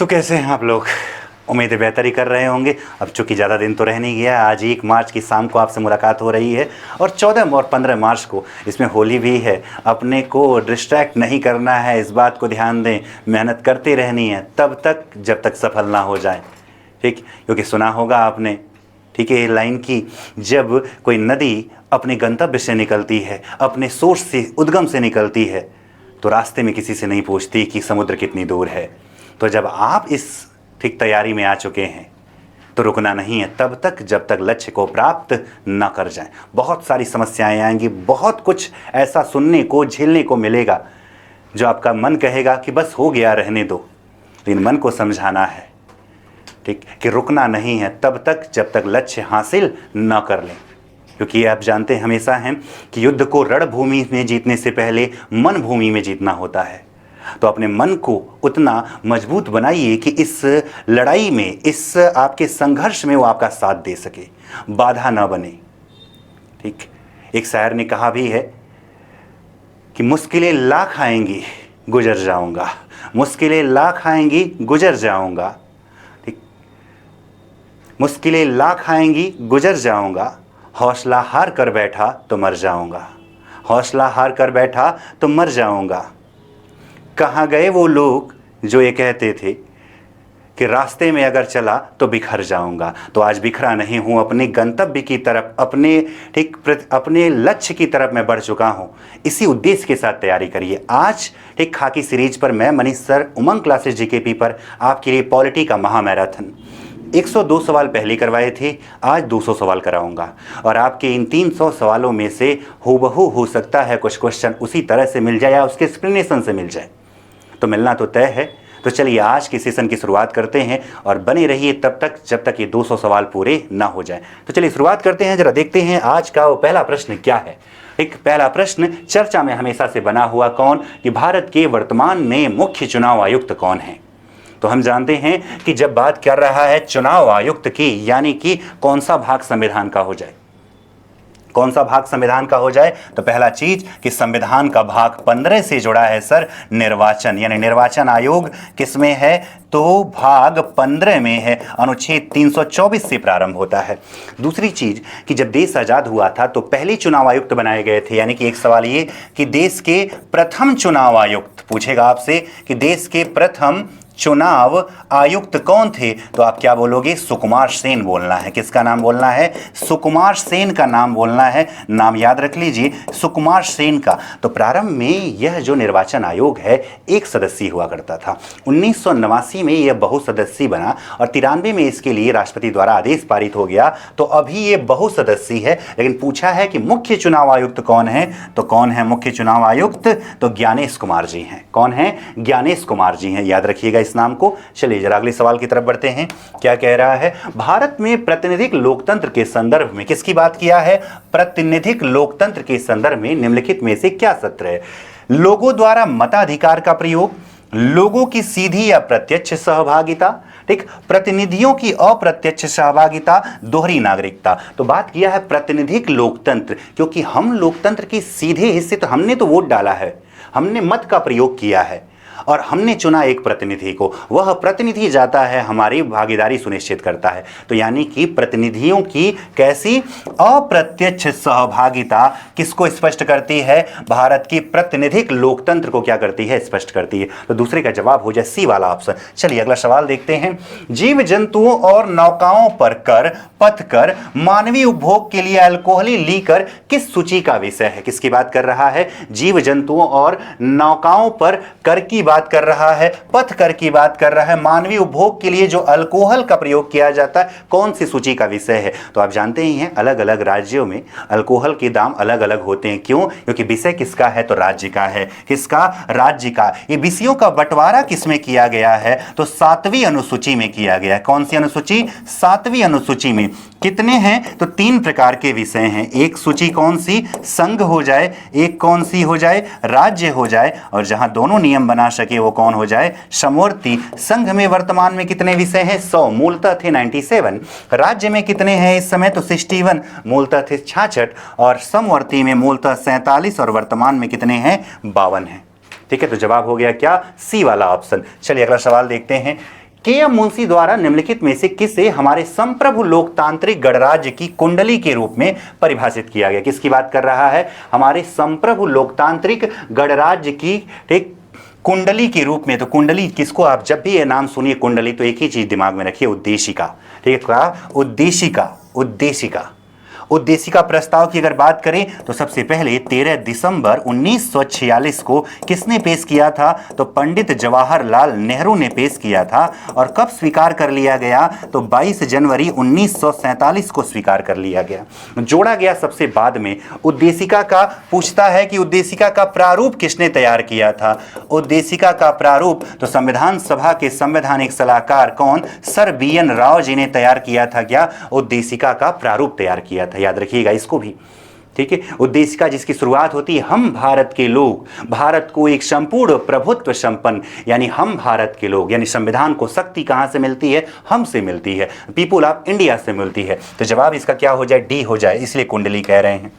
तो कैसे हैं आप लोग? उम्मीद है बेहतर ही कर रहे होंगे। अब चूंकि ज़्यादा दिन तो रह नहीं गया, आज 1 मार्च की शाम को आपसे मुलाकात हो रही है और 14 और 15 मार्च को इसमें होली भी है। अपने को डिस्ट्रैक्ट नहीं करना है, इस बात को ध्यान दें। मेहनत करते रहनी है तब तक जब तक सफल ना हो जाए, ठीक? क्योंकि सुना होगा आपने, ठीक है, ये लाइन की, जब कोई नदी अपने गंतव्य से निकलती है, अपने सोर्स से, उद्गम से निकलती है, तो रास्ते में किसी से नहीं पूछती कि समुद्र कितनी दूर है। तो जब आप इस ठीक तैयारी में आ चुके हैं तो रुकना नहीं है तब तक जब तक लक्ष्य को प्राप्त न कर जाएं। बहुत सारी समस्याएं आएंगी, बहुत कुछ ऐसा सुनने को, झेलने को मिलेगा जो आपका मन कहेगा कि बस हो गया, रहने दो। लेकिन मन को समझाना है, ठीक, कि रुकना नहीं है तब तक जब तक लक्ष्य हासिल न कर लें। क्योंकि आप जानते हैं हमेशा हैं कि युद्ध को रणभूमि में जीतने से पहले मन भूमि में जीतना होता है। तो अपने मन को उतना मजबूत बनाइए कि इस लड़ाई में, इस आपके संघर्ष में वो आपका साथ दे सके, बाधा ना बने, ठीक। एक शायर ने कहा भी है कि मुश्किलें लाख आएंगी गुजर जाऊंगा, मुश्किलें लाख आएंगी गुजर जाऊंगा, ठीक। मुश्किलें लाख आएंगी गुजर जाऊंगा, हौसला हार कर बैठा तो मर जाऊंगा, हौसला हार कर बैठा तो मर जाऊंगा। कहाँ गए वो लोग जो ये कहते थे कि रास्ते में अगर चला तो बिखर जाऊंगा? तो आज बिखरा नहीं हूँ, अपने गंतव्य की तरफ, अपने ठीक अपने लक्ष्य की तरफ मैं बढ़ चुका हूँ। इसी उद्देश्य के साथ तैयारी करिए। आज ठीक खाकी सीरीज पर मैं मनीष सर, उमंग क्लासेस जीकेपी पर आपके लिए पॉलिटी का महामैराथन 102 सवाल पहले करवाए थे, आज 200 सवाल कराऊंगा और आपके इन 300 सवालों में से हूबहू हो सकता है कुछ क्वेश्चन उसी तरह से मिल जाए या उसके एक्सप्लेनेशन से मिल जाए। तो मिलना तो तय है। तो चलिए आज के सेशन की शुरुआत करते हैं और बने रहिए तब तक जब तक ये 200 सवाल पूरे ना हो जाए। तो चलिए शुरुआत करते हैं, जरा देखते हैं आज का वो पहला प्रश्न क्या है। एक पहला प्रश्न चर्चा में हमेशा से बना हुआ, कौन कि भारत के वर्तमान में मुख्य चुनाव आयुक्त कौन है? तो हम जानते हैं कि जब बात कर रहा है चुनाव आयुक्त की, यानी कि कौन सा भाग संविधान का हो जाए, कौन सा भाग संविधान का हो जाए, तो पहला चीज कि संविधान का भाग 15 से जुड़ा है सर निर्वाचन, यानी निर्वाचन आयोग किसमें है? तो भाग 15 में है, अनुच्छेद 324 से प्रारंभ होता है। दूसरी चीज कि जब देश आजाद हुआ था तो पहले चुनाव आयुक्त बनाए गए थे, यानी कि एक सवाल ये कि देश के प्रथम चुनाव आयुक्त, पूछेगा आपसे कि देश के प्रथम चुनाव आयुक्त कौन थे, तो आप क्या बोलोगे? सुकुमार सेन बोलना है। किसका नाम बोलना है? सुकुमार सेन का नाम बोलना है। नाम याद रख लीजिए, सुकुमार सेन का। तो प्रारंभ में यह जो निर्वाचन आयोग है एक सदस्यीय हुआ करता था। 1989 में यह बहुसदस्यीय बना और 93 में इसके लिए राष्ट्रपति द्वारा आदेश पारित हो गया। तो अभी ये बहुसदस्यीय है। लेकिन पूछा है कि मुख्य चुनाव आयुक्त कौन है, तो कौन है मुख्य चुनाव आयुक्त? तो ज्ञानेश कुमार जी हैं। कौन है? ज्ञानेश कुमार जी हैं, याद रखिएगा इस नाम को। चलिए जरा अगले सवाल की तरफ बढ़ते हैं। क्या कह रहा है? भारत में प्रातिनिधिक लोकतंत्र के संदर्भ में किसकी बात किया है? प्रातिनिधिक लोकतंत्र के संदर्भ में निम्नलिखित में से क्या सत्य है? लोगों द्वारा मताधिकार का प्रयोग, लोगों की सीधी या प्रत्यक्ष सहभागिता, ठीक, प्रतिनिधियों की अप्रत्यक्ष सहभागिता, दोहरी नागरिकता। तो बात किया है प्रातिनिधिक लोकतंत्र, क्योंकि हम लोकतंत्र के सीधे हिस्से, तो हमने तो वोट डाला है, हमने मत का प्रयोग किया है और हमने चुना एक प्रतिनिधि को, वह प्रतिनिधि जाता है हमारी भागीदारी सुनिश्चित करता है। तो यानी कि प्रतिनिधियों की कैसी अप्रत्यक्ष सहभागिता किसको स्पष्ट करती है? भारत की प्रातिनिधिक लोकतंत्र को क्या करती है? स्पष्ट करती है। तो दूसरे का जवाब हो जाए सी वाला ऑप्शन। चलिए अगला सवाल देखते हैं। जीव जंतुओं और नौकाओं पर कर, पथ कर, मानवीय उपभोग के लिए अल्कोहली लीकर किस सूची का विषय है? किसकी बात कर रहा है? जीव जंतुओं और नौकाओं पर कर की बात कर रहा है, पथ कर की बात कर रहा है, मानवीय उपभोग के लिए जो अल्कोहल का प्रयोग किया जाता है, कौन सी सूची का विषय है? तो आप जानते ही हैं अलग अलग राज्यों में अल्कोहल के दाम अलग अलग होते हैं। क्यों? क्योंकि विषय किसका है? तो राज्य का है। किसका? राज्य का। ये विषयों का बंटवारा किसमें किया गया है? तो 7वीं अनुसूची में किया गया है। कौन सी अनुसूची? 7वीं अनुसूची में। कितने हैं? तो 3 प्रकार के विषय हैं। एक सूची कौन सी? संघ हो जाए, एक कौन सी हो जाए? राज्य हो जाए, और जहां दोनों नियम बना सके वो कौन हो जाए? समवर्ती। संघ में वर्तमान में कितने विषय हैं? 100, मूलतः थे 97। राज्य में कितने हैं इस समय? तो 61, मूलतः थे 66, और समवर्ती में मूलतः 47 और वर्तमान में कितने हैं? 52 हैं। ठीक है, तो जवाब हो गया क्या? सी वाला ऑप्शन। चलिए अगला सवाल देखते हैं। के.एम. मुंशी द्वारा निम्नलिखित में से किसे हमारे संप्रभु लोकतांत्रिक गणराज्य की कुंडली के रूप में परिभाषित किया गया? किसकी बात कर रहा है? हमारे संप्रभु लोकतांत्रिक गणराज्य की एक कुंडली के रूप में। तो कुंडली किसको, आप जब भी ये नाम सुनिए कुंडली तो एक ही चीज दिमाग में रखिए, उद्देशिका। ठीक है, उद्देशिका। उद्देशिका उद्देशिका प्रस्ताव की अगर बात करें तो सबसे पहले 13 दिसंबर 1946 को किसने पेश किया था? तो पंडित जवाहरलाल नेहरू ने पेश किया था। और कब स्वीकार कर लिया गया? तो 22 जनवरी 1947 को स्वीकार कर लिया गया। जोड़ा गया सबसे बाद में। उद्देशिका का पूछता है कि उद्देशिका का प्रारूप किसने तैयार किया था? उद्देशिका का प्रारूप तो संविधान सभा के संवैधानिक सलाहकार कौन? Sir BN. राव जी ने तैयार किया था। क्या? उद्देशिका का प्रारूप तैयार किया था। याद रखिएगा इसको भी। ठीक है, उद्देशिका जिसकी शुरुआत होती है हम भारत के लोग, भारत को एक संपूर्ण प्रभुत्व संपन्न, यानी हम भारत के लोग, यानी संविधान को शक्ति कहां से मिलती है? हमसे मिलती है, पीपुल ऑफ इंडिया से मिलती है। तो जवाब इसका क्या हो जाए? डी हो जाए, इसलिए कुंडली कह रहे हैं।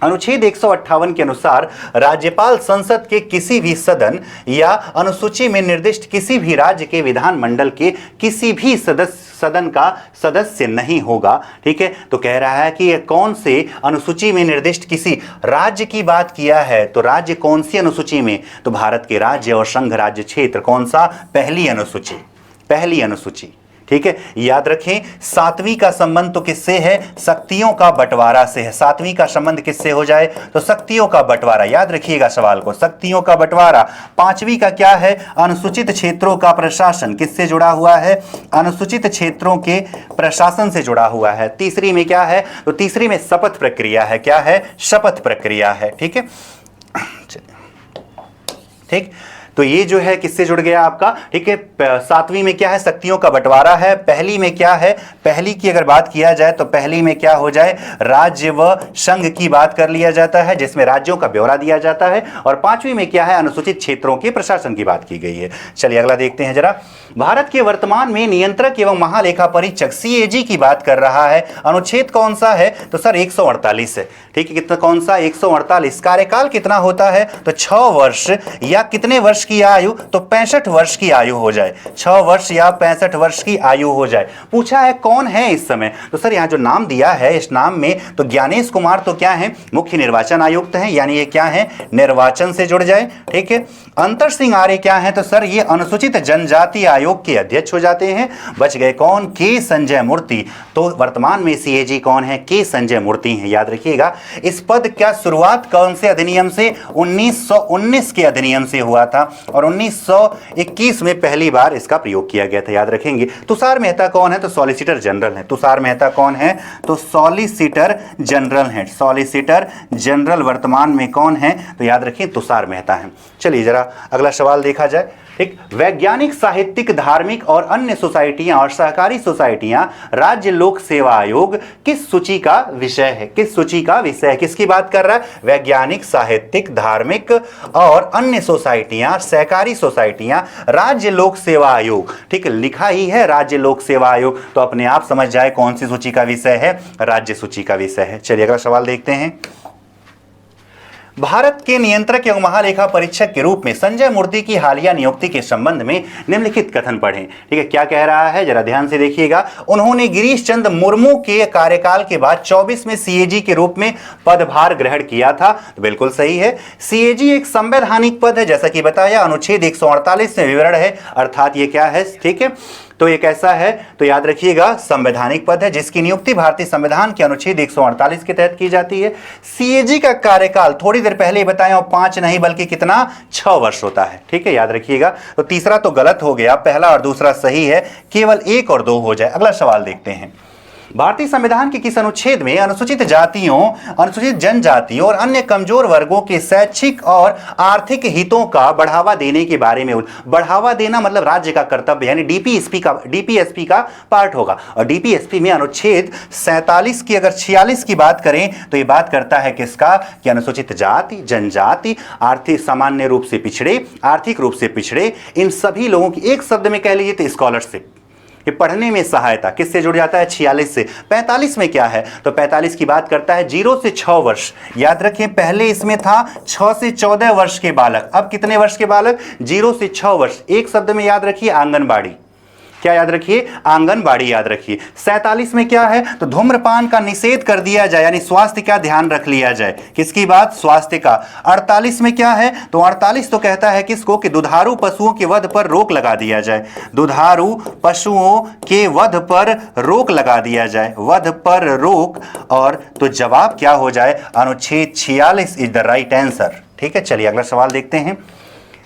अनुच्छेद 158 के अनुसार राज्यपाल संसद के किसी भी सदन या अनुसूची में निर्दिष्ट किसी भी राज्य के विधानमंडल के किसी भी सदन का सदस्य नहीं होगा। ठीक है, तो कह रहा है कि कौन से अनुसूची में निर्दिष्ट किसी राज्य की बात किया है? तो राज्य कौन सी अनुसूची में? तो भारत के राज्य और संघ राज्य क्षेत्र कौन सा? पहली अनुसूची। पहली अनुसूची। ठीक है, याद रखें 7वीं का संबंध तो किससे है? शक्तियों का बंटवारा से है। 7वीं का संबंध किससे हो जाए? तो शक्तियों का बंटवारा। याद रखिएगा सवाल को, शक्तियों का बंटवारा। 5वीं का क्या है? अनुसूचित क्षेत्रों का प्रशासन। किससे जुड़ा हुआ है? अनुसूचित क्षेत्रों के प्रशासन से जुड़ा हुआ है। तीसरी में क्या है? तो तीसरी में शपथ प्रक्रिया है। क्या है? शपथ प्रक्रिया है। ठीक है, ठीक, तो ये जो है किससे जुड़ गया आपका? ठीक है, 7वीं में क्या है? शक्तियों का बंटवारा है। पहली में क्या है? पहली की अगर बात किया जाए तो पहली में क्या हो जाए? राज्य व संघ की बात कर लिया जाता है, जिसमें राज्यों का ब्यौरा दिया जाता है। और 5वीं में क्या है? अनुसूचित क्षेत्रों के प्रशासन की बात की गई है। चलिए अगला देखते हैं जरा। भारत के वर्तमान में नियंत्रक एवं महालेखा परीक्षक CAG की बात कर रहा है। अनुच्छेद कौन सा है? तो सर 148 है। ठीक है, कितना कौन सा? 148। कार्यकाल कितना होता है? तो 6 वर्ष या कितने वर्ष की आयु? तो 65 वर्ष की आयु हो जाए। 6 वर्ष या 65 वर्ष की आयु हो जाए। पूछा है कौन है इस समय? तो सर यहां जो नाम दिया है इस नाम में तो ज्ञानेश कुमार तो क्या है? मुख्य निर्वाचन आयुक्त हैं, यानी ये क्या है? निर्वाचन से जुड़ जाए। ठीक है, अंतर सिंह आर्य क्या है? तो सर ये अनुसूचित जनजाति आयोग के अध्यक्ष हो जाते हैं। बच गए कौन? के संजय मूर्ति। तो वर्तमान में CAG कौन है? के संजय मूर्ति हैं। याद रखिएगा इस पद क्या शुरुआत कौन से अधिनियम से? 1919 के अधिनियम से हुआ था और 1921 में पहली बार इसका प्रयोग किया गया था। याद रखेंगे। तुषार मेहता कौन है? तो सॉलिसिटर जनरल है। तुषार मेहता कौन है? तो सॉलिसिटर जनरल है। सॉलिसिटर जनरल वर्तमान में कौन है? तो याद रखिए तुषार मेहता है। चलिए जरा अगला सवाल देखा जाए। एक वैज्ञानिक, साहित्यिक, धार्मिक और अन्य सोसाइटियां और सहकारी सोसाइटियां राज्य लोक सेवा आयोग किस सूची का विषय है? किस सूची का विषय है? किसकी बात कर रहा है? वैज्ञानिक, साहित्यिक, धार्मिक और अन्य सोसाइटियां, सहकारी सोसाइटियां राज्य लोक सेवा आयोग। ठीक है, लिखा ही है राज्य लोक सेवा आयोग, तो अपने आप समझ जाए कौन सी सूची का विषय है? राज्य सूची का विषय है। चलिए अगला सवाल देखते हैं। भारत के नियंत्रक एवं महालेखा परीक्षक के रूप में संजय मूर्ति की हालिया नियुक्ति के संबंध में निम्नलिखित कथन पढ़ें। ठीक है, क्या कह रहा है जरा ध्यान से देखिएगा। उन्होंने गिरीश चंद्र मुर्मू के कार्यकाल के बाद 24 में CAG के रूप में पदभार ग्रहण किया था। तो बिल्कुल सही है। CAG एक संवैधानिक पद है, जैसा कि बताया अनुच्छेद 148 में विवरण है, अर्थात ये क्या है? ठीक है, तो ये कैसा है? तो याद रखिएगा संवैधानिक पद है जिसकी नियुक्ति भारतीय संविधान के अनुच्छेद 148 के तहत की जाती है। CAG का कार्यकाल थोड़ी देर पहले ही बताया, 5 नहीं बल्कि कितना? 6 वर्ष होता है। ठीक है, याद रखिएगा। तो तीसरा तो गलत हो गया, पहला और दूसरा सही है, केवल 1 और 2 हो जाए। अगला सवाल देखते हैं। भारतीय संविधान के किस अनुच्छेद में अनुसूचित जातियों, अनुसूचित जनजातियों और अन्य कमजोर वर्गों के शैक्षिक और आर्थिक हितों का बढ़ावा देने के बारे में? बढ़ावा देना मतलब राज्य का कर्तव्य, यानी DPSP का पार्ट होगा। और DPSP में अनुच्छेद 47 की अगर 46 की बात करें तो ये बात करता है किसका? कि अनुसूचित जाति, जनजाति, आर्थिक सामान्य रूप से पिछड़े, आर्थिक रूप से पिछड़े, इन सभी लोगों की एक शब्द में कह लीजिए तो स्कॉलरशिप, ये पढ़ने में सहायता किससे जुड़ जाता है? 46 से। 45 में क्या है? तो 45 की बात करता है 0 से 6 वर्ष। याद रखें पहले इसमें था 6 से 14 वर्ष के बालक, अब कितने वर्ष के बालक? 0 से 6 वर्ष। एक शब्द में याद रखिए आंगनबाड़ी। क्या याद रखिए? आंगनबाड़ी याद रखिए। 47 में क्या है? तो धूम्रपान का निषेध कर दिया जाए, यानी स्वास्थ्य का ध्यान रख लिया जाए। किसकी बात? स्वास्थ्य का। 48 में क्या है? तो 48 तो कहता है किसको? कि दुधारू पशुओं के वध पर रोक लगा दिया जाए। दुधारू पशुओं के वध पर रोक लगा दिया जाए, वध पर रोक। और तो जवाब क्या हो जाए? अनुच्छेद 46 इज द राइट आंसर। ठीक है, चलिए अगला सवाल देखते हैं।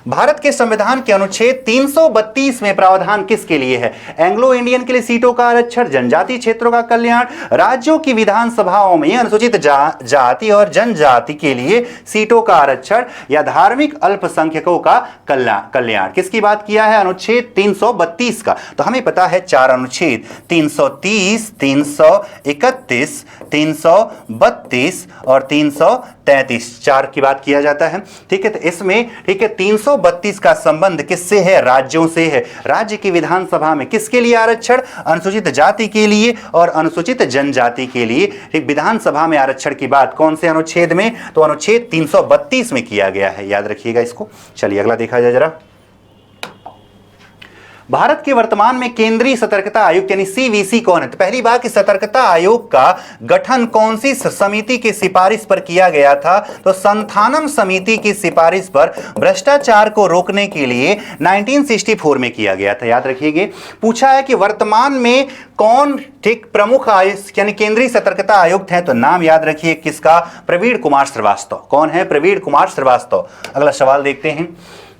भारत के संविधान के अनुच्छेद 332 में प्रावधान किसके लिए है? एंग्लो इंडियन के लिए सीटों का आरक्षण, जनजातीय क्षेत्रों का कल्याण, राज्यों की विधानसभाओं में अनुसूचित जाति और जनजाति के लिए सीटों का आरक्षण, या धार्मिक अल्पसंख्यकों का कल्याण। किसकी बात किया है? अनुच्छेद 332 का। तो हमें पता है 4 अनुच्छेद, 330, 331, 332 और 333, 4 की बात किया जाता है। ठीक है, तो इसमें ठीक है 332 का संबंध किससे है? राज्यों से है। राज्य की विधानसभा में किसके लिए आरक्षण? अनुसूचित जाति के लिए और अनुसूचित जनजाति के लिए। ठीक, विधानसभा में आरक्षण की बात कौन से अनुच्छेद में? तो अनुच्छेद 332 में किया गया है, याद रखिएगा इसको। चलिए अगला देखा जाए जरा। भारत के वर्तमान में केंद्रीय सतर्कता आयुक्त यानी सीवीसी कौन है? तो पहली बात कि सतर्कता आयोग का गठन कौन सी समिति की सिफारिश पर किया गया था? तो संथानम समिति की सिफारिश पर भ्रष्टाचार को रोकने के लिए 1964 में किया गया था, याद रखिएगा। पूछा है कि वर्तमान में कौन ठीक प्रमुख आयुक्त यानी केंद्रीय सतर्कता आयुक्त हैं? तो नाम याद रखिए किसका? प्रवीण कुमार श्रीवास्तव। कौन है? प्रवीण कुमार श्रीवास्तव। अगला सवाल देखते हैं।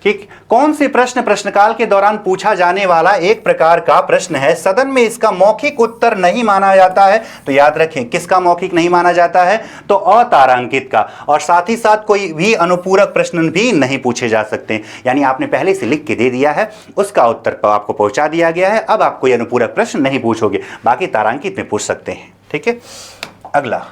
ठीक, कौन से प्रश्न प्रश्नकाल के दौरान पूछा जाने वाला एक प्रकार का प्रश्न है, सदन में इसका मौखिक उत्तर नहीं माना जाता है? तो याद रखें किसका मौखिक नहीं माना जाता है? तो अतारांकित का। और साथ ही साथ कोई भी अनुपूरक प्रश्न भी नहीं पूछे जा सकते, यानी आपने पहले से लिख के दे दिया है, उसका उत्तर आपको पहुंचा दिया गया है। अब आप कोई अनुपूरक प्रश्न नहीं पूछोगे, बाकी तारांकित में पूछ सकते हैं। ठीक है, अगला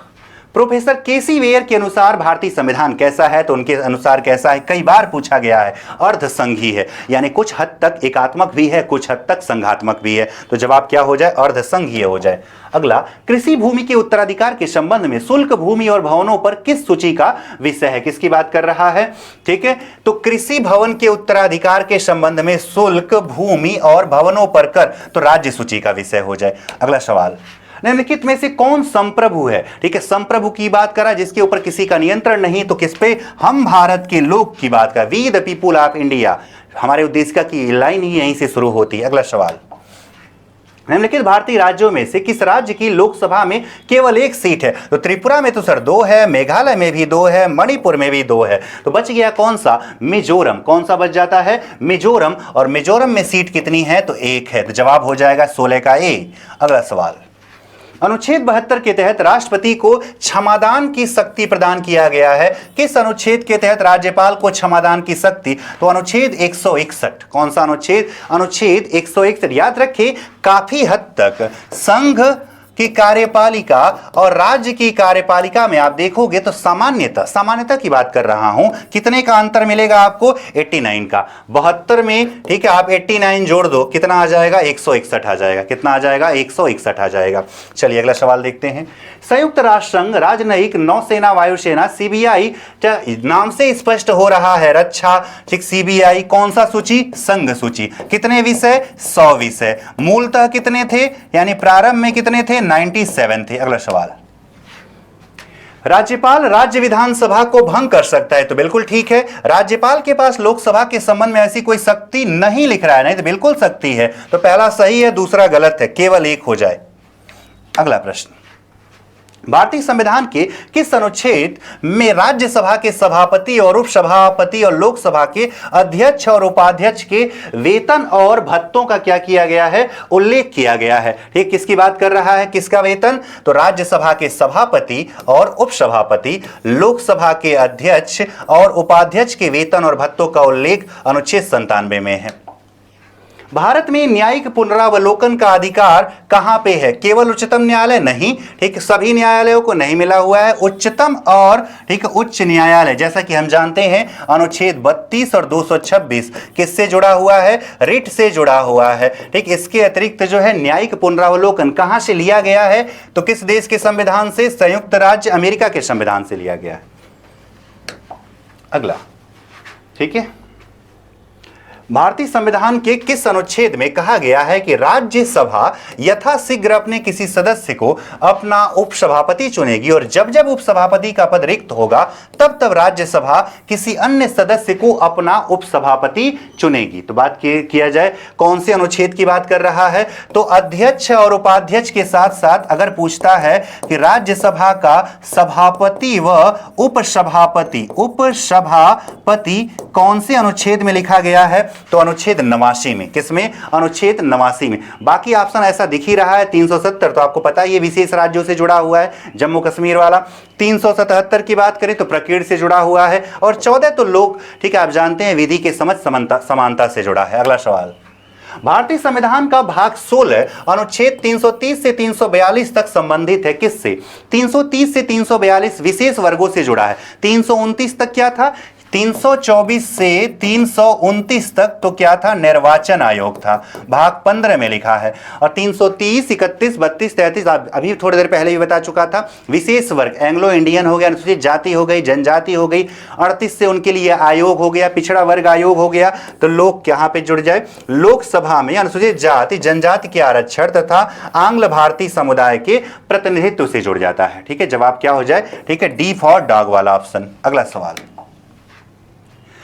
प्रोफेसर केसी वेयर के अनुसार भारतीय संविधान कैसा है? तो उनके अनुसार कैसा है? कई बार पूछा गया है। अर्धसंघी है, यानी कुछ हद तक एकात्मक भी है, कुछ हद तक संघात्मक भी है। तो जवाब क्या हो जाए? अर्धसंघीय हो जाए। अगला, कृषि भूमि के उत्तराधिकार के संबंध में शुल्क भूमि और भवनों पर किस सूची का विषय है? किसकी बात कर रहा है? ठीक है, तो कृषि भवन के उत्तराधिकार के संबंध में शुल्क भूमि और भवनों पर कर, तो राज्य सूची का विषय हो जाए। अगला सवाल, निम्नलिखित में से कौन संप्रभु है? ठीक है, संप्रभु की बात करा जिसके ऊपर किसी का नियंत्रण नहीं, तो किस पे? हम भारत के लोग की बात कर, we the people of India. हमारे उद्देश्य की लाइन ही यहीं से शुरू होती है। अगला सवाल, निम्नलिखित भारतीय राज्यों में से किस राज्य की लोकसभा में केवल 1 सीट है? तो त्रिपुरा में तो सर 2 है, मेघालय में भी 2 है, मणिपुर में भी 2 है। तो बच गया कौन सा? मिजोरम। कौन सा बच जाता है? मिजोरम। और मिजोरम में सीट कितनी है? तो 1 है। तो जवाब हो जाएगा 16 का ए। अगला सवाल, अनुच्छेद 72 के तहत राष्ट्रपति को क्षमादान की शक्ति प्रदान किया गया है। किस अनुच्छेद के तहत राज्यपाल को क्षमादान की शक्ति? तो अनुच्छेद 161। कौन सा अनुच्छेद? अनुच्छेद 161। याद रखें काफी हद तक संघ की कार्यपालिका और राज्य की कार्यपालिका में आप देखोगे तो सामान्यता की बात कर रहा हूं। कितने का अंतर मिलेगा आपको? 89 का। 72 में ठीक है आप 89 जोड़ दो, कितना आ जाएगा? 161 आ जाएगा। कितना आ जाएगा? 161 आ जाएगा। चलिए अगला सवाल देखते हैं। संयुक्त राष्ट्र संघ, राजनयिक, नौसेना, वायुसेना, सीबीआई नाम से स्पष्ट हो रहा है। रक्षा, ठीक, सीबीआई कौन सा सूची? संघ सूची। कितने विषय? 100 विषय। मूलतः कितने थे? यानी प्रारंभ में कितने थे? 97 थे। अगला सवाल, राज्यपाल राज्य विधानसभा को भंग कर सकता है? तो बिल्कुल ठीक है, राज्यपाल के पास लोकसभा के संबंध में ऐसी कोई शक्ति नहीं लिख रहा है। नहीं तो बिल्कुल शक्ति है। तो पहला सही है, दूसरा गलत है, केवल 1 हो जाए। अगला प्रश्न, भारतीय संविधान के किस अनुच्छेद में राज्यसभा के सभापति और उपसभापति और लोकसभा के अध्यक्ष और उपाध्यक्ष के वेतन और भत्तों का क्या किया गया है? उल्लेख किया गया है। ठीक, किसकी बात कर रहा है? किसका वेतन? तो राज्यसभा के सभापति और उपसभापति, लोकसभा के अध्यक्ष और उपाध्यक्ष के वेतन और भत्तों का उल्लेख अनुच्छेद 97 में है। भारत में न्यायिक पुनरावलोकन का अधिकार कहां पे है? केवल उच्चतम न्यायालय नहीं, ठीक, सभी न्यायालयों को नहीं मिला हुआ है। उच्चतम और ठीक उच्च न्यायालय, जैसा कि हम जानते हैं अनुच्छेद 32 और 226 किससे जुड़ा हुआ है? रिट से जुड़ा हुआ है। ठीक, इसके अतिरिक्त जो है न्यायिक पुनरावलोकन कहां से लिया गया है? तो किस देश के संविधान से? संयुक्त राज्य अमेरिका के संविधान से लिया गया है। अगला, ठीक है, भारतीय संविधान के किस अनुच्छेद में कहा गया है कि राज्यसभा यथाशीघ्र अपने किसी सदस्य को अपना उपसभापति चुनेगी और जब जब उपसभापति का पद रिक्त होगा तब तब राज्यसभा किसी अन्य सदस्य को अपना उपसभापति चुनेगी? तो बात किया जाए कौन से अनुच्छेद की बात कर रहा है, तो अध्यक्ष और उपाध्यक्ष के साथ साथ अगर पूछता है कि राज्यसभा का सभापति व उपसभापति कौन से अनुच्छेद में लिखा गया है, तो अनुच्छेद 89 में। किसमें? अनुच्छेद 89 में। बाकी ऑप्शन ऐसा दिख ही रहा है 370, तो आपको पता है ये विशेष राज्यों से जुड़ा हुआ है, जम्मू कश्मीर वाला। 377 की बात करें तो प्रकीर्ति से जुड़ा हुआ है, और 14 तो लोग, ठीक है, आप जानते हैं विधि के समझ समानता से जुड़ा है। अगला सवाल, भारतीय संविधान का भाग 16 अनुच्छेद 330 से 342 तक संबंधित है किससे? 330 से 342 विशेष वर्गों से जुड़ा है। 329 तक क्या था? 324 से 329 तक तो क्या था? निर्वाचन आयोग था। भाग 15 में लिखा है। और 330, 31, 32, 33 अभी थोड़ी देर पहले भी बता चुका था, विशेष वर्ग एंग्लो इंडियन हो गया, अनुसूचित जाति हो गई, जनजाति हो गई। 38 से उनके लिए आयोग हो गया, पिछड़ा वर्ग आयोग हो गया। तो लोग कहां पे जुड़ जाए? लोकसभा में अनुसूचित जाति, जनजाति के आरक्षण तथा आंग्ल भारतीय समुदाय के प्रतिनिधित्व से जुड़ जाता है। ठीक है, जवाब क्या हो जाए? ठीक है, डी फॉर डॉग वाला ऑप्शन। अगला सवाल,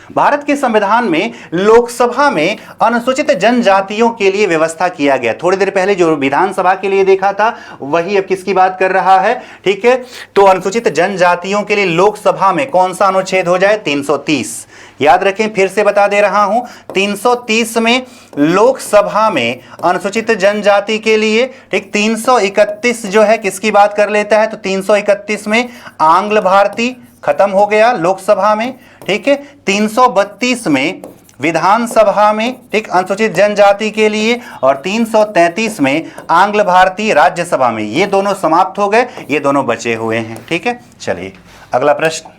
भारत के संविधान में लोकसभा में अनुसूचित जनजातियों के लिए व्यवस्था किया गया। थोड़ी देर पहले जो विधानसभा के लिए देखा था वही अब किसकी बात कर रहा है? ठीक है, तो अनुसूचित जनजातियों के लिए लोकसभा में कौन सा अनुच्छेद हो जाए? 330। याद रखें, फिर से बता दे रहा हूं, 330 में लोकसभा में अनुसूचित जनजाति के लिए, ठीक, 331 जो है किसकी बात कर लेता है? तो 331 में आंग्ल भारतीय खत्म हो गया लोकसभा में। ठीक है, 332 में विधानसभा में, ठीक, अनुसूचित जनजाति के लिए, और 333 में आंग्ल भारतीय राज्यसभा में। ये दोनों समाप्त हो गए, ये दोनों बचे हुए हैं। ठीक है, चलिए अगला प्रश्न,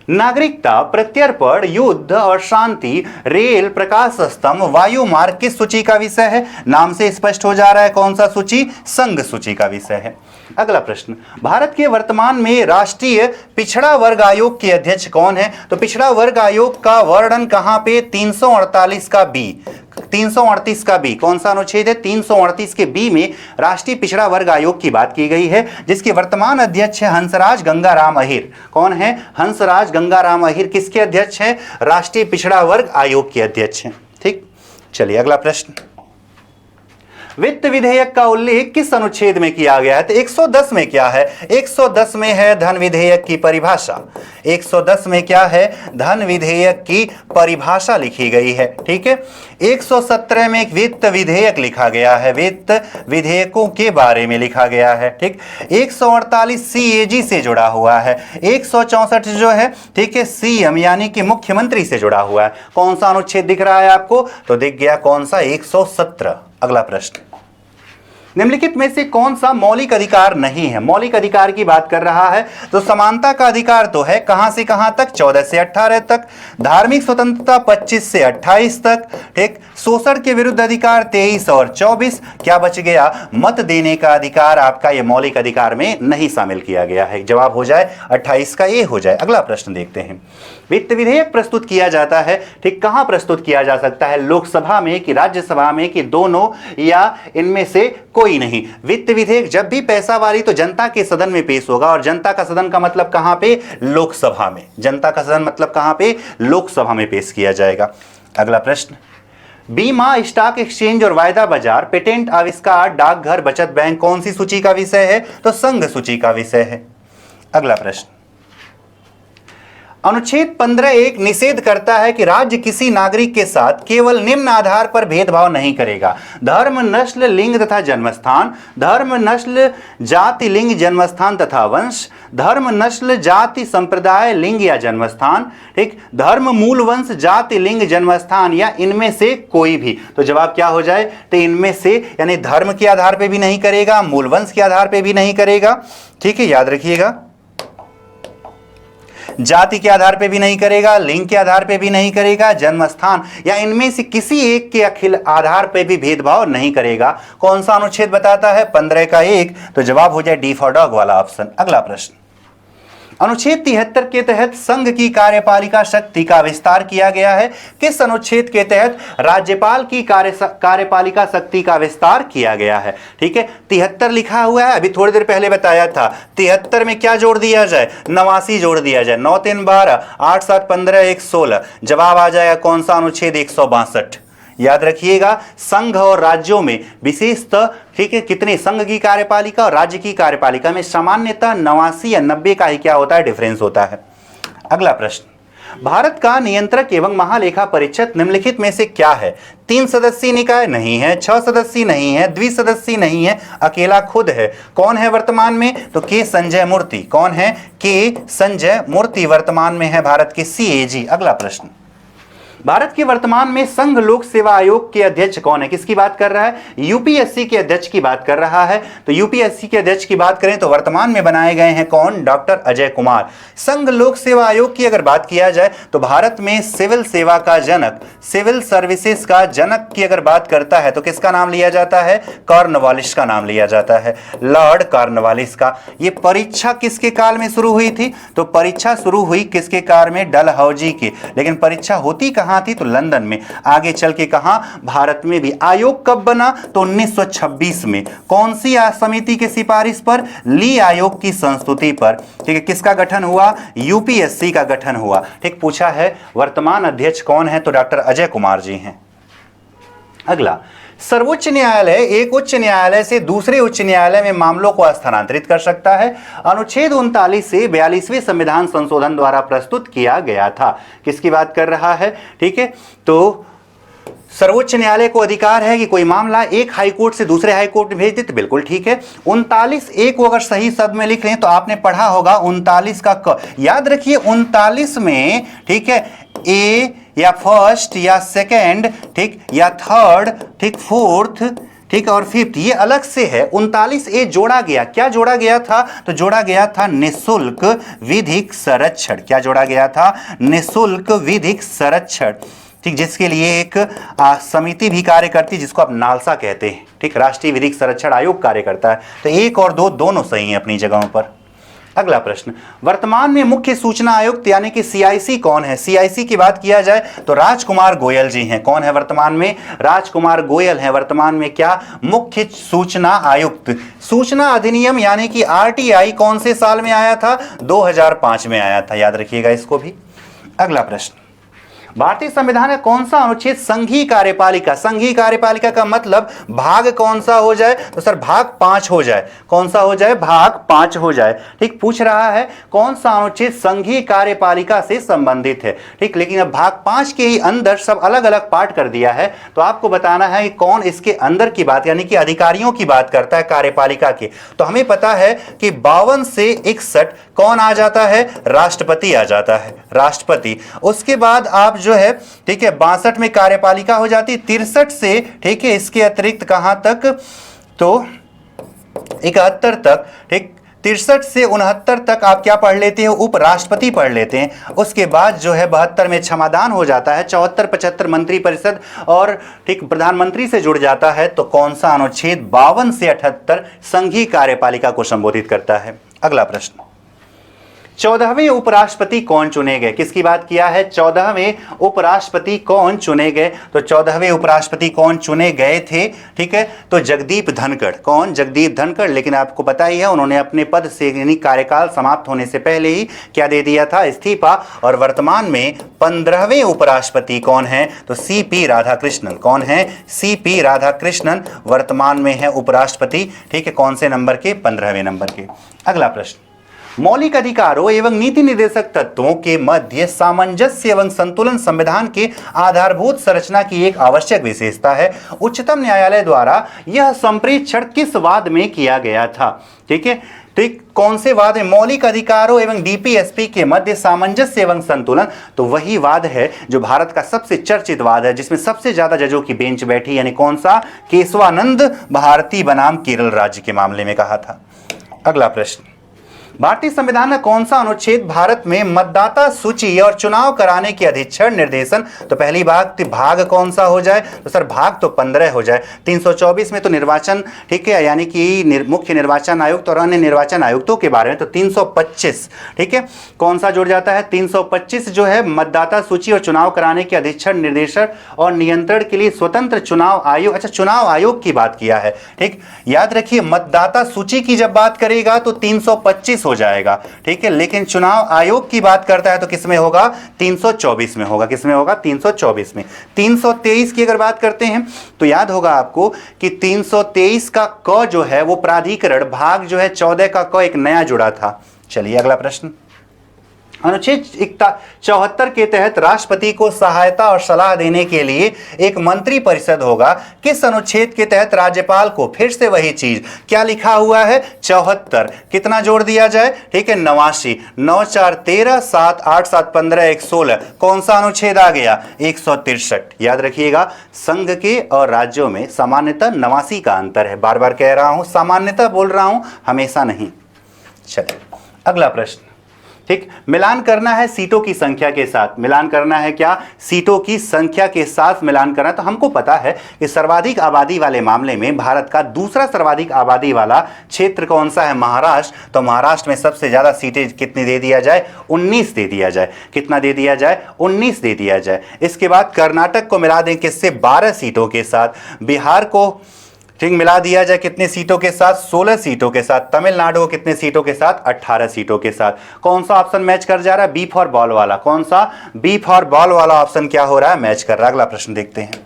नागरिकता, प्रत्यर्पण, युद्ध और शांति, रेल, प्रकाश स्तंभ, वायु मार्ग किस सूची का विषय है? नाम से स्पष्ट हो जा रहा है कौन सा सूची? संघ सूची का विषय है। अगला प्रश्न, भारत के वर्तमान में राष्ट्रीय पिछड़ा वर्ग आयोग के अध्यक्ष कौन है? तो पिछड़ा वर्ग आयोग का वर्णन कहां पे? 348 का बी, 338 का बी। कौन सा अनुच्छेद है? 338 के बी में राष्ट्रीय पिछड़ा वर्ग आयोग की बात की गई है, जिसके वर्तमान अध्यक्ष है हंसराज गंगाराम अहिर। कौन है? हंसराज गंगाराम अहिर किसके अध्यक्ष है? राष्ट्रीय पिछड़ा वर्ग आयोग के अध्यक्ष हैं। ठीक, चलिए अगला प्रश्न, वित्त विधेयक का उल्लेख किस अनुच्छेद में किया गया है? तो 110 में क्या है? 110 में है धन विधेयक की परिभाषा। 110 में क्या है? धन विधेयक की परिभाषा लिखी गई है। ठीक है, 117 में एक वित्त विधेयक लिखा गया है, वित्त विधेयकों के बारे में लिखा गया है। ठीक, 148 CAG से जुड़ा हुआ है। 164 जो है, ठीक है, CM यानी कि मुख्यमंत्री से जुड़ा हुआ है। कौन सा अनुच्छेद दिख रहा है आपको? तो दिख गया कौन सा? 117। अगला प्रश्न, निम्नलिखित में से कौन सा मौलिक अधिकार नहीं है? मौलिक अधिकार की बात कर रहा है तो समानता का अधिकार तो है, कहां से कहां तक? 14 से 18 तक। धार्मिक स्वतंत्रता 25 से 28 तक। ठीक, शोषण के विरुद्ध अधिकार 23 और 24। क्या बच गया? मत देने का अधिकार आपका ये मौलिक अधिकार में नहीं शामिल किया गया है। जवाब हो जाए 28 का ए हो जाए। अगला प्रश्न देखते हैं, वित्त विधेयक प्रस्तुत किया जाता है, ठीक, कहां प्रस्तुत किया जा सकता है? लोकसभा में कि राज्यसभा में कि दोनों या इनमें से कोई नहीं? वित्त विधेयक जब भी पैसा वाली तो जनता के सदन में पेश होगा, और जनता का सदन का मतलब कहां पे? लोकसभा में। जनता का सदन मतलब कहां पे? लोकसभा में पेश किया जाएगा। अगला प्रश्न, बीमा, स्टॉक एक्सचेंज और वायदा बाजार, पेटेंट, आविष्कार, डाकघर, बचत बैंक कौन सी सूची का विषय है? तो संघ सूची का विषय है। अगला प्रश्न, अनुच्छेद 15(1) निषेध करता है कि राज्य किसी नागरिक के साथ केवल निम्न आधार पर भेदभाव नहीं करेगा: धर्म, नस्ल, लिंग तथा जन्मस्थान, धर्म, नस्ल, जाति, लिंग, जन्मस्थान तथा वंश, धर्म, नस्ल, जाति, संप्रदाय, लिंग या जन्मस्थान, ठीक, धर्म, मूल वंश, जाति, लिंग, जन्मस्थान या इनमें से कोई भी। तो जवाब क्या हो जाए? तो इनमें से, यानी धर्म के आधार पर भी नहीं करेगा, मूल वंश के आधार पर भी नहीं करेगा, ठीक है, याद रखिएगा, जाति के आधार पे भी नहीं करेगा, लिंग के आधार पे भी नहीं करेगा, जन्म स्थान या इनमें से किसी एक के अखिल आधार पे भी भेदभाव नहीं करेगा। कौन सा अनुच्छेद बताता है? 15 का 1। तो जवाब हो जाए डी फॉर डॉग वाला ऑप्शन। अगला प्रश्न, अनुच्छेद 73 के तहत संघ की कार्यपालिका शक्ति का विस्तार किया गया है। किस अनुच्छेद के तहत राज्यपाल की कार्यपालिका शक्ति का विस्तार किया गया है? ठीक है, 73 लिखा हुआ है, अभी थोड़ी देर पहले बताया था। 73 में क्या जोड़ दिया जाए? 89 जोड़ दिया जाए। 9 3 12, 8 7 15, 1 16। जवाब आ जाएगा कौन सा अनुच्छेद? 162। याद रखिएगा, संघ और राज्यों में विशेषतः, ठीक है, कितने संघ की कार्यपालिका और राज्य की कार्यपालिका में सामान्यतः 89 या 90 का ही क्या होता है? डिफरेंस होता है। अगला प्रश्न, भारत का नियंत्रक एवं महालेखा परीक्षक निम्नलिखित में से क्या है? 3 सदस्यीय निकाय नहीं है, 6 सदस्यीय नहीं है, द्विसदस्यीय नहीं है, अकेला खुद है। कौन है वर्तमान में? तो के संजय मूर्ति। कौन है? के संजय मूर्ति वर्तमान में है भारत के CAG। अगला प्रश्न, भारत के वर्तमान में संघ लोक सेवा आयोग के अध्यक्ष कौन है? किसकी बात कर रहा है? यूपीएससी के अध्यक्ष की बात कर रहा है। तो यूपीएससी के अध्यक्ष की बात करें तो वर्तमान में बनाए गए हैं कौन? डॉक्टर अजय कुमार। संघ लोक सेवा आयोग की अगर बात किया जाए तो भारत में सिविल सेवा का जनक, सिविल सर्विसेज का जनक की अगर बात करता है तो किसका नाम लिया जाता है? कॉर्नवालिस का नाम लिया जाता है, लॉर्ड कॉर्नवालिस का। ये परीक्षा किसके काल में शुरू हुई थी? तो परीक्षा शुरू हुई किसके काल में? डलहौजी की। लेकिन परीक्षा होती कहां थी? तो लंदन में। आगे चल के कहां? भारत में भी। आयोग कब बना? तो 1926 में। कौन सी समिति की सिफारिश पर? ली आयोग की संस्तुति पर। ठीक है, किसका गठन हुआ? यूपीएससी का गठन हुआ। ठीक, पूछा है वर्तमान अध्यक्ष कौन है? तो डॉक्टर अजय कुमार जी हैं। अगला, सर्वोच्च न्यायालय एक उच्च न्यायालय से दूसरे उच्च न्यायालय में मामलों को स्थानांतरित कर सकता है। अनुच्छेद 39 से 42वें संविधान संशोधन द्वारा प्रस्तुत किया गया था। किसकी बात कर रहा है? ठीक है, तो सर्वोच्च न्यायालय को अधिकार है कि कोई मामला एक हाईकोर्ट से दूसरे हाईकोर्ट में भेज दे, तो बिल्कुल ठीक है। 39 ए को अगर सही शब्द में लिख लें तो आपने पढ़ा होगा 39 का क। याद रखिए 39 में, ठीक है, ए या फर्स्ट या सेकंड, ठीक, या थर्ड, ठीक, फोर्थ, ठीक, और फिफ्थ, ये अलग से है। 39 ए जोड़ा गया। क्या जोड़ा गया था? तो जोड़ा गया था निःशुल्क विधिक संरक्षण। क्या जोड़ा गया था? निःशुल्क विधिक संरक्षण। ठीक, जिसके लिए एक समिति भी कार्य करती है जिसको आप नालसा कहते हैं। ठीक, राष्ट्रीय विधिक संरक्षण आयोग कार्य करता है। तो 1 और 2 दोनों सही हैं अपनी जगहों पर। अगला प्रश्न, वर्तमान में मुख्य सूचना आयुक्त यानी कि CIC कौन है? CIC की बात किया जाए तो राजकुमार गोयल जी हैं। कौन है वर्तमान में? राजकुमार गोयल हैं वर्तमान में क्या? मुख्य सूचना आयुक्त। सूचना अधिनियम यानी कि RTI कौन से साल में आया था? 2005 में आया था। याद रखिएगा इसको भी। अगला प्रश्न, भारतीय संविधान का कौन सा अनुच्छेद संघीय कार्यपालिका? संघीय कार्यपालिका का मतलब भाग कौन सा हो जाए? तो सर भाग 5 हो जाए। कौन सा हो जाए? भाग 5 हो जाए। ठीक, पूछ रहा है कौन सा अनुच्छेद संघीय कार्यपालिका से संबंधित है। ठीक, लेकिन अब भाग 5 के ही अंदर सब अलग अलग पार्ट कर दिया है, तो आपको बताना है कि कौन इसके अंदर की बात यानी कि अधिकारियों की बात करता है कार्यपालिका के। तो हमें पता है कि 52 से 61 कौन आ जाता है? राष्ट्रपति आ जाता है, राष्ट्रपति। उसके बाद आप जो है, ठीक है, 62 में कार्यपालिका हो जाती, 63 से, ठीक है, इसके अतिरिक्त कहां तक? तो 71 तक। ठीक, 63 से 69 तक आप क्या पढ़ लेते हो? उपराष्ट्रपति पढ़ लेते हैं। उसके बाद जो है 72 में क्षमादान हो जाता है, 74 75 मंत्रिपरिषद और, ठीक, प्रधानमंत्री से जुड़ जाता है। तो कौन सा अनुच्छेद 52 से 78 संघीय कार्यपालिका को संबोधित करता है? अगला प्रश्न, 14वें उपराष्ट्रपति कौन चुने गए? किसकी बात किया है? 14वें उपराष्ट्रपति कौन चुने गए? तो 14वें उपराष्ट्रपति कौन चुने गए थे? ठीक है, तो जगदीप धनखड़। कौन? जगदीप धनखड़। लेकिन आपको पता ही है उन्होंने अपने पद से यानी कार्यकाल समाप्त होने से पहले ही क्या दे दिया था? इस्तीफा। और वर्तमान में 15वें उपराष्ट्रपति कौन है? तो CP राधाकृष्णन। कौन है? CP राधाकृष्णन वर्तमान में है उपराष्ट्रपति। ठीक है, कौन से नंबर के? 15वें नंबर के। अगला प्रश्न, मौलिक अधिकारों एवं नीति निर्देशक तत्वों के मध्य सामंजस्य एवं संतुलन संविधान के आधारभूत संरचना की एक आवश्यक विशेषता है। उच्चतम न्यायालय द्वारा यह संप्रेक्षण किस वाद में किया गया था? ठीक है, ठीक, कौन से वाद है? मौलिक अधिकारों एवं DPSP के मध्य सामंजस्य एवं संतुलन। तो वही वाद है जो भारत का सबसे चर्चित वाद है, जिसमें सबसे ज्यादा जजों की बेंच बैठी, यानी कौन सा? केशवानंद भारती बनाम केरल राज्य के मामले में कहा था। अगला प्रश्न, भारतीय संविधान का कौन सा अनुच्छेद भारत में मतदाता सूची और चुनाव कराने के अधीक्षण निर्देशन, तो पहली बात भाग कौन सा हो जाए, तो सर भाग तो 15 हो जाए। 324 में तो निर्वाचन, ठीक है, यानी कि मुख्य निर्वाचन आयुक्त और अन्य निर्वाचन आयुक्तों के बारे में, तो 325, ठीक है, कौन सा जुड़ जाता है, 325 जो है मतदाता सूची और चुनाव कराने के अधीक्षण निर्देशन और नियंत्रण के लिए स्वतंत्र चुनाव आयोग। अच्छा, चुनाव आयोग की बात किया है, ठीक, याद रखिए मतदाता सूची की जब बात करेगा तो 325 हो जाएगा, ठीक है, लेकिन चुनाव आयोग की बात करता है तो किसमें होगा, 324 में होगा। किसमें होगा, 324 में। 323 की अगर बात करते हैं तो याद होगा आपको कि 323 का क जो है वो प्राधिकरण भाग जो है 14 का क एक नया जुड़ा था। चलिए अगला प्रश्न, अनुच्छेद 74 के तहत राष्ट्रपति को सहायता और सलाह देने के लिए एक मंत्री परिषद होगा। किस अनुच्छेद के तहत राज्यपाल को, फिर से वही चीज, क्या लिखा हुआ है, 74, कितना जोड़ दिया जाए, ठीक है, 89, 9 4 13, 7 8 7 15 1 16, कौन सा अनुच्छेद आ गया, 163। याद रखिएगा संघ के और राज्यों में सामान्यतः 89 का अंतर है। बार बार कह रहा हूं, सामान्यतः बोल रहा हूं, हमेशा नहीं। चलिए अगला प्रश्न, ठीक, मिलान करना है सीटों की संख्या के साथ। मिलान करना है क्या, सीटों की संख्या के साथ मिलान करना। तो हमको पता है कि सर्वाधिक आबादी वाले मामले में भारत का दूसरा सर्वाधिक आबादी वाला क्षेत्र कौन सा है, महाराष्ट्र। तो महाराष्ट्र में सबसे ज्यादा सीटें कितनी दे दिया जाए, 19 दे दिया जाए। कितना दे दिया जाए, 19 दे दिया जाए। इसके बाद कर्नाटक को मिला दें किससे, 12 सीटों के साथ। बिहार को ठीक मिला दिया जाए कितने सीटों के साथ, 16 सीटों के साथ। तमिलनाडु को कितने सीटों के साथ, 18 सीटों के साथ। कौन सा ऑप्शन मैच कर जा रहा है, बी फॉर बॉल वाला। कौन सा, बी फॉर बॉल वाला ऑप्शन क्या हो रहा है, मैच कर रहा है। अगला प्रश्न देखते हैं,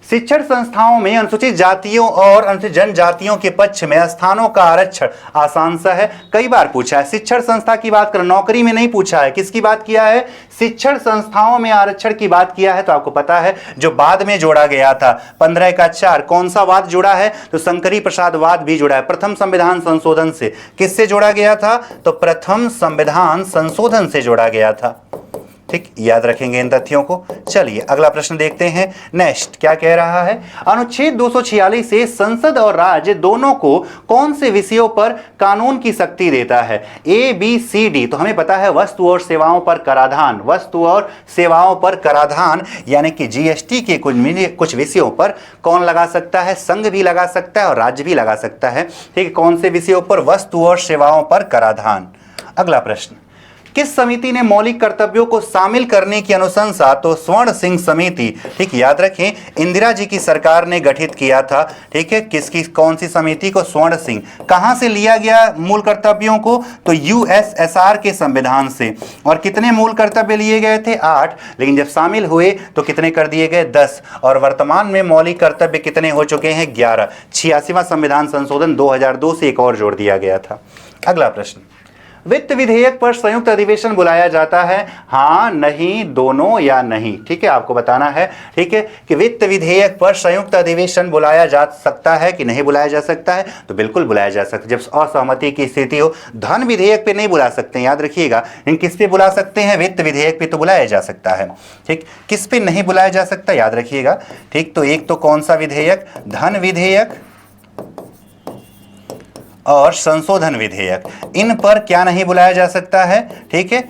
शिक्षण संस्थाओं में अनुसूचित जातियों और अनुसूचित जनजातियों के पक्ष में स्थानों का आरक्षण आसान सा है, कई बार पूछा है। शिक्षण संस्था की बात कर, नौकरी में नहीं पूछा है, किसकी बात किया है, शिक्षण संस्थाओं में आरक्षण की बात किया है। तो आपको पता है जो बाद में जोड़ा गया था 15 का 4, कौन सा वाद जुड़ा है, तो शंकरी प्रसाद वाद भी जुड़ा है। प्रथम संविधान संशोधन से, किससे जोड़ा गया था, तो प्रथम संविधान संशोधन से जोड़ा गया था। ठीक, याद रखेंगे इन तथ्यों को। चलिए अगला प्रश्न देखते हैं। नेक्स्ट क्या कह रहा है, अनुच्छेद 246 से संसद और राज्य दोनों को कौन से विषयों पर कानून की शक्ति देता है, ए बी सी डी। तो हमें पता है वस्तु और सेवाओं पर कराधान, वस्तु और सेवाओं पर कराधान यानी कि जीएसटी के कुछ विषयों पर कौन लगा सकता है, संघ भी लगा सकता है और राज्य भी लगा सकता है। ठीक है, कौन से विषयों पर, वस्तु और सेवाओं पर कराधान। अगला प्रश्न, किस समिति ने मौलिक कर्तव्यों को शामिल करने की अनुशंसा, तो स्वर्ण सिंह समिति। ठीक, याद रखें इंदिरा जी की सरकार ने गठित किया था। ठीक है, किसकी, कौन सी समिति को, स्वर्ण सिंह। कहां से लिया गया मूल कर्तव्यों को, तो यूएसएसआर के संविधान से। और कितने मूल कर्तव्य लिए गए थे, 8, लेकिन जब शामिल हुए तो कितने कर दिए गए, 10। और वर्तमान में मौलिक कर्तव्य कितने हो चुके हैं, 11। 86वां संविधान संशोधन 2002 से एक और जोड़ दिया गया था। अगला प्रश्न, वित्त विधेयक पर संयुक्त अधिवेशन बुलाया जाता है, हाँ, नहीं, दोनों या नहीं। ठीक है, आपको बताना है, ठीक है, कि वित्त विधेयक पर संयुक्त अधिवेशन बुलाया जा सकता है कि नहीं बुलाया जा सकता है, तो बिल्कुल बुलाया जा सकता है जब असहमति की स्थिति हो। धन विधेयक पे नहीं बुला सकते, याद रखिएगा। लेकिन किस पे बुला सकते हैं, वित्त विधेयक पे तो बुलाया जा सकता है। ठीक, किस पे नहीं बुलाया जा सकता, याद रखिएगा। ठीक, तो एक तो कौन सा विधेयक, धन विधेयक और संशोधन विधेयक, इन पर क्या नहीं बुलाया जा सकता है। ठीक है,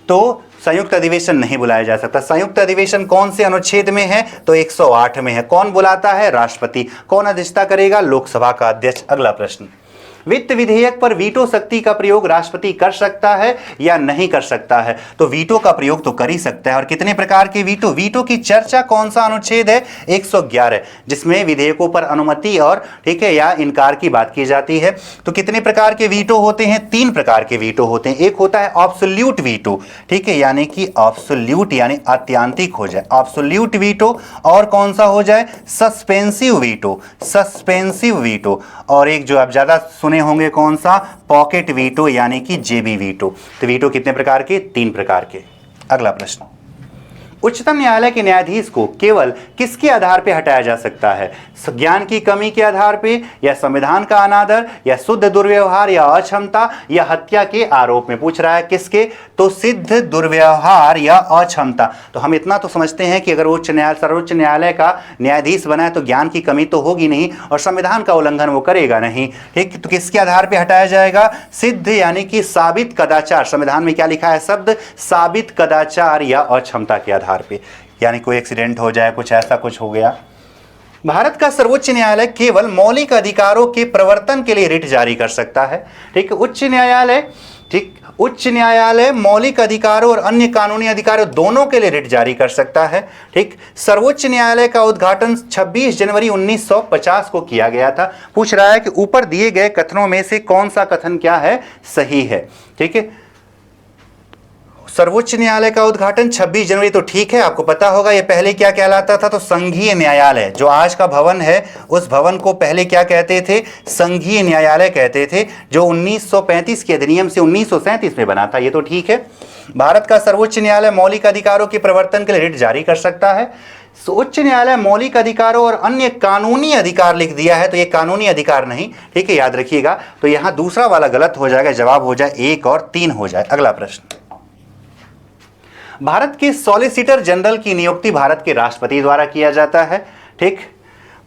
तो संयुक्त अधिवेशन नहीं बुलाया जा सकता। संयुक्त अधिवेशन कौन से अनुच्छेद में है, तो 108 में है। कौन बुलाता है, राष्ट्रपति। कौन अध्यक्षता करेगा, लोकसभा का अध्यक्ष। अगला प्रश्न, वित्त विधेयक पर वीटो शक्ति का प्रयोग राष्ट्रपति कर सकता है या नहीं कर सकता है, तो वीटो का प्रयोग तो कर ही सकता है। और कितने प्रकार के वीटो, वीटो की चर्चा कौन सा अनुच्छेद है, 111, जिसमें विधेयकों पर अनुमति और, ठीक है, या इनकार की बात की जाती है। तो कितने प्रकार के वीटो होते हैं, 3 प्रकार के वीटो होते हैं। एक होता है ऑब्सोल्यूट वीटो, ठीक है, यानी कि ऑब्सोल्यूट यानी आत्यांतिक हो जाए, ऑब्सोल्यूट वीटो। और कौन सा हो जाए, सस्पेंसिव वीटो, सस्पेंसिव वीटो। और एक जो आप ज्यादा सुने होंगे कौन सा, पॉकेट वीटो यानी कि जेबी वीटो। तो वीटो कितने प्रकार के, 3 प्रकार के। अगला प्रश्न, उच्चतम न्यायालय के न्यायाधीश को केवल किसके आधार पर हटाया जा सकता है? ज्ञान की कमी के आधार पर, या संविधान का अनादर, या शुद्ध दुर्व्यवहार, या अक्षमता, या हत्या के आरोप में पूछ रहा है। किसके? तो सिद्ध दुर्व्यवहार या अक्षमता। तो हम इतना तो समझते हैं कि अगर सर्वोच्च न्यायालय का न्यायाधीश बना है तो ज्ञान की कमी तो होगी नहीं और संविधान का उल्लंघन वो करेगा नहीं। ठीक, तो किसके आधार पर हटाया जाएगा? सिद्ध यानी कि साबित कदाचार। संविधान में क्या लिखा है शब्द? साबित कदाचार या अक्षमता के आधार पे, यानी कोई एक्सीडेंट हो जाए, कुछ ऐसा कुछ हो गया। भारत का सर्वोच्च न्यायालय केवल मौलिक अधिकारों के प्रवर्तन के लिए रिट जारी कर सकता है। ठीक, उच्च न्यायालय मौलिक अधिकारों और अन्य कानूनी अधिकारों दोनों के लिए रिट जारी कर सकता है। ठीक, सर्वोच्च न्यायालय का उद्घाटन 26 जनवरी 1950 को किया गया था। पूछ रहा है कि ऊपर दिए गए कथनों में से कौन सा कथन क्या है? सही है। ठीक है, सर्वोच्च न्यायालय का उद्घाटन 26 जनवरी, तो ठीक है, आपको पता होगा ये पहले क्या कहलाता था? तो संघीय न्यायालय। जो आज का भवन है उस भवन को पहले क्या कहते थे? संघीय न्यायालय कहते थे, जो 1935 के अधिनियम से 1937 में बना था। ये तो ठीक है। भारत का सर्वोच्च न्यायालय मौलिक अधिकारों के प्रवर्तन के लिए रिट जारी कर सकता है। उच्च न्यायालय मौलिक अधिकारों और अन्य कानूनी अधिकार लिख दिया है, तो ये कानूनी अधिकार नहीं। ठीक है, याद रखिएगा। तो यहां दूसरा वाला गलत हो जाएगा, जवाब हो जाए 1 और 3 हो जाए। अगला प्रश्न, भारत के सॉलिसिटर जनरल की नियुक्ति भारत के राष्ट्रपति द्वारा किया जाता है। ठीक,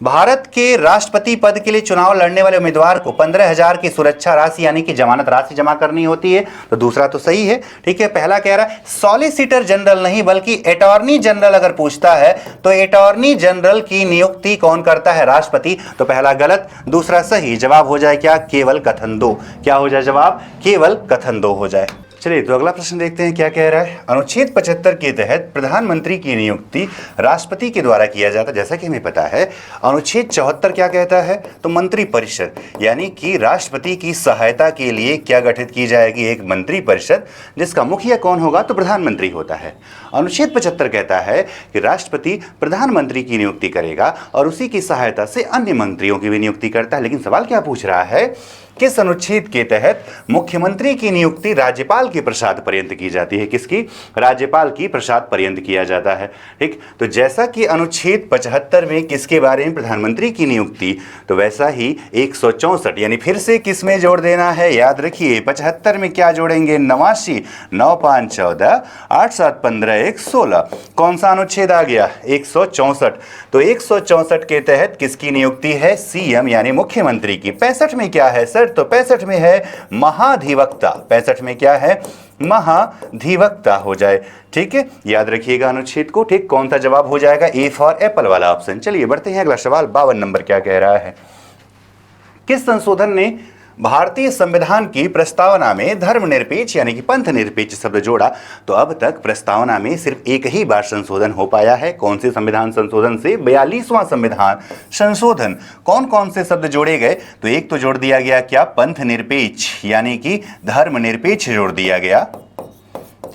भारत के राष्ट्रपति पद के लिए चुनाव लड़ने वाले उम्मीदवार को 15,000 की सुरक्षा राशि यानी कि जमानत राशि जमा करनी होती है। तो दूसरा तो सही है। ठीक है, पहला कह रहा है सॉलिसिटर जनरल नहीं बल्कि अटॉर्नी जनरल अगर पूछता है तो अटॉर्नी जनरल की नियुक्ति कौन करता है? राष्ट्रपति। तो पहला गलत, दूसरा सही। जवाब हो जाए क्या? केवल कथन 2। क्या हो जाए जवाब? केवल कथन 2 हो जाए। चलिए, तो अगला प्रश्न देखते हैं क्या कह रहा है। अनुच्छेद 75 के तहत प्रधानमंत्री की नियुक्ति राष्ट्रपति के द्वारा किया जाता है। जैसा कि हमें पता है अनुच्छेद 74 क्या कहता है? तो मंत्री परिषद, यानी कि राष्ट्रपति की सहायता के लिए क्या गठित की जाएगी? एक मंत्री परिषद, जिसका मुखिया कौन होगा? तो प्रधानमंत्री होता है। अनुच्छेद 75 कहता है कि राष्ट्रपति प्रधानमंत्री की नियुक्ति करेगा और उसी की सहायता से अन्य मंत्रियों की भी नियुक्ति करता है। लेकिन सवाल क्या पूछ रहा है? किस अनुच्छेद के तहत मुख्यमंत्री की नियुक्ति राज्यपाल के प्रसाद पर्यंत की जाती है? किसकी? राज्यपाल की प्रसाद पर्यंत किया जाता है। ठीक, तो जैसा कि अनुच्छेद 75 में किसके बारे में? प्रधानमंत्री की नियुक्ति, तो वैसा ही 164 यानी फिर से किस में जोड़ देना है? याद रखिए 75 में क्या जोड़ेंगे? 89, 9 5 14, 8 7 15, 1 16। कौन सा अनुच्छेद आ गया? 164। तो 164 के तहत किसकी नियुक्ति है? सीएम यानी मुख्यमंत्री की। 65 में क्या है सर? तो 65 में है महाधिवक्ता। 65 में क्या है? महाधिवक्ता हो जाए। ठीक है, याद रखिएगा अनुच्छेद को। ठीक, कौन सा जवाब हो जाएगा? ए फॉर एप्पल वाला ऑप्शन। चलिए बढ़ते हैं अगला सवाल। 52 नंबर क्या कह रहा है? किस संशोधन ने भारतीय संविधान की प्रस्तावना में धर्मनिरपेक्ष यानी कि पंथ निरपेक्ष शब्द जोड़ा? तो अब तक प्रस्तावना में सिर्फ एक ही बार संशोधन हो पाया है। कौन से संविधान संशोधन से? 42वां संविधान संशोधन। कौन कौन से शब्द जोड़े गए? तो एक तो जोड़ दिया गया क्या? पंथ निरपेक्ष यानी कि धर्मनिरपेक्ष जोड़ दिया गया।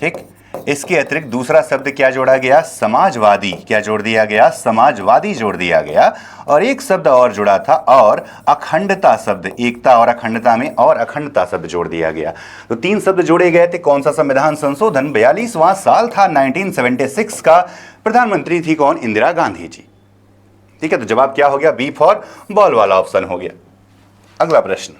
ठीक, इसके अतिरिक्त दूसरा शब्द क्या जोड़ा गया? समाजवादी। क्या जोड़ दिया गया? समाजवादी जोड़ दिया गया। और एक शब्द और जुड़ा था, और अखंडता शब्द, एकता और अखंडता में और अखंडता शब्द जोड़ दिया गया। तो 3 शब्द जोड़े गए थे। कौन सा संविधान संशोधन? 42वां साल था 1976 का। प्रधानमंत्री थी कौन? इंदिरा गांधी जी। ठीक है, तो जवाब क्या हो गया? बी फॉर बॉल वाला ऑप्शन हो गया। अगला प्रश्न,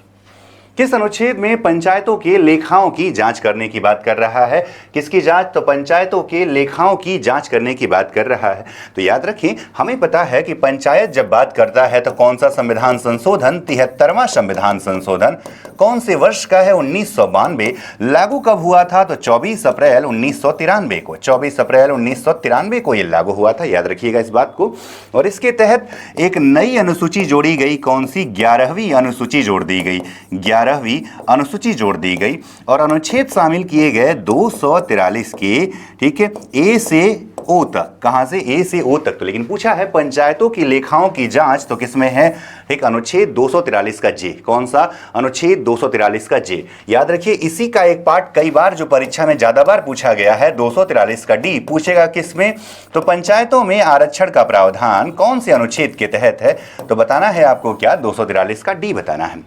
किस अनुच्छेद में पंचायतों के लेखाओं की जांच करने की बात कर रहा है? किसकी जांच? तो पंचायतों के लेखाओं की जांच करने की बात कर रहा है। तो याद रखें, हमें पता है कि पंचायत जब बात करता है तो कौन सा संविधान संशोधन? 73वां संविधान संशोधन। कौन से वर्ष का है? 1992। लागू कब हुआ था? तो 24 अप्रैल 1993 को। 24 अप्रैल 1993 को यह लागू हुआ था, याद रखिएगा इस बात को। और इसके तहत एक नई अनुसूची जोड़ी गई। कौन सी? 11वीं अनुसूची जोड़ दी गई। 11वीं अनुसूची जोड़ दी गई और अनुच्छेद शामिल किए गए 243 के। ठीक है, ए से ओ तक। कहां से? ए से ओ तक। तो लेकिन पूछा है पंचायतों की लेखाओं की जांच, तो किसमें है? एक अनुच्छेद 243 का जे। कौन सा? अनुच्छेद 243 का जे। याद रखिए, इसी का एक पार्ट कई बार जो परीक्षा में ज्यादा बार पूछा गया है, 243 का डी पूछेगा किसमें? तो पंचायतों में आरक्षण का प्रावधान कौन से अनुच्छेद के तहत है? तो बताना है आपको क्या? 243 का डी बताना है।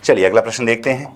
चलिए अगला प्रश्न देखते हैं।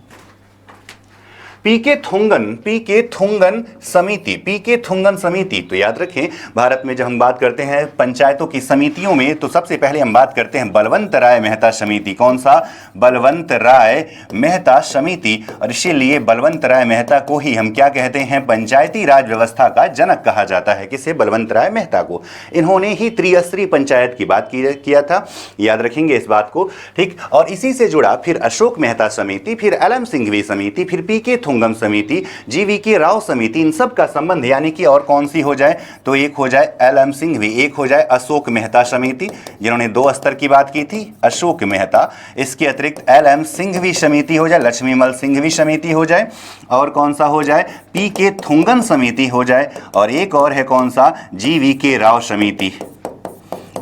पी के थुंगन समिति, पी.के. थुंगन समिति। तो याद रखें, भारत में जब हम बात करते हैं पंचायतों की समितियों में, तो सबसे पहले हम बात करते हैं बलवंत राय मेहता समिति। कौन सा? बलवंत राय मेहता समिति। और इसीलिए बलवंत राय मेहता को ही हम क्या कहते हैं? पंचायती राज व्यवस्था का जनक कहा जाता है। किसे? बलवंत राय मेहता को। इन्होंने ही त्रिस्तरीय पंचायत की बात किया था, याद रखेंगे इस बात को, ठीक। और इसी से जुड़ा फिर अशोक मेहता समिति, फिर एल.एम. सिंघवी समिति, फिर पी.के. थुंगन समिति, जी.वी.के. राव समिति, इन सब का संबंध यानी कि और कौन सी हो जाए? तो एक हो जाए एल.एम. सिंघवी, एक हो जाए अशोक मेहता समिति, जिन्होंने 2 स्तर की बात की थी, अशोक मेहता। इसके अतिरिक्त एल.एम. सिंघवी समिति हो जाए, लक्ष्मीमल सिंघवी समिति हो जाए, और कौन सा हो जाए? पी.के. थुंगन समिति हो जाए, और एक और है कौन सा? जी.वी.के. राव समिति।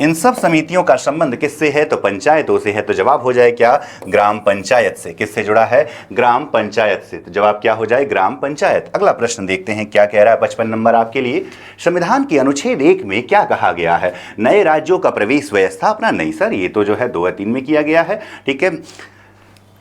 इन सब समितियों का संबंध किससे है? तो पंचायतों से है। तो जवाब हो जाए क्या? ग्राम पंचायत से। किससे जुड़ा है? ग्राम पंचायत से। तो जवाब क्या हो जाए? ग्राम पंचायत। अगला प्रश्न देखते हैं क्या कह रहा है। 55 नंबर आपके लिए। संविधान के अनुच्छेद 1 में क्या कहा गया है? नए राज्यों का प्रवेश व स्थापना। नहीं सर, ये तो जो है 2 और 3 में किया गया है, ठीक है।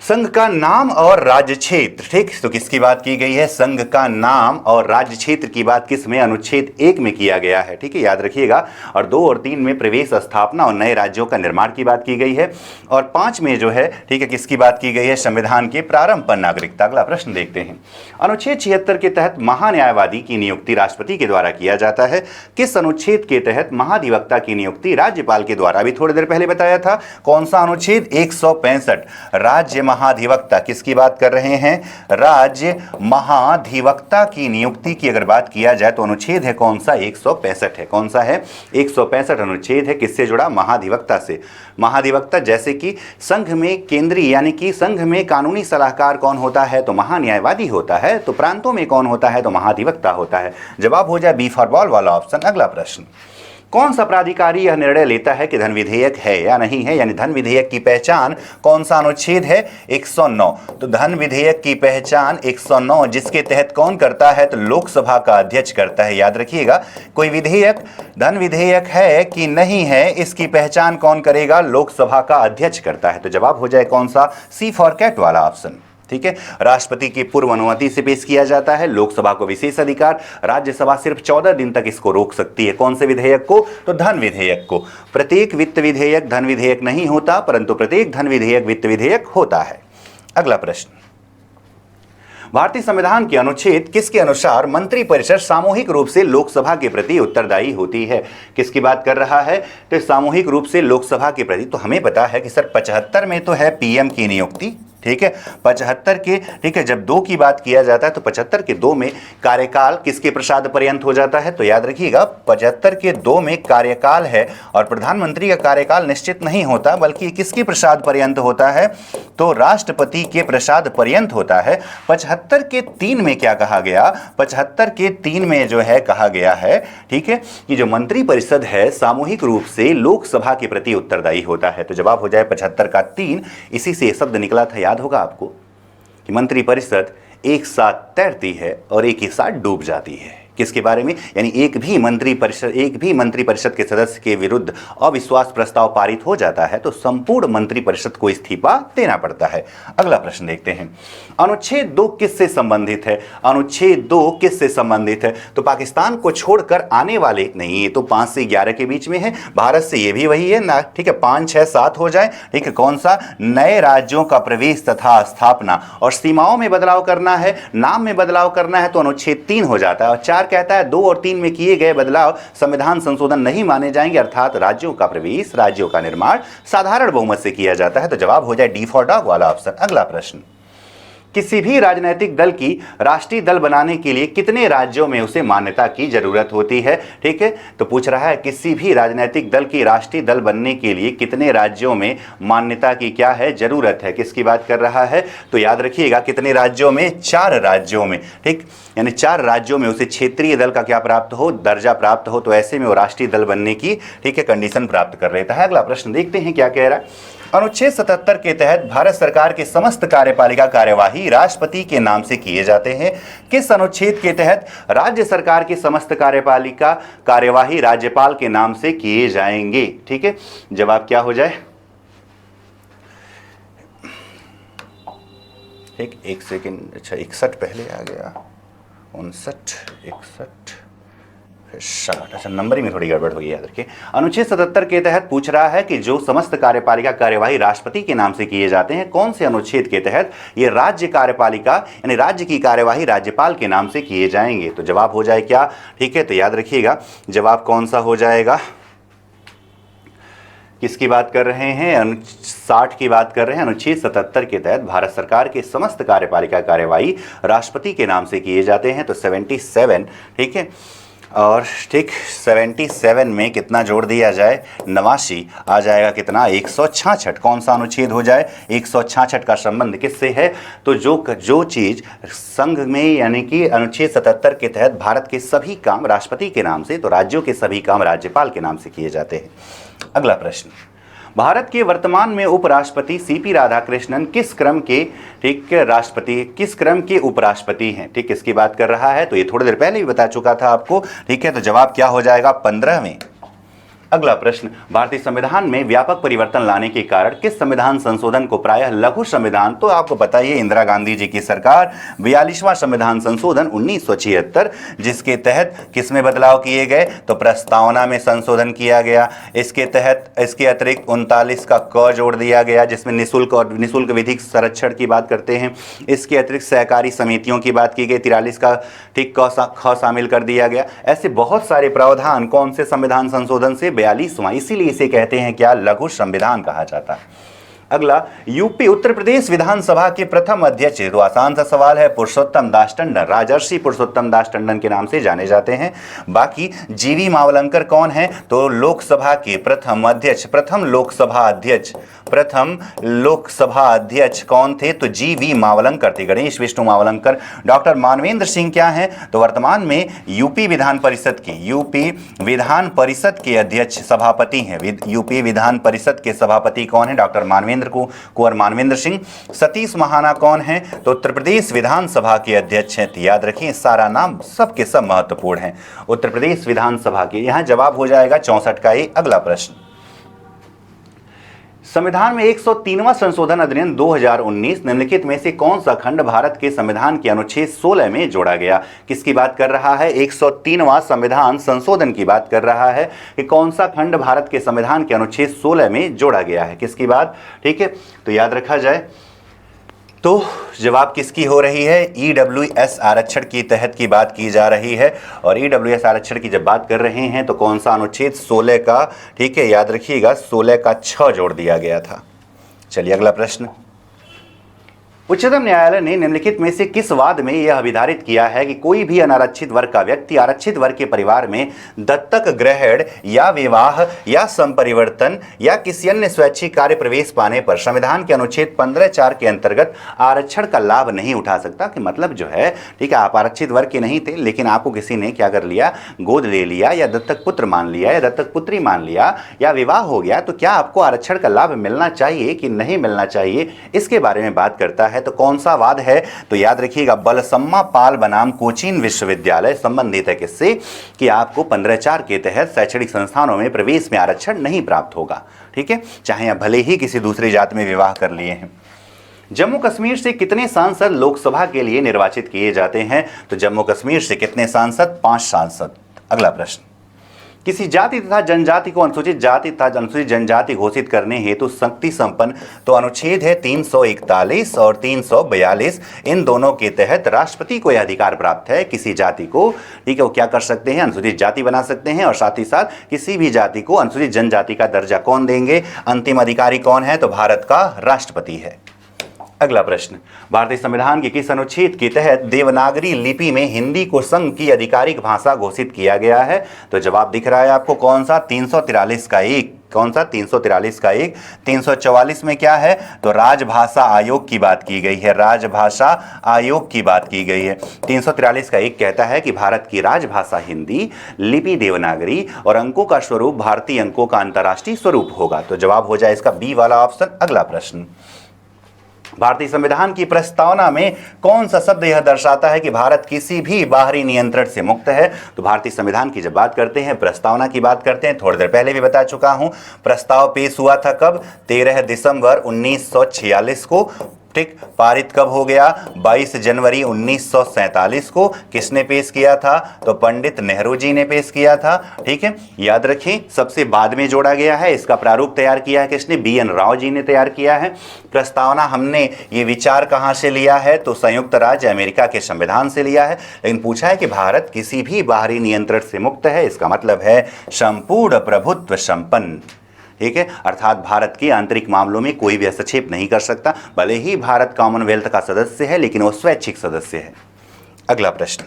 संघ का नाम और राज्य क्षेत्र, ठीक। तो किसकी बात की गई है? संघ का नाम और राज्य क्षेत्र की बात किस में? अनुच्छेद 1 में किया गया है, ठीक है, याद रखिएगा। और 2 और 3 में प्रवेश, स्थापना और नए राज्यों का निर्माण की बात की गई है। और 5 में जो है, ठीक है, किसकी बात की गई है? संविधान के प्रारंभ पर नागरिकता। अगला प्रश्न देखते हैं। अनुच्छेद 76 के तहत महान्यायवादी की नियुक्ति राष्ट्रपति के द्वारा किया जाता है। किस अनुच्छेद के तहत महाधिवक्ता की नियुक्ति राज्यपाल के द्वारा? अभी थोड़ी देर पहले बताया था। कौन सा अनुच्छेद? 165, राज्य महाधिवक्ता। किसकी बात कर रहे हैं? राज्य महाधिवक्ता की नियुक्ति की अगर बात किया जाए तो अनुच्छेद है कौन सा? 165 है। कौन सा है? 165 अनुच्छेद है। किससे जुड़ा? महाधिवक्ता से। महाधिवक्ता जैसे कि संघ में केंद्रीय यानी कि संघ में कानूनी सलाहकार कौन होता है? तो महान्यायवादी होता है। तो प्रांतों में कौन होता है? तो महाधिवक्ता होता है। जवाब हो जाए बी फॉर बॉल वाला ऑप्शन। अगला प्रश्न। कौन सा प्राधिकारी यह निर्णय लेता है कि धन विधेयक है या नहीं है? यानी धन विधेयक की पहचान कौन सा अनुच्छेद है? 109। तो धन विधेयक की पहचान 109 जिसके तहत कौन करता है? तो लोकसभा का अध्यक्ष करता है। याद रखिएगा, कोई विधेयक धन विधेयक है कि नहीं है, इसकी पहचान कौन करेगा? लोकसभा का अध्यक्ष करता है। तो जवाब हो जाए कौन सा? सी फॉर कैट वाला ऑप्शन, ठीक है। राष्ट्रपति की पूर्व अनुमति से पेश किया जाता है। लोकसभा को विशेष अधिकार, राज्यसभा सिर्फ 14 दिन तक इसको रोक सकती है। कौन से विधेयक को? तो धन विधेयक को। प्रत्येक वित्त विधेयक धन विधेयक नहीं होता, परंतु प्रत्येक धन विधेयक वित्त विधेयक होता है। अगला प्रश्न। भारतीय संविधान के अनुच्छेद किसके अनुसार मंत्रिपरिषद सामूहिक रूप से लोकसभा के प्रति उत्तरदायी होती है? किसकी बात कर रहा है? तो सामूहिक रूप से लोकसभा के प्रति। तो हमें पता है कि सर 75 में तो है पीएम की नियुक्ति, ठीक है। 75 के, ठीक है, जब 2 की बात किया जाता है तो 75 के 2 में कार्यकाल किसके प्रसाद पर्यंत हो जाता है? तो याद रखिएगा 75 के 2 में कार्यकाल है और प्रधानमंत्री का कार्यकाल निश्चित नहीं होता, बल्कि किसके प्रसाद पर्यंत होता है? तो राष्ट्रपति के प्रसाद पर्यंत होता है। 75 के 3 में क्या कहा गया? 75 के 3 में जो है कहा गया है, ठीक है, कि जो मंत्रिपरिषद है सामूहिक रूप से लोकसभा के प्रति उत्तरदायी होता है। तो जवाब हो जाए 75 का 3। इसी से शब्द निकला था, याद होगा आपको, कि मंत्रिपरिषद एक साथ तैरती है और एक ही साथ डूब जाती है। किसके बारे में? यानी एक भी मंत्रिपरिषद के सदस्य के विरुद्ध अविश्वास प्रस्ताव पारित हो जाता है तो संपूर्ण मंत्रिपरिषद को इस्तीफा देना पड़ता है। अगला प्रश्न देखते हैं। अनुच्छेद 2 किससे संबंधित है? अनुच्छेद 2 किससे संबंधित है? तो पाकिस्तान को छोड़कर आने वाले, नहीं, ये तो 5 से 11 के बीच में है। भारत से ये भी वही है ना, ठीक है, 5, 6, 7 हो जाए, ठीक है। कौन सा? नए राज्यों का प्रवेश तथा स्थापना। और सीमाओं में बदलाव करना है, नाम में बदलाव करना है तो अनुच्छेद 3 हो जाता है। और 4 कहता है 2 और 3 में किए गए बदलाव संविधान संशोधन नहीं माने जाएंगे, अर्थात राज्यों का प्रवेश, राज्यों का निर्माण साधारण बहुमत से किया जाता है। तो जवाब हो जाए डी फॉर डॉग वाला ऑप्शन। अगला प्रश्न। किसी भी राजनीतिक दल की राष्ट्रीय दल बनाने के लिए कितने राज्यों में उसे मान्यता की जरूरत होती है? ठीक है, तो पूछ रहा है किसी भी राजनीतिक दल की राष्ट्रीय दल बनने के लिए कितने राज्यों में मान्यता की क्या है? जरूरत है। किसकी बात कर रहा है? तो याद रखिएगा कितने राज्यों में? 4 राज्यों में, ठीक। यानी 4 राज्यों में उसे क्षेत्रीय दल का क्या प्राप्त हो? दर्जा प्राप्त हो। तो ऐसे में वो राष्ट्रीय दल बनने की, ठीक है, कंडीशन प्राप्त कर लेता है। अगला प्रश्न देखते हैं क्या कह रहा है। अनुच्छेद 77 के तहत भारत सरकार के समस्त कार्यपालिका कार्यवाही राष्ट्रपति के नाम से किए जाते हैं। किस अनुच्छेद के तहत राज्य सरकार के समस्त कार्यपालिका कार्यवाही राज्यपाल के नाम से किए जाएंगे? ठीक है, जवाब क्या हो जाए? ठीक, 1 सेकेंड, अच्छा 61 पहले आ गया, 59, 61, फिर 60। अच्छा, नंबरिंग में थोड़ी गड़बड़ होगी, याद रखिए। अनुच्छेद 77 के तहत पूछ रहा है कि जो समस्त कार्यपालिका कार्यवाही राष्ट्रपति के नाम से किए जाते हैं, कौन से अनुच्छेद के तहत ये राज्य कार्यपालिका यानी राज्य की कार्यवाही राज्यपाल के नाम से किए जाएंगे? तो जवाब हो जाए क्या? ठीक है, तो याद रखिएगा जवाब कौन सा हो जाएगा। किसकी बात कर रहे हैं? 60 की बात कर रहे हैं। अनुच्छेद 77 के तहत भारत सरकार के समस्त कार्यपालिका कार्यवाही राष्ट्रपति के नाम से किए जाते हैं। तो 77, ठीक है, और ठीक 77 में कितना जोड़ दिया जाए? 89 आ जाएगा कितना? 166। कौन सा अनुच्छेद हो जाए? 166 का संबंध किससे है? तो जो चीज़ संघ में यानी कि अनुच्छेद 77 के तहत भारत के सभी काम राष्ट्रपति के नाम से, तो राज्यों के सभी काम राज्यपाल के नाम से किए जाते हैं। अगला प्रश्न, भारत के वर्तमान में उपराष्ट्रपति सीपी राधाकृष्णन किस क्रम के, ठीक, राष्ट्रपति किस क्रम के उपराष्ट्रपति हैं? ठीक, किसकी बात कर रहा है? तो ये थोड़ी देर पहले भी बता चुका था आपको। ठीक है, तो जवाब क्या हो जाएगा? 15वें। अगला प्रश्न, भारतीय संविधान में व्यापक परिवर्तन लाने के कारण किस संविधान संशोधन को प्रायः लघु संविधान, तो आपको बताइए इंदिरा गांधी जी की सरकार 42वां संविधान संशोधन 1976, जिसके तहत किसमें बदलाव किए गए? तो प्रस्तावना में संशोधन किया गया। इसके तहत इसके अतिरिक्त 39 का क जोड़ दिया गया, जिसमें निःशुल्क और निःशुल्क विधिक संरक्षण की बात करते हैं। इसके अतिरिक्त सहकारी समितियों की बात की गई, 43 का ठीक ख शामिल कर दिया गया। ऐसे बहुत सारे प्रावधान कौन से संविधान संशोधन से? 42वां, इसीलिए इसे कहते हैं क्या? लघु संविधान कहा जाता है। अगला, यूपी उत्तर प्रदेश विधानसभा के प्रथम अध्यक्ष, तो आसान सा सवाल है, पुरुषोत्तम दास टंडन, राजर्षि पुरुषोत्तम दास टंडन के नाम से जाने जाते हैं। बाकी जीवी मावलंकर कौन है? तो लोकसभा के प्रथम अध्यक्ष, प्रथम लोकसभा अध्यक्ष कौन थे? तो जीवी मावलंकर थे, गणेश विष्णु मावलंकर। डॉक्टर मानवेंद्र सिंह क्या हैं? तो वर्तमान में यूपी विधान परिषद के अध्यक्ष सभापति हैं। यूपी विधान परिषद के सभापति कौन है? डॉक्टर कुंवर मानवेंद्र सिंह। सतीश महाना कौन है? तो उत्तर प्रदेश विधानसभा के अध्यक्ष हैं। तो याद रखिए सारा नाम सबके सब महत्वपूर्ण हैं। उत्तर प्रदेश विधानसभा के, यहां जवाब हो जाएगा 64 का। अगला प्रश्न, संविधान में 103वां संशोधन अधिनियम 2019 निम्नलिखित में से कौन सा खंड भारत के संविधान के अनुच्छेद 16 में जोड़ा गया? किसकी बात कर रहा है? 103वां संविधान संशोधन की बात कर रहा है कि कौन सा खंड भारत के संविधान के अनुच्छेद 16 में जोड़ा गया है, किसकी बात? ठीक है, तो याद रखा जाए तो जवाब किसकी हो रही है? EWS आरक्षण की तहत की बात की जा रही है। और EWS आरक्षण की जब बात कर रहे हैं तो कौन सा अनुच्छेद? 16 का, ठीक है, याद रखिएगा 16 का 6 जोड़ दिया गया था। चलिए अगला प्रश्न, उच्चतम न्यायालय ने निम्नलिखित में से किस वाद में यह अभिधारित किया है कि कोई भी अनारक्षित वर्ग का व्यक्ति आरक्षित वर्ग के परिवार में दत्तक ग्रहण या विवाह या संपरिवर्तन या किसी अन्य स्वैच्छिक कार्य प्रवेश पाने पर संविधान के अनुच्छेद 15(4) के अंतर्गत आरक्षण का लाभ नहीं उठा सकता? कि मतलब जो है, ठीक है, आप आरक्षित वर्ग के नहीं थे लेकिन आपको किसी ने क्या कर लिया? गोद ले लिया या दत्तक पुत्र मान लिया या दत्तक पुत्री मान लिया या विवाह हो गया, तो क्या आपको आरक्षण का लाभ मिलना चाहिए कि नहीं मिलना चाहिए? इसके बारे में बात करता है। तो कौन सा वाद है? तो याद रखिएगा बलसम्मा पाल बनाम कोचीन विश्वविद्यालय संबंधित है किससे? कि आपको 15(4) के तहत शैक्षणिक संस्थानों में प्रवेश में आरक्षण नहीं प्राप्त होगा। ठीक है, चाहे आप भले ही किसी दूसरी जात में विवाह कर लिए हैं। जम्मू कश्मीर से कितने सांसद लोकसभा के लिए निर्वाचित किए जाते हैं? तो जम्मू कश्मीर से कितने सांसद? 5 सांसद। अगला प्रश्न, किसी जाति तथा जनजाति को अनुसूचित जाति तथा अनुसूचित जनजाति घोषित करने हेतु शक्ति संपन्न, तो अनुच्छेद है 341 और 342, इन दोनों के तहत राष्ट्रपति को यह अधिकार प्राप्त है। किसी जाति को, ठीक है, वो क्या कर सकते हैं? अनुसूचित जाति बना सकते हैं और साथ ही साथ किसी भी जाति को अनुसूचित जनजाति का दर्जा कौन देंगे? अंतिम अधिकारी कौन है? तो भारत का राष्ट्रपति है। अगला प्रश्न, भारतीय संविधान के किस अनुच्छेद के तहत देवनागरी लिपि में हिंदी को संघ की आधिकारिक भाषा घोषित किया गया है? तो जवाब दिख रहा है आपको, कौन सा? 343 का 1। कौन सा? 343 का 1। 344 में क्या है? तो राजभाषा आयोग की बात की गई है। राजभाषा आयोग की बात की गई है। 343 का 1 कहता है कि भारत की राजभाषा हिंदी, लिपि देवनागरी और अंकों का स्वरूप भारतीय अंकों का अंतर्राष्ट्रीय स्वरूप होगा। तो जवाब हो जाए इसका बी वाला ऑप्शन। अगला प्रश्न, भारतीय संविधान की प्रस्तावना में कौन सा शब्द यह दर्शाता है कि भारत किसी भी बाहरी नियंत्रण से मुक्त है? तो भारतीय संविधान की जब बात करते हैं, प्रस्तावना की बात करते हैं, थोड़ी देर पहले भी बता चुका हूं, प्रस्ताव पेश हुआ था कब? 13 दिसंबर 1946 को ठीक, पारित कब हो गया? 22 जनवरी 1947 को। किसने पेश किया था? तो पंडित नेहरू जी ने पेश किया था। ठीक है, याद रखें, सबसे बाद में जोड़ा गया है। इसका प्रारूप तैयार किया है किसने? BN राव जी ने तैयार किया है। प्रस्तावना हमने ये विचार कहां से लिया है? तो संयुक्त राज्य अमेरिका के संविधान से लिया है। लेकिन पूछा है कि भारत किसी भी बाहरी नियंत्रण से मुक्त है, इसका मतलब है संपूर्ण प्रभुत्व संपन्न। ठीक है, अर्थात भारत के आंतरिक मामलों में कोई भी हस्तक्षेप नहीं कर सकता। भले ही भारत कॉमनवेल्थ का सदस्य है, लेकिन वो स्वैच्छिक सदस्य है। अगला प्रश्न,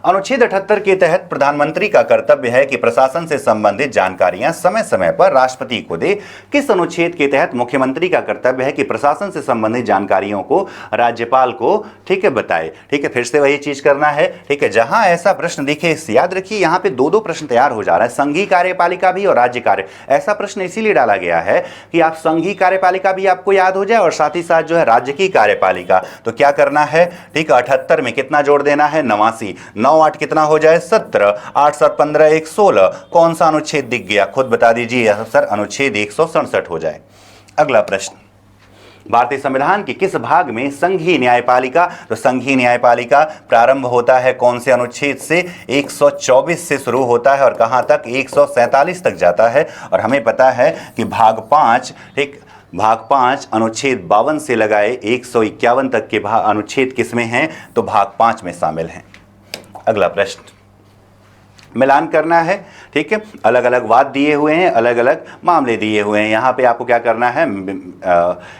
अनुच्छेद 78 के तहत प्रधानमंत्री का कर्तव्य है कि प्रशासन से संबंधित जानकारियां समय समय पर राष्ट्रपति को दे। किस अनुच्छेद के तहत मुख्यमंत्री का कर्तव्य है कि प्रशासन से संबंधित जानकारियों को राज्यपाल को, ठीक है, बताए? ठीक है, फिर से वही चीज करना है। ठीक है, जहां ऐसा प्रश्न दिखे, याद रखिए यहां पे दो प्रश्न तैयार हो जा रहा है, संघीय कार्यपालिका भी और राज्य कार्य। ऐसा प्रश्न इसीलिए डाला गया है कि आप संघीय कार्यपालिका भी आपको याद हो जाए और साथ ही साथ जो है राज्य की कार्यपालिका। तो क्या करना है? ठीक है, 78 में कितना जोड़ देना है? 89। 9 8 कितना हो जाए? 17। 8 7 15 1 16। कौन सा अनुच्छेद दिख गया? खुद बता दीजिए सर। अनुच्छेद 167 हो जाए। अगला प्रश्न, भारतीय संविधान के किस भाग में संघीय न्यायपालिका? तो संघीय न्यायपालिका प्रारंभ होता है कौन से अनुच्छेद से? 124 से शुरू होता है और कहां तक? 147 तक जाता है। और हमें पता है कि भाग 5, ठीक, भाग 5 अनुच्छेद 52 से लगाए 151 तक के अनुच्छेद किसमें हैं? तो भाग 5 में शामिल हैं। अगला प्रश्न, मिलान करना है। ठीक है, अलग अलग वाद दिए हुए हैं, अलग अलग मामले दिए हुए हैं। यहाँ पे आपको क्या करना है?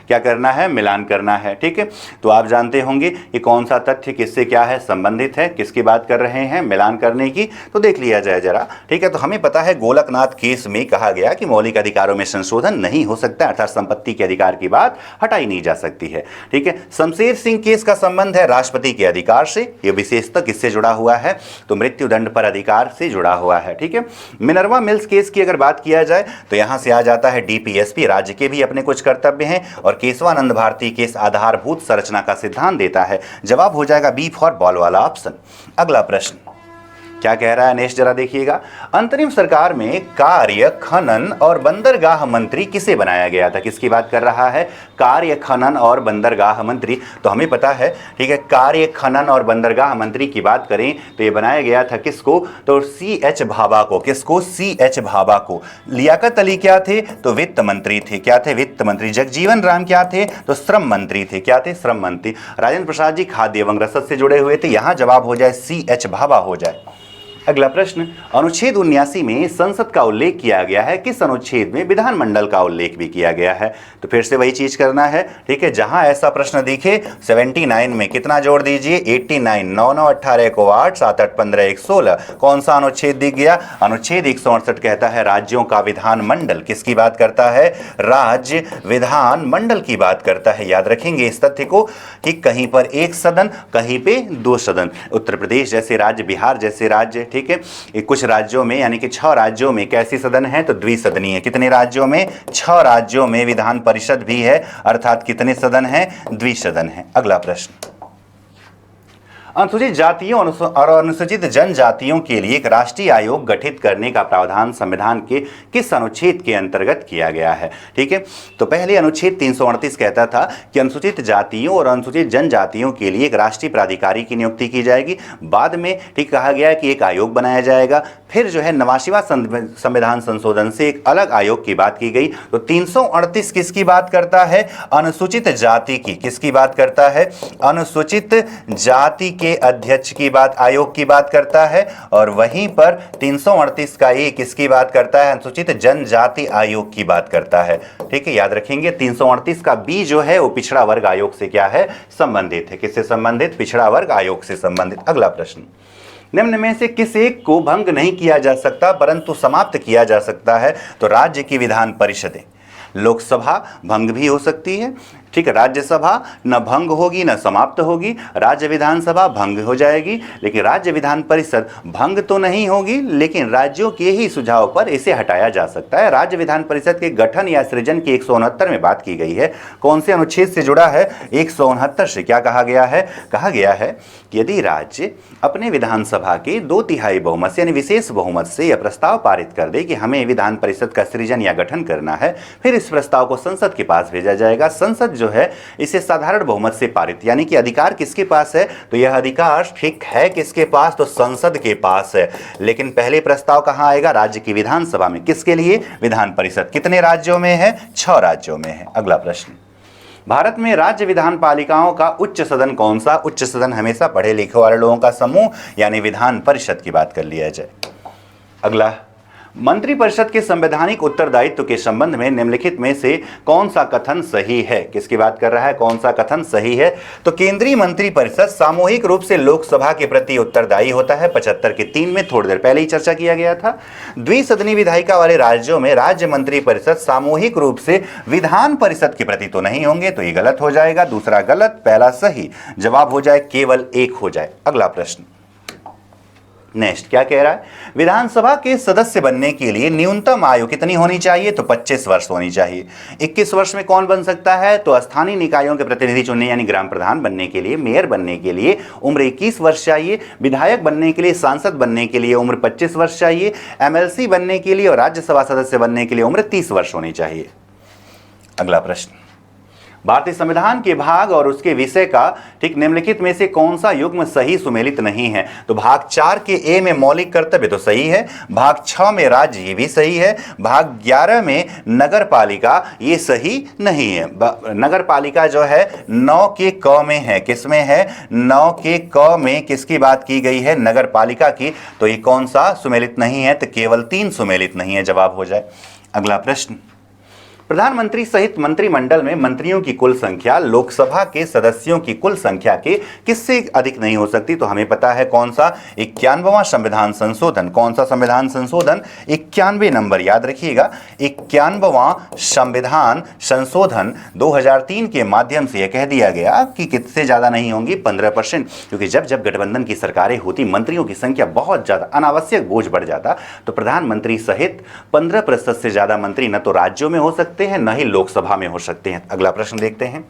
क्या करना है? मिलान करना है। ठीक है, तो आप जानते होंगे कि कौन सा तथ्य किससे क्या है संबंधित है, किसकी बात कर रहे हैं मिलान करने की। तो देख लिया जाए जरा। ठीक है, तो हमें पता है गोलकनाथ केस में कहा गया कि मौलिक अधिकारों में संशोधन नहीं हो सकता, अर्थात संपत्ति के अधिकार की बात हटाई नहीं जा सकती है। ठीक है, शमशेर सिंह केस का संबंध है राष्ट्रपति के अधिकार से। यह विशेषतः किससे जुड़ा हुआ है? तो मृत्युदंड पर अधिकार से जुड़ा हुआ है। ठीक है, मिनर्वा मिल्स केस की अगर बात किया जाए तो यहां से आ जाता है DPSP। राज्य के भी अपने कुछ कर्तव्य हैं। और केशवानंद भारती केस आधारभूत संरचना का सिद्धांत देता है। जवाब हो जाएगा बी फॉर बॉल वाला ऑप्शन। अगला प्रश्न क्या कह रहा है नेक्स्ट जरा देखिएगा। अंतरिम सरकार में कार्य खनन और बंदरगाह मंत्री किसे बनाया गया था? किसकी बात कर रहा है? कार्य खनन और बंदरगाह मंत्री। तो हमें पता है, ठीक है, कार्य खनन और बंदरगाह मंत्री की बात करें तो ये बनाया गया था किसको? तो CH भाभा को। किसको? CH भाभा को। लियाकत अली क्या थे? तो वित्त मंत्री थे। क्या थे? वित्त मंत्री। जगजीवन राम क्या थे? तो श्रम मंत्री थे। क्या थे? श्रम मंत्री। राजेंद्र प्रसाद जी खाद्य एवं रसद से जुड़े हुए थे। यहां जवाब हो जाए CH भाभा हो जाए। अगला प्रश्न, अनुच्छेद 79 में संसद का उल्लेख किया गया है, किस अनुच्छेद में विधानमंडल का उल्लेख भी किया गया है? तो फिर से वही चीज करना है। ठीक है, जहां ऐसा प्रश्न दिखे 79 में कितना जोड़ दीजिए? 89। 9 9 18 को 8, 7 8 15 1 16। कौन सा अनुच्छेद दिख गया? अनुच्छेद 168 कहता है राज्यों का विधानमंडल। किसकी बात करता है? राज्य विधानमंडल की बात करता है। याद रखेंगे इस तथ्य को कि कहीं पर एक सदन, कहीं पे दो सदन। उत्तर प्रदेश जैसे राज्य, बिहार जैसे राज्य, ठीक है, कुछ राज्यों में यानी कि 6 राज्यों में कैसी सदन है? तो द्विसदनीय। कितने राज्यों में? 6 राज्यों में विधान परिषद भी है, अर्थात कितने सदन है? द्विसदन है। अगला प्रश्न, अनुसूचित जातियों और अनुसूचित जनजातियों के लिए एक राष्ट्रीय आयोग गठित करने का प्रावधान संविधान के किस अनुच्छेद के अंतर्गत किया गया है? ठीक है, तो पहले अनुच्छेद 338 कहता था कि अनुसूचित जातियों और अनुसूचित जनजातियों के लिए एक राष्ट्रीय प्राधिकारी की नियुक्ति की जाएगी। बाद में ठीक कहा गया कि एक आयोग बनाया जाएगा। फिर जो है 89वां संविधान संशोधन से एक अलग आयोग की बात की गई। तो 338 किसकी बात करता है? अनुसूचित जाति की। किसकी बात करता है? अनुसूचित जाति के अध्यक्ष की बात, आयोग की बात करता है। और वहीं पर 338 का एक किसकी बात करता है? अनुसूचित जनजाति आयोग की बात करता है। ठीक है, याद रखेंगे 338 का बी जो है वो पिछड़ा वर्ग आयोग से क्या है? संबंधित है। किससे संबंधित? पिछड़ा वर्ग आयोग से संबंधित। अगला प्रश्न, निम्न में से किस एक को भंग नहीं किया जा सकता परंतु समाप्त किया जा सकता है? तो राज्य की विधान परिषदें। लोकसभा भंग भी हो सकती है, ठीक है, राज्यसभा न भंग होगी न समाप्त होगी, राज्य विधानसभा भंग हो जाएगी, लेकिन राज्य विधान परिषद भंग तो नहीं होगी, लेकिन राज्यों के ही सुझाव पर इसे हटाया जा सकता है। राज्य विधान परिषद के गठन या सृजन की 169 में बात की गई है। कौन से अनुच्छेद से जुड़ा है? 169 से। क्या कहा गया है? कहा गया है कि यदि राज्य अपने विधानसभा के 2/3 बहुमत से यानी विशेष बहुमत से यह प्रस्ताव पारित कर दे कि हमें विधान परिषद का सृजन या गठन करना है, फिर इस प्रस्ताव को संसद के पास भेजा जाएगा। संसद जो है इसे साधारण बहुमत से पारित, यानी कि अधिकार किसके पास है, तो यह अधिकार ठीक है किसके पास, तो संसद के पास है। लेकिन पहले प्रस्ताव कहां आएगा, राज्य की विधानसभा में। किसके लिए, विधान परिषद। कितने राज्यों में है, 6 राज्यों में है। अगला प्रश्न, भारत में राज्य विधान पालिकाओं का उच्च सदन कौन सा। उच्च सदन हमेशा पढ़े लिखे वाले लोगों का समूह, यानी विधान परिषद की बात कर लिया जाए। अगला, मंत्रिपरिषद के संवैधानिक उत्तरदायित्व के संबंध में निम्नलिखित में से कौन सा कथन सही है। किसकी बात कर रहा है, कौन सा कथन सही है, तो केंद्रीय मंत्रिपरिषद सामूहिक रूप से लोकसभा के प्रति उत्तरदायी होता है। 75 के 3 में थोड़ी देर पहले ही चर्चा किया गया था। द्विसदनी विधायिका वाले राज्यों में राज्य मंत्रिपरिषद सामूहिक रूप से विधान परिषद के प्रति तो नहीं होंगे, तो ये गलत हो जाएगा। दूसरा गलत, पहला सही। जवाब हो जाए केवल एक हो जाए। अगला प्रश्न, नेक्स्ट क्या कह रहा है, विधानसभा के सदस्य बनने के लिए न्यूनतम आयु कितनी होनी चाहिए, तो 25 वर्ष होनी चाहिए। 21 वर्ष में कौन बन सकता है, तो स्थानीय निकायों के प्रतिनिधि चुनने यानी ग्राम प्रधान बनने के लिए, मेयर बनने के लिए उम्र 21 वर्ष चाहिए। विधायक बनने के लिए, सांसद बनने के लिए उम्र 25 वर्ष चाहिए। एमएलसी बनने के लिए और राज्यसभा सदस्य बनने के लिए उम्र 30 वर्ष होनी चाहिए। अगला प्रश्न, भारतीय संविधान के भाग और उसके विषय का ठीक निम्नलिखित में से कौन सा युग्म सही सुमेलित नहीं है, तो भाग 4 के ए में मौलिक कर्तव्य तो सही है, भाग 6 में राज्य ये भी सही है, भाग 11 में नगर पालिका ये सही नहीं है। नगर पालिका जो है 9 के क में है, किस में है, 9 के क में किसकी बात की गई है, नगर पालिका की, तो ये कौन सा सुमेलित नहीं है, तो केवल 3 सुमेलित नहीं है। जवाब हो जाए। अगला प्रश्न, प्रधानमंत्री सहित मंत्रिमंडल में मंत्रियों की कुल संख्या लोकसभा के सदस्यों की कुल संख्या के किससे अधिक नहीं हो सकती, तो हमें पता है कौन सा, 91वां संविधान संशोधन। कौन सा संविधान संशोधन, 91 नंबर याद रखिएगा। 91वां संविधान संशोधन 2003 के माध्यम से यह कह दिया गया कि किससे ज्यादा नहीं होंगी, 15%, क्योंकि जब जब गठबंधन की सरकारें होती मंत्रियों की संख्या बहुत ज्यादा, अनावश्यक बोझ बढ़ जाता, तो प्रधानमंत्री सहित 15% से ज्यादा मंत्री न तो राज्यों में हो सकते हैं, न ही लोकसभा में हो सकते हैं। अगला प्रश्न देखते हैं,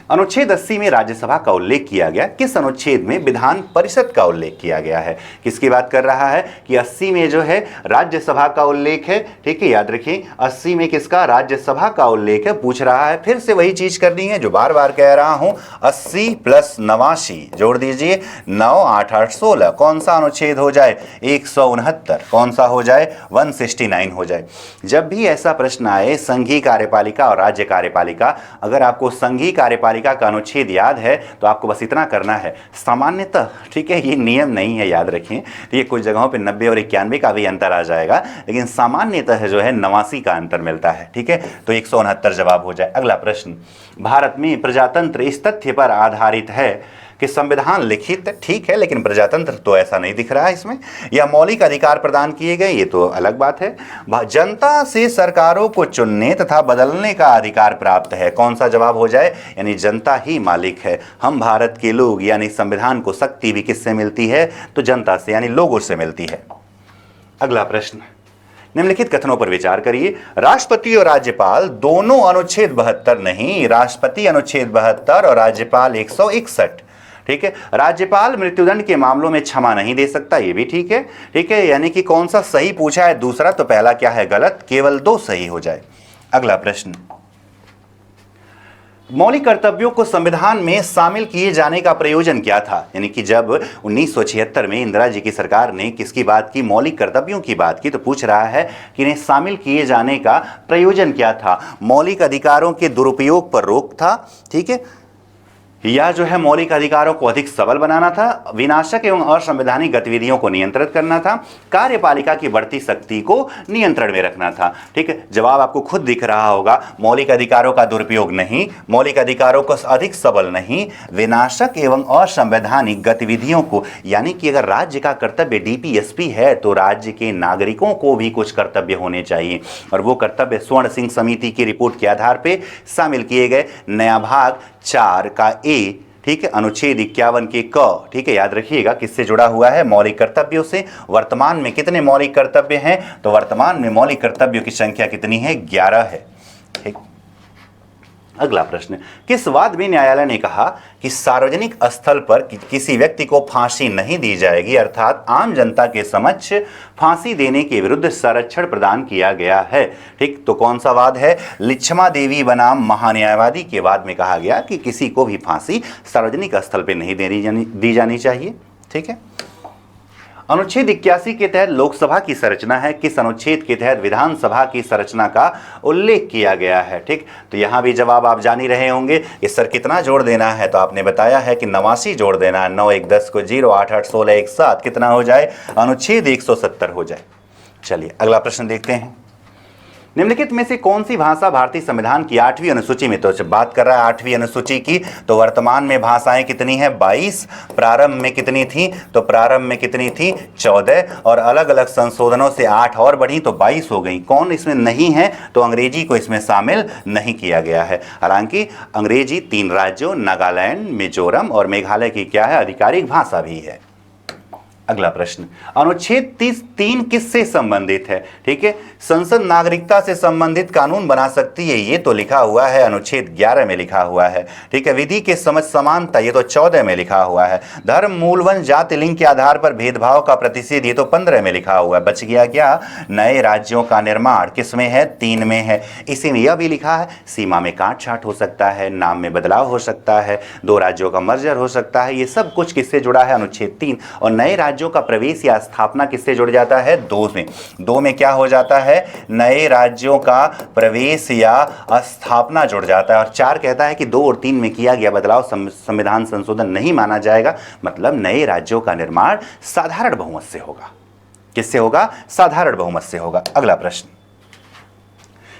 अनुच्छेद 80 में राज्यसभा का उल्लेख किया गया, किस अनुच्छेद में विधान परिषद का उल्लेख किया गया है। किसकी बात कर रहा है कि 80 में जो है राज्यसभा का उल्लेख है, ठीक है, याद रखिए 80 में किसका, राज्यसभा का उल्लेख है। पूछ रहा है, फिर से वही चीज करनी है जो बार बार कह रहा हूं, 80 + 89 जोड़ दीजिए, 9 8 8 16, कौन सा अनुच्छेद हो जाए, 169, कौन सा हो जाए, 169 हो जाए। जब भी ऐसा प्रश्न आए संघीय कार्यपालिका और राज्य कार्यपालिका, अगर आपको संघीय कार्यपालिका का अनुच्छेद याद है तो आपको बस इतना करना है, सामान्यतः, ठीक है, ये नियम नहीं है, याद रखें, तो ये कुछ जगहों पे 90 और 91 का भी अंतर आ जाएगा, लेकिन सामान्यतः जो है 89 का अंतर मिलता है, ठीक है, तो 169 जवाब हो जाए। अगला प्रश्न, भारत में प्रजातंत्र इस तथ्य पर आधारित है कि संविधान लिखित, ठीक है, लेकिन प्रजातंत्र तो ऐसा नहीं दिख रहा है इसमें, या मौलिक अधिकार प्रदान किए गए, ये तो अलग बात है। जनता से सरकारों को चुनने तथा बदलने का अधिकार प्राप्त है, कौन सा जवाब हो जाए, यानी जनता ही मालिक है। हम भारत के लोग, यानी संविधान को शक्ति भी किससे मिलती है, तो जनता से, यानी लोगों से मिलती है। अगला प्रश्न, निम्नलिखित कथनों पर विचार करिए, राष्ट्रपति और राज्यपाल दोनों अनुच्छेद 72 नहीं, राष्ट्रपति अनुच्छेद 72 और राज्यपाल 161, ठीक है। राज्यपाल मृत्युदंड के मामलों में क्षमा नहीं दे सकता, ये भी ठीक है, ठीक है, यानी कि कौन सा सही पूछा है, दूसरा, तो पहला क्या है, गलत, केवल 2 सही हो जाए। अगला प्रश्न, मौलिक कर्तव्यों को संविधान में शामिल किए जाने का प्रयोजन क्या था, यानी कि जब 1976 में इंदिरा जी की सरकार ने किसकी बात की, मौलिक कर्तव्यों की बात की, तो पूछ रहा है कि इन्हें शामिल किए जाने का प्रयोजन क्या था। मौलिक अधिकारों के दुरुपयोग पर रोक था, ठीक है, या जो है मौलिक अधिकारों को अधिक सबल बनाना था, विनाशक एवं असंवैधानिक गतिविधियों को नियंत्रित करना था, कार्यपालिका की बढ़ती शक्ति को नियंत्रण में रखना था, ठीक है। जवाब आपको खुद दिख रहा होगा, मौलिक अधिकारों का दुरुपयोग नहीं, मौलिक अधिकारों को अधिक सबल नहीं, विनाशक एवं असंवैधानिक गतिविधियों को, यानी कि अगर राज्य का कर्तव्य डीपीएसपी है तो राज्य के नागरिकों को भी कुछ कर्तव्य होने चाहिए, और वो कर्तव्य स्वर्ण सिंह समिति की रिपोर्ट के आधार पर शामिल किए गए। नया भाग 4 का ए, ठीक है, अनुच्छेद 51 के क, ठीक है, याद रखिएगा किससे जुड़ा हुआ है, मौलिक कर्तव्यों से। वर्तमान में कितने मौलिक कर्तव्य हैं, तो वर्तमान में मौलिक कर्तव्यों की संख्या कितनी है, 11 है, ठीक। अगला प्रश्न, किस वाद में न्यायालय ने कहा कि सार्वजनिक स्थल पर किसी व्यक्ति को फांसी नहीं दी जाएगी, अर्थात आम जनता के समक्ष फांसी देने के विरुद्ध संरक्षण प्रदान किया गया है? ठीक, तो कौन सा वाद है? लिच्छमा देवी बनाम महान्यायवादी के वाद में कहा गया कि किसी को भी फांसी सार्वजनिक स्थल पर नहीं दी जानी चाहिए। ठीक है। अनुच्छेद 81 के तहत लोकसभा की संरचना है, किस अनुच्छेद के तहत विधानसभा की संरचना का उल्लेख किया गया है? ठीक, तो यहां भी जवाब आप जान ही रहे होंगे कि सर कितना जोड़ देना है, तो आपने बताया है कि 89 जोड़ देना है। 9 1 10 को 0, 8 8 16 1 7, कितना हो जाए? अनुच्छेद 170 हो जाए। चलिए अगला प्रश्न देखते हैं। निम्नलिखित में से कौन सी भाषा भारतीय संविधान की 8वीं अनुसूची में, तो जब बात कर रहा है 8वीं अनुसूची की, तो वर्तमान में भाषाएं कितनी हैं? 22। प्रारंभ में कितनी थी? तो प्रारंभ में कितनी थी? 14, और अलग अलग संशोधनों से 8 और बढ़ी तो 22 हो गई। कौन इसमें नहीं है? तो अंग्रेजी को इसमें शामिल नहीं किया गया है। हालांकि अंग्रेजी 3 राज्यों नागालैंड, मिजोरम और मेघालय की क्या है? आधिकारिक भाषा भी है। अगला प्रश्न, अनुच्छेद 3 किससे संबंधित है? ठीक है, संसद नागरिकता से संबंधित कानून बना सकती है, ये तो लिखा हुआ है अनुच्छेद 11 में लिखा हुआ है। ठीक है, विधि के समझ समानता, ये तो 14 में लिखा हुआ है। धर्म, मूल, वंश, जाति, लिंग के आधार पर भेदभाव का प्रतिषेध, ये तो 15 में लिखा हुआ है। बच गया क्या? नए राज्यों का निर्माण किस में है? 3 में है। इसी में यह भी लिखा है सीमा में काट छाट हो सकता है, नाम में बदलाव हो सकता है, 2 राज्यों का मर्जर हो सकता है। ये सब कुछ किससे जुड़ा है? अनुच्छेद 3। और नए राज्यों का प्रवेश या स्थापना किससे जुड़ जाता है? 2 में। 2 में क्या हो जाता है? नए राज्यों का प्रवेश या स्थापना जुड़ जाता है। और 4 कहता है कि 2 और 3 में किया गया बदलाव संविधान संशोधन नहीं माना जाएगा, मतलब नए राज्यों का निर्माण साधारण बहुमत से होगा। किससे होगा? साधारण बहुमत से होगा। अगला प्रश्न,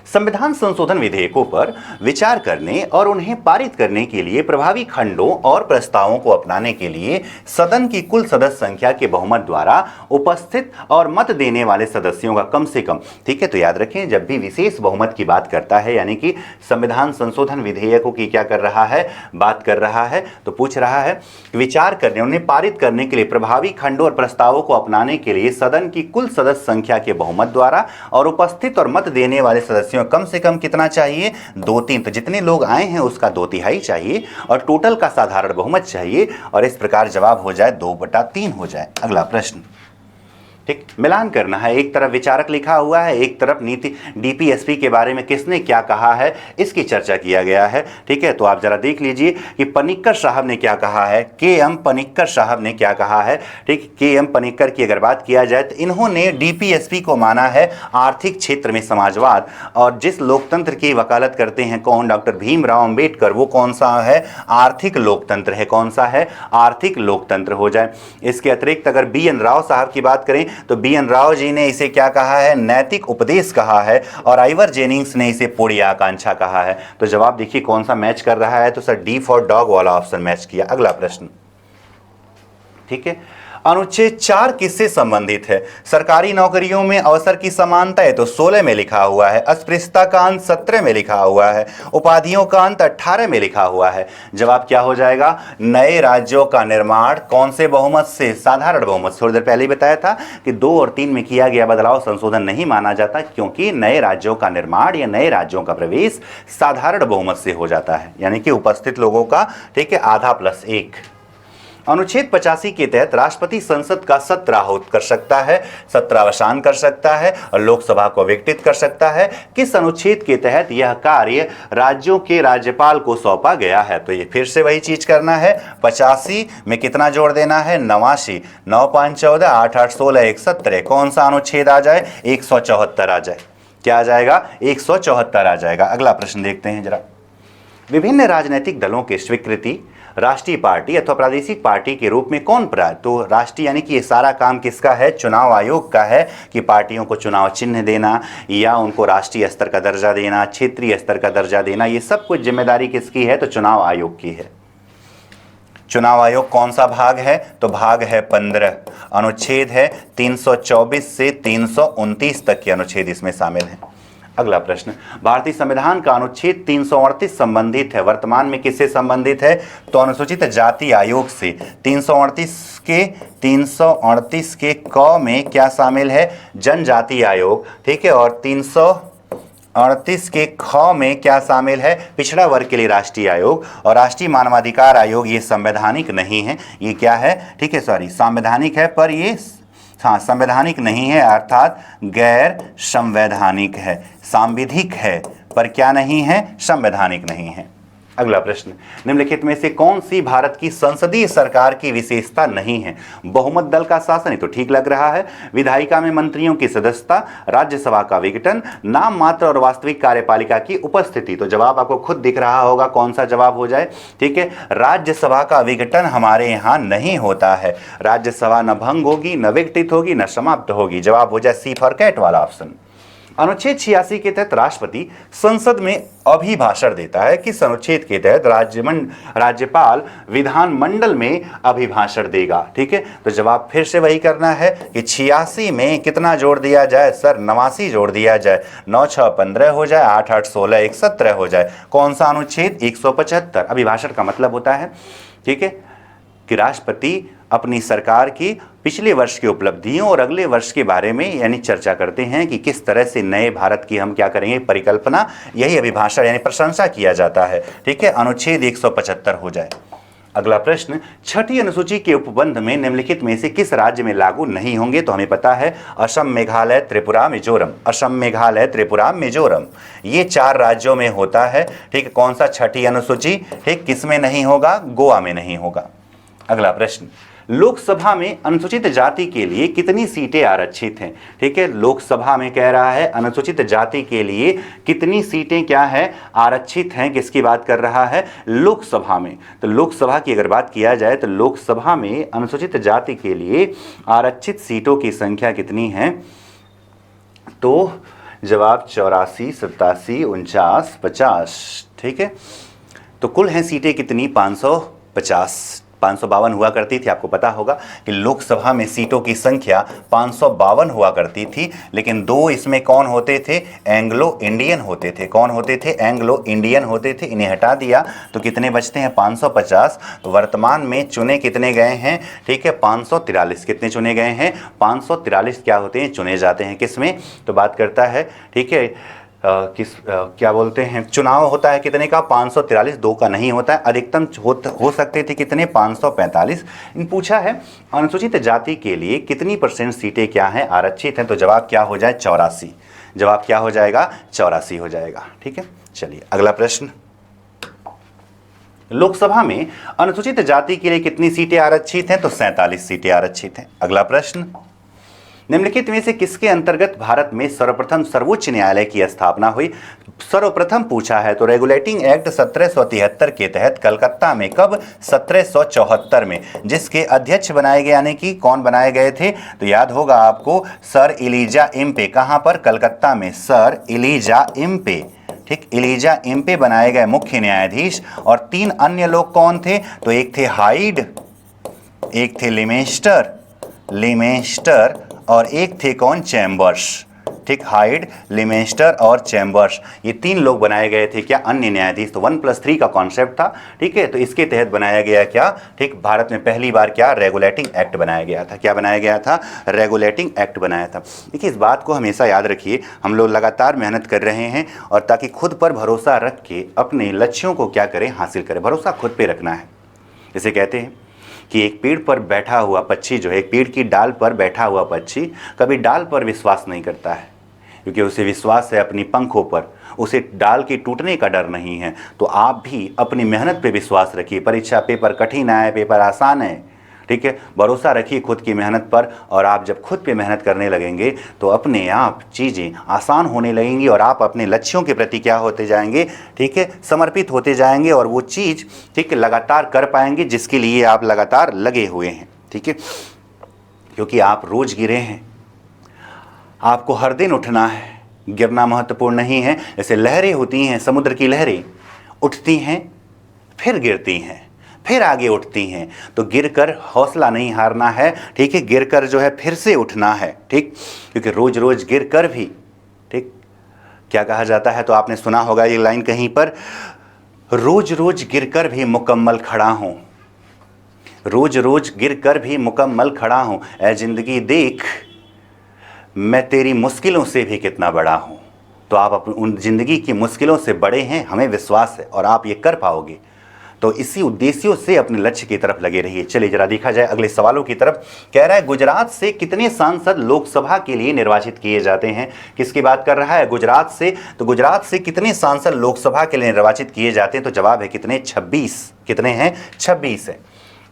संविधान संशोधन विधेयकों पर विचार करने और उन्हें पारित करने के लिए प्रभावी खंडों और प्रस्तावों को अपनाने के लिए सदन की कुल सदस्य संख्या के बहुमत द्वारा उपस्थित और मत देने वाले सदस्यों का कम से कम, ठीक है, तो याद रखें जब भी विशेष बहुमत की बात करता है, यानी कि संविधान संशोधन विधेयकों की क्या कर रहा है? बात कर रहा है, तो पूछ रहा है विचार करने, उन्हें पारित करने के लिए प्रभावी खंडों और प्रस्तावों को अपनाने के लिए सदन की कुल सदस्य संख्या के बहुमत द्वारा और उपस्थित और मत देने वाले सदस्यों कम से कम कितना चाहिए? 2/3। तो जितने लोग आए हैं उसका 2/3 चाहिए और टोटल का साधारण बहुमत चाहिए, और इस प्रकार जवाब हो जाए 2/3 हो जाए। अगला प्रश्न, ठीक, मिलान करना है। एक तरफ विचारक लिखा हुआ है, एक तरफ नीति डीपीएसपी के बारे में किसने क्या कहा है इसकी चर्चा किया गया है। ठीक है, तो आप जरा देख लीजिए कि पनिक्कर साहब ने क्या कहा है, के.एम. पनिक्कर साहब ने क्या कहा है। ठीक, के.एम. पनिक्कर की अगर बात किया जाए तो इन्होंने डीपीएसपी को माना है आर्थिक क्षेत्र में समाजवाद, और जिस लोकतंत्र की वकालत करते हैं कौन? डॉक्टर भीमराव अंबेडकर। वो कौन सा है? आर्थिक लोकतंत्र है। कौन सा है? आर्थिक लोकतंत्र हो जाए। इसके अतिरिक्त अगर बी.एन. राव साहब की बात करें तो बी.एन. राव जी ने इसे क्या कहा है? नैतिक उपदेश कहा है, और आइवर जेनिंग्स ने इसे पूरी आकांक्षा कहा है। तो जवाब देखिए कौन सा मैच कर रहा है, तो सर डी फॉर डॉग वाला ऑप्शन मैच किया। अगला प्रश्न, ठीक है, अनुच्छेद 4 किससे संबंधित है? सरकारी नौकरियों में अवसर की समानता है, तो 16 में लिखा हुआ है। अस्पृश्यता का अंत 17 में लिखा हुआ है। उपाधियों का अंत 18 में लिखा हुआ है। जवाब क्या हो जाएगा? नए राज्यों का निर्माण कौन से बहुमत से? साधारण बहुमत। थोड़ी देर पहले ही बताया था कि 2 और 3 में किया गया बदलाव संशोधन नहीं माना जाता, क्योंकि नए राज्यों का निर्माण या नए राज्यों का प्रवेश साधारण बहुमत से हो जाता है, यानी कि उपस्थित लोगों का, ठीक है, आधा + 1। अनुच्छेद 85 के तहत राष्ट्रपति संसद का सत्र आहूत कर सकता है, सत्रावसान कर सकता है और लोकसभा को विघटित कर सकता है। किस अनुच्छेद के तहत यह कार्य राज्यों के राज्यपाल को सौंपा गया है? तो ये फिर से वही चीज करना है। 85 में कितना जोड़ देना है? 89। 9 5 14, 8 8 16 1 17। कौन सा अनुच्छेद आ जाए? 174 आ जाए। क्या आ जाएगा? 174 आ जाएगा। अगला प्रश्न देखते हैं जरा। विभिन्न राजनीतिक दलों की स्वीकृति राष्ट्रीय पार्टी अथवा प्रादेशिक पार्टी के रूप में कौन प्राप्त? तो राष्ट्रीय यानी कि ये सारा काम किसका है? चुनाव आयोग का है, कि पार्टियों को चुनाव चिन्ह देना या उनको राष्ट्रीय स्तर का दर्जा देना, क्षेत्रीय स्तर का दर्जा देना, ये सब कुछ जिम्मेदारी किसकी है? तो चुनाव आयोग की है। चुनाव आयोग कौन सा भाग है? तो भाग है 15। अनुच्छेद है 324 से 329 तक के अनुच्छेद इसमें शामिल हैं। अगला प्रश्न, भारतीय संविधान का अनुच्छेद 338 संबंधित है, वर्तमान में किससे संबंधित है? तो अनुसूचित जाति आयोग से। 338 के क में क्या शामिल है? जनजाति आयोग, ठीक है, और 38 के ख में क्या शामिल है? पिछड़ा वर्ग के लिए राष्ट्रीय आयोग और राष्ट्रीय मानवाधिकार आयोग, ये संवैधानिक नहीं है। ये क्या है? ठीक है, सॉरी, संवैधानिक है पर ये, हाँ, संवैधानिक नहीं है, अर्थात गैर संवैधानिक है। सांविधिक है पर क्या नहीं है? संवैधानिक नहीं है। अगला प्रश्न, निम्नलिखित में से कौन सी भारत की संसदीय सरकार की विशेषता नहीं है? बहुमत दल का शासन, ये तो ठीक लग रहा है। विधायिका में मंत्रियों की सदस्यता, राज्यसभा का विघटन, नाम मात्र और वास्तविक कार्यपालिका की उपस्थिति। तो जवाब आपको खुद दिख रहा होगा कौन सा जवाब हो जाए। ठीक है, राज्यसभा का विघटन हमारे यहाँ नहीं होता है। राज्यसभा न भंग होगी, न विघटित होगी, न समाप्त होगी। जवाब हो जाए सी फॉर कैट वाला ऑप्शन। अनुच्छेद 86 के तहत राष्ट्रपति संसद में अभिभाषण देता है। किस अनुच्छेद के तहत? राज्यपाल विधानमंडल में अभिभाषण देगा। ठीक है, तो जवाब फिर से वही करना है कि 86 में कितना जोड़ दिया जाए? सर 89 जोड़ दिया जाए। 9 6 15 हो जाए, 8 8 16 1 17 हो जाए। कौन सा अनुच्छेद? 175। अभिभाषण का मतलब होता है, ठीक है, कि राष्ट्रपति अपनी सरकार की पिछले वर्ष की उपलब्धियों और अगले वर्ष के बारे में यानी चर्चा करते हैं कि किस तरह से नए भारत की हम क्या करेंगे, परिकल्पना। यही अभिभाषण यानी प्रशंसा किया जाता है। ठीक है, अनुच्छेद 175 हो जाए। अगला प्रश्न, छठी अनुसूची के उपबंध में निम्नलिखित में से किस राज्य में लागू नहीं होंगे? तो हमें पता है असम, मेघालय, त्रिपुरा, मिजोरम। असम, मेघालय, त्रिपुरा, मिजोरम, ये 4 राज्यों में होता है। ठीक है, कौन सा छठी अनुसूची? ठीक, किस में नहीं होगा? गोवा में नहीं होगा। अगला प्रश्न, लोकसभा में अनुसूचित जाति के लिए कितनी सीटें आरक्षित हैं? ठीक है, लोकसभा में कह रहा है अनुसूचित जाति के लिए कितनी सीटें क्या है? आरक्षित हैं। किसकी बात कर रहा है? लोकसभा में। तो लोकसभा की अगर बात किया जाए तो लोकसभा में अनुसूचित जाति के लिए आरक्षित सीटों की संख्या कितनी है? तो जवाब 84, 87, 49, 50। ठीक है, तो कुल हैं सीटें कितनी? 550। 552 हुआ करती थी। आपको पता होगा कि लोकसभा में सीटों की संख्या 552 हुआ करती थी, लेकिन 2 इसमें कौन होते थे? एंग्लो इंडियन होते थे। कौन होते थे? एंग्लो इंडियन होते थे। इन्हें हटा दिया तो कितने बचते हैं? 550। तो वर्तमान में चुने कितने गए हैं? ठीक है, 543। कितने चुने गए हैं? 543 क्या होते हैं? चुने जाते हैं। किस में? तो बात करता है, ठीक है, क्या बोलते हैं, चुनाव होता है कितने का? 543। 2 का नहीं होता है। अधिकतम हो सकते थे कितने? 545। इन पूछा है अनुसूचित जाति के लिए कितनी % सीटें क्या हैं? आरक्षित हैं। तो जवाब क्या हो जाए? 84। जवाब क्या हो जाएगा? 84 हो जाएगा। ठीक है, चलिए अगला प्रश्न, लोकसभा में अनुसूचित जाति के लिए कितनी सीटें आरक्षित हैं? तो 47 सीटें आरक्षित हैं। अगला प्रश्न, निम्नलिखित में से किसके अंतर्गत भारत में सर्वप्रथम सर्वोच्च न्यायालय की स्थापना हुई? सर्वप्रथम पूछा है तो रेगुलेटिंग एक्ट 1773 के तहत कलकत्ता में। कब? 1774 में। जिसके अध्यक्ष बनाए गए, यानी कि कौन बनाए गए थे? तो याद होगा आपको, सर इलीजा इम्पे। कहां पर? कलकत्ता में। Sir Elijah Impey. ठीक, इलीजा इम्पे बनाए गए मुख्य न्यायाधीश। और 3 अन्य लोग कौन थे? तो एक थे हाइड, एक थे लिमेस्टर और एक थे कौन? चैम्बर्स। ठीक, हाइड, लिमेस्टर और चैम्बर्स, ये 3 लोग बनाए गए थे क्या? अन्य न्यायाधीश। तो 1+3 का कॉन्सेप्ट था। ठीक है, तो इसके तहत बनाया गया क्या? ठीक, भारत में पहली बार क्या? रेगुलेटिंग एक्ट बनाया गया था। क्या बनाया गया था? रेगुलेटिंग एक्ट बनाया था। देखिए, इस बात को हमेशा याद रखिए, हम लोग लगातार मेहनत कर रहे हैं और ताकि खुद पर भरोसा रख के अपने लक्ष्यों को क्या करें? हासिल करें। भरोसा खुद पे रखना है। जैसे कहते हैं कि एक पेड़ पर बैठा हुआ पक्षी जो है, एक पेड़ की डाल पर बैठा हुआ पक्षी कभी डाल पर विश्वास नहीं करता है, क्योंकि उसे विश्वास है अपनी पंखों पर, उसे डाल के टूटने का डर नहीं है। तो आप भी अपनी मेहनत पे विश्वास रखिए। परीक्षा पेपर कठिन आए, पेपर आसान है, ठीक है, भरोसा रखिए खुद की मेहनत पर। और आप जब खुद पे मेहनत करने लगेंगे तो अपने आप चीज़ें आसान होने लगेंगी और आप अपने लक्ष्यों के प्रति क्या होते जाएंगे? ठीक है, समर्पित होते जाएंगे और वो चीज़, ठीक है, लगातार कर पाएंगे जिसके लिए आप लगातार लगे हुए हैं। ठीक है, क्योंकि आप रोज़ गिरे हैं, आपको हर दिन उठना है। गिरना महत्वपूर्ण नहीं है। जैसे लहरें होती हैं, समुद्र की लहरें उठती हैं, फिर गिरती हैं, फिर आगे उठती हैं। तो गिरकर हौसला नहीं हारना है। ठीक है, गिरकर जो है फिर से उठना है। ठीक, क्योंकि रोज रोज गिरकर भी, ठीक, क्या कहा जाता है, तो आपने सुना होगा ये लाइन कहीं पर, रोज रोज गिरकर भी मुकम्मल खड़ा हूं। रोज रोज गिरकर भी मुकम्मल खड़ा हूं। ऐ जिंदगी देख, मैं तेरी मुश्किलों से भी कितना बड़ा हूं। तो आप अपनी उन ज़िंदगी की मुश्किलों से बड़े हैं, हमें विश्वास है, और आप ये कर पाओगे। तो इसी उद्देश्यों से अपने लक्ष्य की तरफ लगे रहिए। चलिए जरा देखा जाए अगले सवालों की तरफ। कह रहा है गुजरात से कितने सांसद लोकसभा के लिए निर्वाचित किए जाते हैं? किसकी बात कर रहा है? गुजरात से। तो गुजरात से कितने सांसद लोकसभा के लिए निर्वाचित किए जाते हैं? तो जवाब है कितने? 26। कितने हैं? 26 है।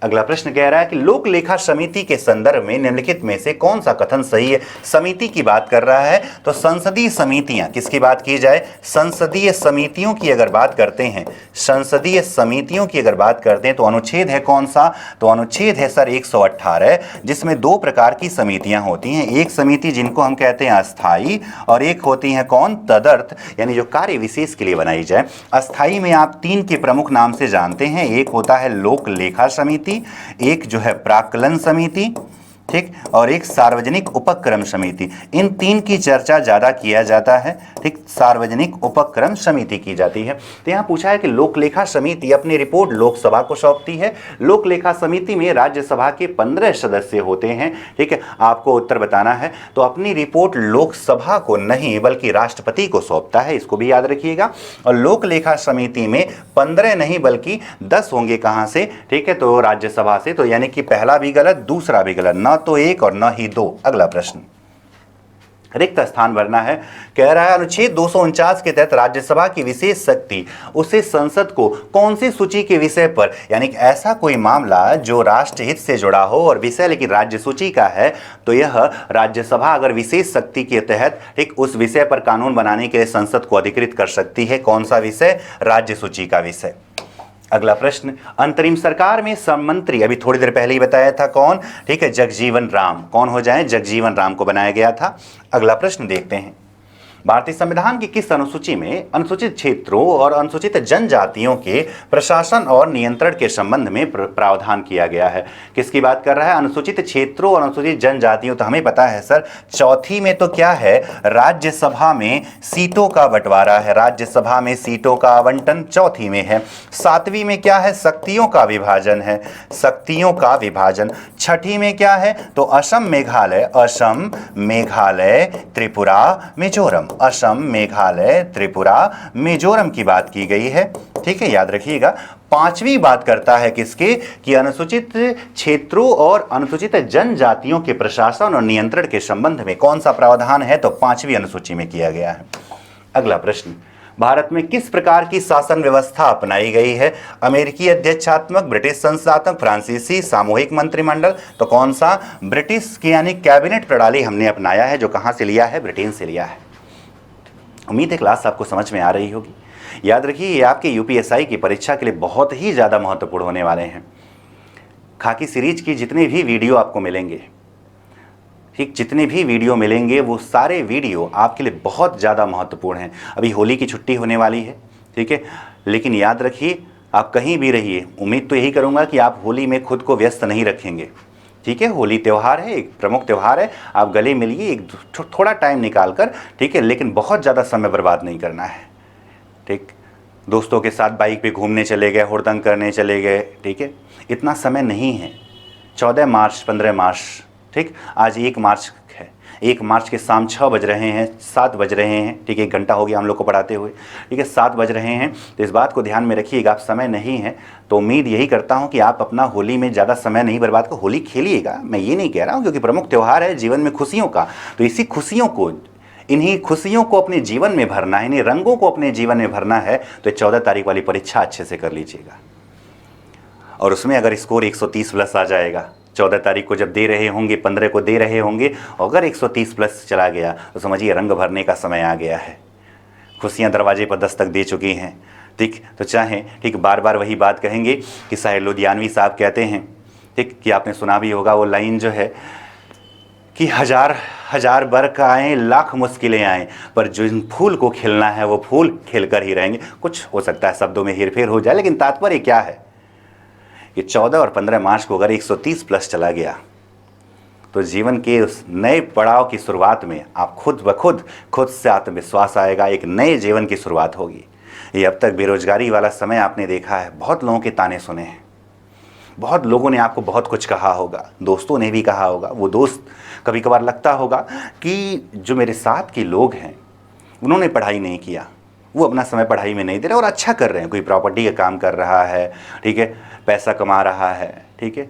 अगला प्रश्न कह रहा है कि लोक लेखा समिति के संदर्भ में निम्नलिखित में से कौन सा कथन सही है? समिति की बात कर रहा है, तो संसदीय समितियां, किसकी बात की जाए? संसदीय समितियों की अगर बात करते हैं, संसदीय समितियों की अगर बात करते हैं, तो अनुच्छेद है कौन सा? तो अनुच्छेद है सर 118, जिसमें दो प्रकार की समितियां होती हैं। एक समिति जिनको हम कहते हैं अस्थाई, और एक होती है कौन? तदर्थ, यानी जो कार्य विशेष के लिए बनाई जाए। अस्थाई में आप 3 के प्रमुख नाम से जानते हैं। एक होता है लोक लेखा समिति, एक जो है प्राक्कलन समिति, ठीक, और एक सार्वजनिक उपक्रम समिति। इन 3 की चर्चा ज्यादा किया जाता है, ठीक। सार्वजनिक उपक्रम समिति की जाती है। तो यहाँ पूछा है कि लोक लेखा समिति अपनी रिपोर्ट लोकसभा को सौंपती है। लोक लेखा समिति में राज्यसभा के 15 सदस्य होते हैं, ठीक है। आपको उत्तर बताना है। तो अपनी रिपोर्ट लोकसभा को नहीं बल्कि राष्ट्रपति को सौंपता है, इसको भी याद रखिएगा। और लोक लेखा समिति में 15 नहीं बल्कि 10 होंगे। कहां से? ठीक है, तो राज्यसभा से। तो यानी कि पहला भी गलत, दूसरा भी गलत, ना तो 1 और न ही 2। अगला प्रश्न, रिक्त स्थान भरना है। कह रहा है अनुच्छेद 249 के तहत राज्यसभा की विशेष शक्ति उसे संसद को कौन सी सूची के विषय पर, यानी कि ऐसा कोई मामला जो राष्ट्रहित से जुड़ा हो और विषय लेकिन राज्य सूची का है, तो यह राज्यसभा अगर विशेष शक्ति के तहत एक उस विषय पर कानून बनाने के लिए संसद को अधिकृत कर सकती है। कौन सा विषय? राज्य सूची का विषय। अगला प्रश्न, अंतरिम सरकार में मंत्री अभी थोड़ी देर पहले ही बताया था कौन? ठीक है, जगजीवन राम। कौन हो जाए? जगजीवन राम को बनाया गया था। अगला प्रश्न देखते हैं, भारतीय संविधान की किस अनुसूची में अनुसूचित क्षेत्रों और अनुसूचित जनजातियों के प्रशासन और नियंत्रण के संबंध में प्रावधान किया गया है? किसकी बात कर रहा है? अनुसूचित क्षेत्रों और अनुसूचित जनजातियों। तो हमें पता है सर, चौथी में तो क्या है? राज्यसभा में सीटों का बंटवारा है, राज्यसभा में सीटों का आवंटन चौथी में है। 7वीं में क्या है? शक्तियों का विभाजन है, शक्तियों का विभाजन। 6ठी में क्या है? तो असम मेघालय, असम मेघालय त्रिपुरा मिजोरम, असम मेघालय त्रिपुरा मिजोरम की बात की गई है, ठीक है, याद रखिएगा। 5वीं बात करता है किसके? कि अनुसूचित क्षेत्रों और अनुसूचित जनजातियों के प्रशासन और नियंत्रण के संबंध में कौन सा प्रावधान है? तो 5वीं अनुसूची में किया गया है। अगला प्रश्न, भारत में किस प्रकार की शासन व्यवस्था अपनाई गई है? अमेरिकी अध्यक्षात्मक, ब्रिटिश संस्थात्मक, फ्रांसीसी, सामूहिक मंत्रिमंडल। तो कौन सा? ब्रिटिश की यानी कैबिनेट प्रणाली हमने अपनाया है, जो कहां से लिया है? ब्रिटेन से लिया है। उम्मीद है क्लास आपको समझ में आ रही होगी। याद रखिए, ये आपके यूपीएसआई की परीक्षा के लिए बहुत ही ज़्यादा महत्वपूर्ण होने वाले हैं। खाकी सीरीज की जितने भी वीडियो आपको मिलेंगे, ठीक, जितने भी वीडियो मिलेंगे वो सारे वीडियो आपके लिए बहुत ज़्यादा महत्वपूर्ण हैं। अभी होली की छुट्टी होने वाली है, ठीक है, लेकिन याद रखिए आप कहीं भी रहिए, उम्मीद तो यही करूँगा कि आप होली में खुद को व्यस्त नहीं रखेंगे, ठीक है। होली त्यौहार है, एक प्रमुख त्यौहार है, आप गले मिलिए एक थोड़ा टाइम निकाल कर, ठीक है, लेकिन बहुत ज़्यादा समय बर्बाद नहीं करना है, ठीक। दोस्तों के साथ बाइक पे घूमने चले गए, हुड़दंग करने चले गए, ठीक है, इतना समय नहीं है। 14 मार्च, 15 मार्च, ठीक, आज 1 मार्च है, 1 मार्च के शाम 6 बज रहे हैं, 7 बज रहे हैं, ठीक है, 1 घंटा हो गया हम लोग को पढ़ाते हुए, ठीक है, 7 बज रहे हैं। तो इस बात को ध्यान में रखिएगा, आप समय नहीं है, तो उम्मीद यही करता हूं कि आप अपना होली में ज़्यादा समय नहीं बर्बाद कर, होली खेलिएगा, मैं ये नहीं कह रहा हूं, क्योंकि प्रमुख त्यौहार है जीवन में खुशियों का। तो इसी खुशियों को, इन्हीं खुशियों को अपने जीवन में भरना है, इन्हीं रंगों को अपने जीवन में भरना है, तो 14 तारीख वाली परीक्षा अच्छे से कर लीजिएगा। और उसमें अगर स्कोर 130 प्लस आ जाएगा, 14 तारीख को जब दे रहे होंगे, 15 को दे रहे होंगे, अगर 130 प्लस चला गया तो समझिए रंग भरने का समय आ गया है, खुशियां दरवाजे पर दस्तक दे चुकी हैं, ठीक। तो चाहे, ठीक, बार बार वही बात कहेंगे कि साहिर लुधियानवी साहब कहते हैं, ठीक, कि आपने सुना भी होगा वो लाइन जो है कि हजार बरख आएँ, लाख मुश्किलें आएँ, पर जिन फूल को खिलना है वो फूल खिलकर ही रहेंगे। कुछ हो सकता है शब्दों में हेरफेर हो जाए, लेकिन तात्पर्य क्या है कि 14 और 15 मार्च को अगर 130 प्लस चला गया तो जीवन के उस नए पड़ाव की शुरुआत में आप खुद से आत्मविश्वास आएगा, एक नए जीवन की शुरुआत होगी। ये अब तक बेरोजगारी वाला समय आपने देखा है, बहुत लोगों के ताने सुने हैं, बहुत लोगों ने आपको बहुत कुछ कहा होगा, दोस्तों ने भी कहा होगा। वो दोस्त कभी कभार लगता होगा कि जो मेरे साथ के लोग हैं उन्होंने पढ़ाई नहीं किया, वो अपना समय पढ़ाई में नहीं दे रहे और अच्छा कर रहे हैं, कोई प्रॉपर्टी का काम कर रहा है, ठीक है, पैसा कमा रहा है, ठीक है,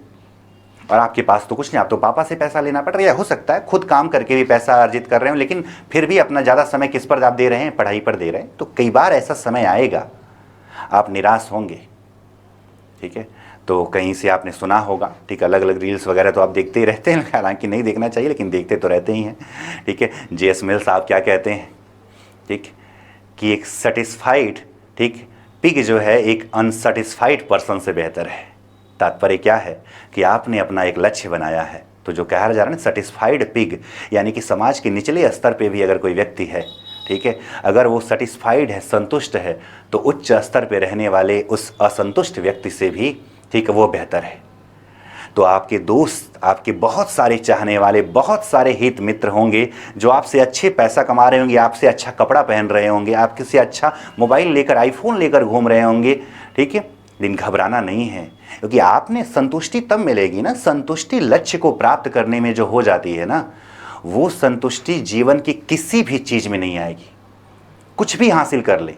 और आपके पास तो कुछ नहीं, आप तो पापा से पैसा लेना पड़ रहा है, या हो सकता है खुद काम करके भी पैसा अर्जित कर रहे हो, लेकिन फिर भी अपना ज़्यादा समय किस पर आप दे रहे हैं, पढ़ाई पर दे रहे हैं। तो कई बार ऐसा समय आएगा आप निराश होंगे, ठीक है। तो कहीं से आपने सुना होगा, ठीक, अलग अलग रील्स वगैरह तो आप देखते ही रहते हैं, हालांकि नहीं देखना चाहिए लेकिन देखते तो रहते ही हैं, ठीक है। J.S. मिल साहब क्या कहते हैं, ठीक, कि एक सेटिस्फाइड, ठीक, पिग जो है एक अनसेटिस्फाइड पर्सन से बेहतर है। तात्पर्य क्या है कि आपने अपना एक लक्ष्य बनाया है, तो जो कहा जा रहा है ना सेटिस्फाइड पिग, यानी कि समाज के निचले स्तर पे भी अगर कोई व्यक्ति है, ठीक है, अगर वो सेटिस्फाइड है, संतुष्ट है, तो उच्च स्तर पे रहने वाले उस असंतुष्ट व्यक्ति से भी, ठीक है, वो बेहतर है। तो आपके दोस्त, आपके बहुत सारे चाहने वाले, बहुत सारे हित मित्र होंगे जो आपसे अच्छे पैसा कमा रहे होंगे, आपसे अच्छा कपड़ा पहन रहे होंगे, आपके से अच्छा मोबाइल लेकर, आईफोन लेकर घूम रहे होंगे, ठीक है, लेकिन घबराना नहीं है, क्योंकि आपने संतुष्टि तब मिलेगी ना, संतुष्टि लक्ष्य को प्राप्त करने में जो हो जाती है ना, वो संतुष्टि जीवन की किसी भी चीज़ में नहीं आएगी। कुछ भी हासिल कर ले,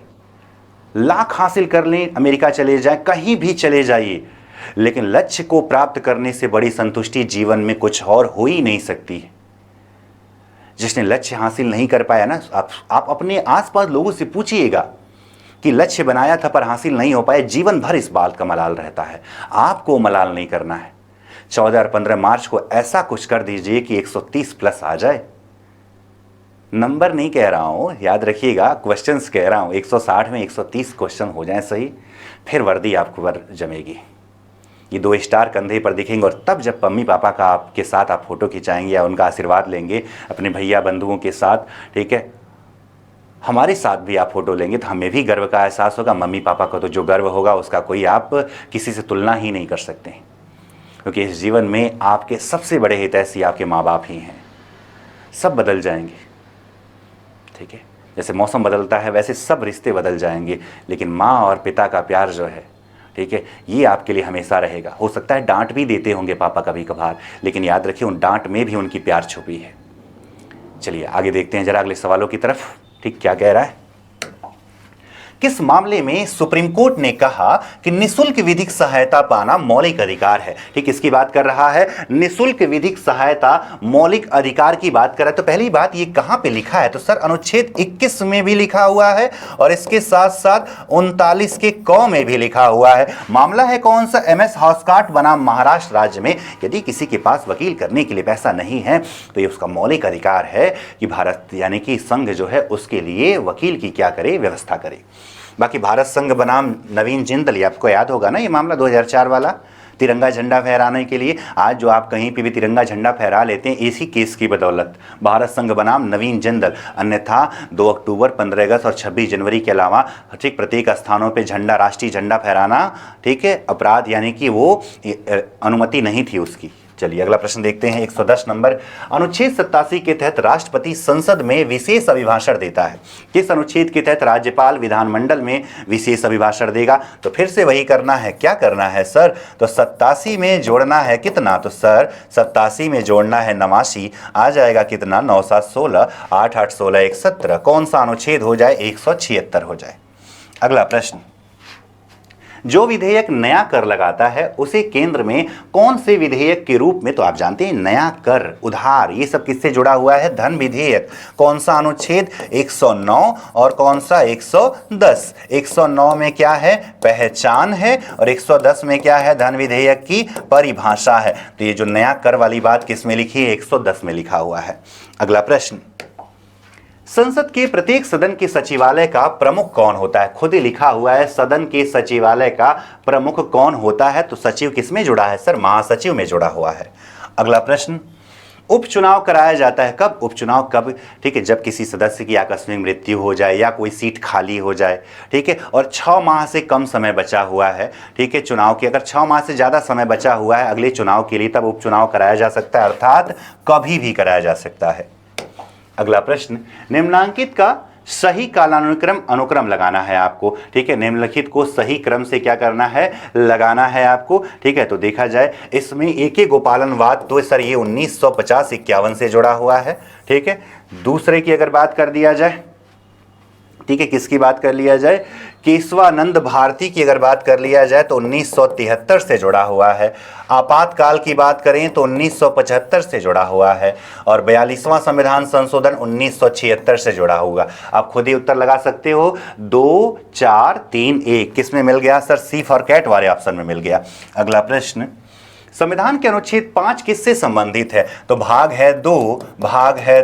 लाख हासिल कर लें, अमेरिका चले जाए, कहीं भी चले जाइए, लेकिन लक्ष्य को प्राप्त करने से बड़ी संतुष्टि जीवन में कुछ और हो ही नहीं सकती है। जिसने लक्ष्य हासिल नहीं कर पाया ना, आप अपने आसपास लोगों से पूछिएगा कि लक्ष्य बनाया था पर हासिल नहीं हो पाया, जीवन भर इस बात का मलाल रहता है। आपको मलाल नहीं करना है। 14 और 15 मार्च को ऐसा कुछ कर दीजिए कि 130 प्लस आ जाए। नंबर नहीं कह रहा हूँ, याद रखिएगा, क्वेश्चंस कह रहा हूँ। 160 में 130 क्वेश्चन हो जाएं सही, फिर वर्दी आपको पर जमेगी। ये 2 स्टार कंधे पर दिखेंगे, और तब जब मम्मी पापा का आपके साथ आप फोटो खिंचाएंगे या उनका आशीर्वाद लेंगे अपने भैया बंधुओं के साथ, ठीक है, हमारे साथ भी आप फोटो लेंगे, तो हमें भी गर्व का एहसास होगा। मम्मी पापा को तो जो गर्व होगा उसका कोई आप किसी से तुलना ही नहीं कर सकते, क्योंकि इस जीवन में आपके सबसे बड़े हितैषी आपके माँ बाप ही हैं। सब बदल जाएंगे, ठीक है, जैसे मौसम बदलता है वैसे सब रिश्ते बदल जाएंगे, लेकिन माँ और पिता का प्यार जो है, ठीक है, ये आपके लिए हमेशा रहेगा। हो सकता है डांट भी देते होंगे पापा कभी कभार, लेकिन याद रखिए उन डांट में भी उनकी प्यार छुपी है। चलिए आगे देखते हैं जरा अगले सवालों की तरफ। ठीक, क्या कह रहा है, किस मामले में सुप्रीम कोर्ट ने कहा कि निशुल्क विधिक सहायता पाना मौलिक अधिकार है। ठीक, इसकी बात कर रहा है, निशुल्क विधिक सहायता मौलिक अधिकार की बात कर रहा है। तो पहली बात, ये कहां पे लिखा है, तो सर अनुच्छेद 21 में भी लिखा हुआ है और इसके साथ साथ 39 के क में भी लिखा हुआ है। मामला है कौन सा, MS हॉस्काट बनाम महाराष्ट्र राज्य में। यदि किसी के पास वकील करने के लिए पैसा नहीं है तो ये उसका मौलिक अधिकार है कि भारत यानी कि संघ जो है उसके लिए वकील की क्या करे, व्यवस्था करे। बाकी भारत संघ बनाम नवीन जिंदल, ये आपको याद होगा ना, ये मामला 2004 वाला, तिरंगा झंडा फहराने के लिए। आज जो आप कहीं पे भी तिरंगा झंडा फहरा लेते हैं, इसी केस की बदौलत, भारत संघ बनाम नवीन जिंदल। अन्यथा 2 अक्टूबर, 15 अगस्त और 26 जनवरी के अलावा, ठीक, प्रत्येक स्थानों पे झंडा, राष्ट्रीय झंडा फहराना, ठीक है, अपराध, यानी कि वो अनुमति नहीं थी उसकी। चलिए अगला प्रश्न देखते हैं, 110 नंबर। अनुच्छेद 87 के तहत राष्ट्रपति संसद में विशेष अभिभाषण देता है। किस अनुच्छेद के तहत राज्यपाल विधानमंडल में विशेष अभिभाषण देगा? तो फिर से वही करना है, क्या करना है सर, तो 87 में जोड़ना है कितना, तो सर 87 में जोड़ना है 89, आ जाएगा कितना, 9 7 16, 8 8 16 1 17। कौन सा अनुच्छेद हो जाए, 176 हो जाए। अगला प्रश्न, जो विधेयक नया कर लगाता है उसे केंद्र में कौन से विधेयक के रूप में, तो आप जानते हैं नया कर, उधार, ये सब किससे जुड़ा हुआ है, धन विधेयक। कौन सा अनुच्छेद, 109 और कौन सा 110। 109 में क्या है, पहचान है, और 110 में क्या है, धन विधेयक की परिभाषा है। तो ये जो नया कर वाली बात किस में लिखी है, 110 में लिखा हुआ है। अगला प्रश्न, संसद के प्रत्येक सदन के सचिवालय का प्रमुख कौन होता है? खुद ही लिखा हुआ है, सदन के सचिवालय का प्रमुख कौन होता है, तो सचिव किसमें जुड़ा है सर, महासचिव में जुड़ा हुआ है। अगला प्रश्न, उपचुनाव कराया जाता है कब, उपचुनाव कब, ठीक है, जब किसी सदस्य की आकस्मिक मृत्यु हो जाए या कोई सीट खाली हो जाए, ठीक है, और 6 माह से कम समय बचा हुआ है, ठीक है, चुनाव की, अगर 6 माह से ज़्यादा समय बचा हुआ है अगले चुनाव के लिए, तब उपचुनाव कराया जा सकता है, अर्थात कभी भी कराया जा सकता है। अगला प्रश्न, निम्नलिखित का सही कालानुक्रम अनुक्रम लगाना है आपको, ठीक है, निम्नलिखित को सही क्रम से क्या करना है, लगाना है आपको, ठीक है। तो देखा जाए इसमें एक गोपालनवाद, तो सर ये 1950-51 से जुड़ा हुआ है, ठीक है। दूसरे की अगर बात कर दिया जाए, ठीक है, किसकी बात कर लिया जाए, केशवानंद भारती की अगर बात कर लिया जाए तो 1973 से जुड़ा हुआ है। आपातकाल की बात करें तो 1975 से जुड़ा हुआ है और 42वां संविधान संशोधन 1976 से जुड़ा होगा। आप खुद ही उत्तर लगा सकते हो। 2 4 3 1 किस में मिल गया सर, सी फॉर कैट वाले ऑप्शन में मिल गया। अगला प्रश्न, संविधान के अनुच्छेद 5 किससे संबंधित है, तो भाग है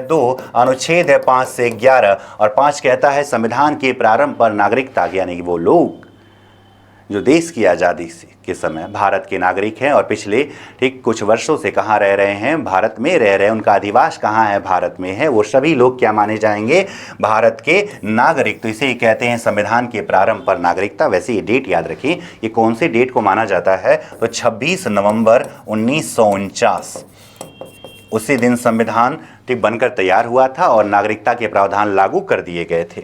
2, अनुच्छेद है 5 से 11 और 5 कहता है संविधान के प्रारंभ पर नागरिकता, यानी कि वो लोग जो देश की आज़ादी के समय भारत के नागरिक हैं और पिछले ठीक कुछ वर्षों से कहाँ रह रहे हैं, भारत में रह रहे हैं, उनका अधिवास कहाँ है, भारत में है, वो सभी लोग क्या माने जाएंगे, भारत के नागरिक। तो इसे ही कहते हैं संविधान के प्रारंभ पर नागरिकता। वैसे ये डेट याद रखिए, ये कौन से डेट को माना जाता है, तो 26 नवंबर 1949, उसी दिन संविधान ठीक बनकर तैयार हुआ था और नागरिकता के प्रावधान लागू कर दिए गए थे।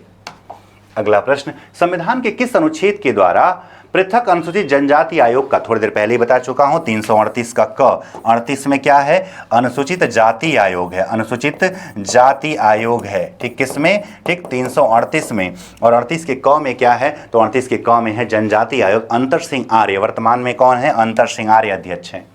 अगला प्रश्न, संविधान के किस अनुच्छेद के द्वारा पृथक अनुसूचित जनजाति आयोग का, थोड़ी देर पहले ही बता चुका हूं, 338 का क, 38 में क्या है, अनुसूचित जाति आयोग है, अनुसूचित जाति आयोग है। ठीक, किसमें, ठीक 338 में। और 38 के क में क्या है, तो 38 के क में है जनजाति आयोग। अंतर सिंह आर्य वर्तमान में कौन है, अंतर सिंह आर्य अध्यक्ष हैं।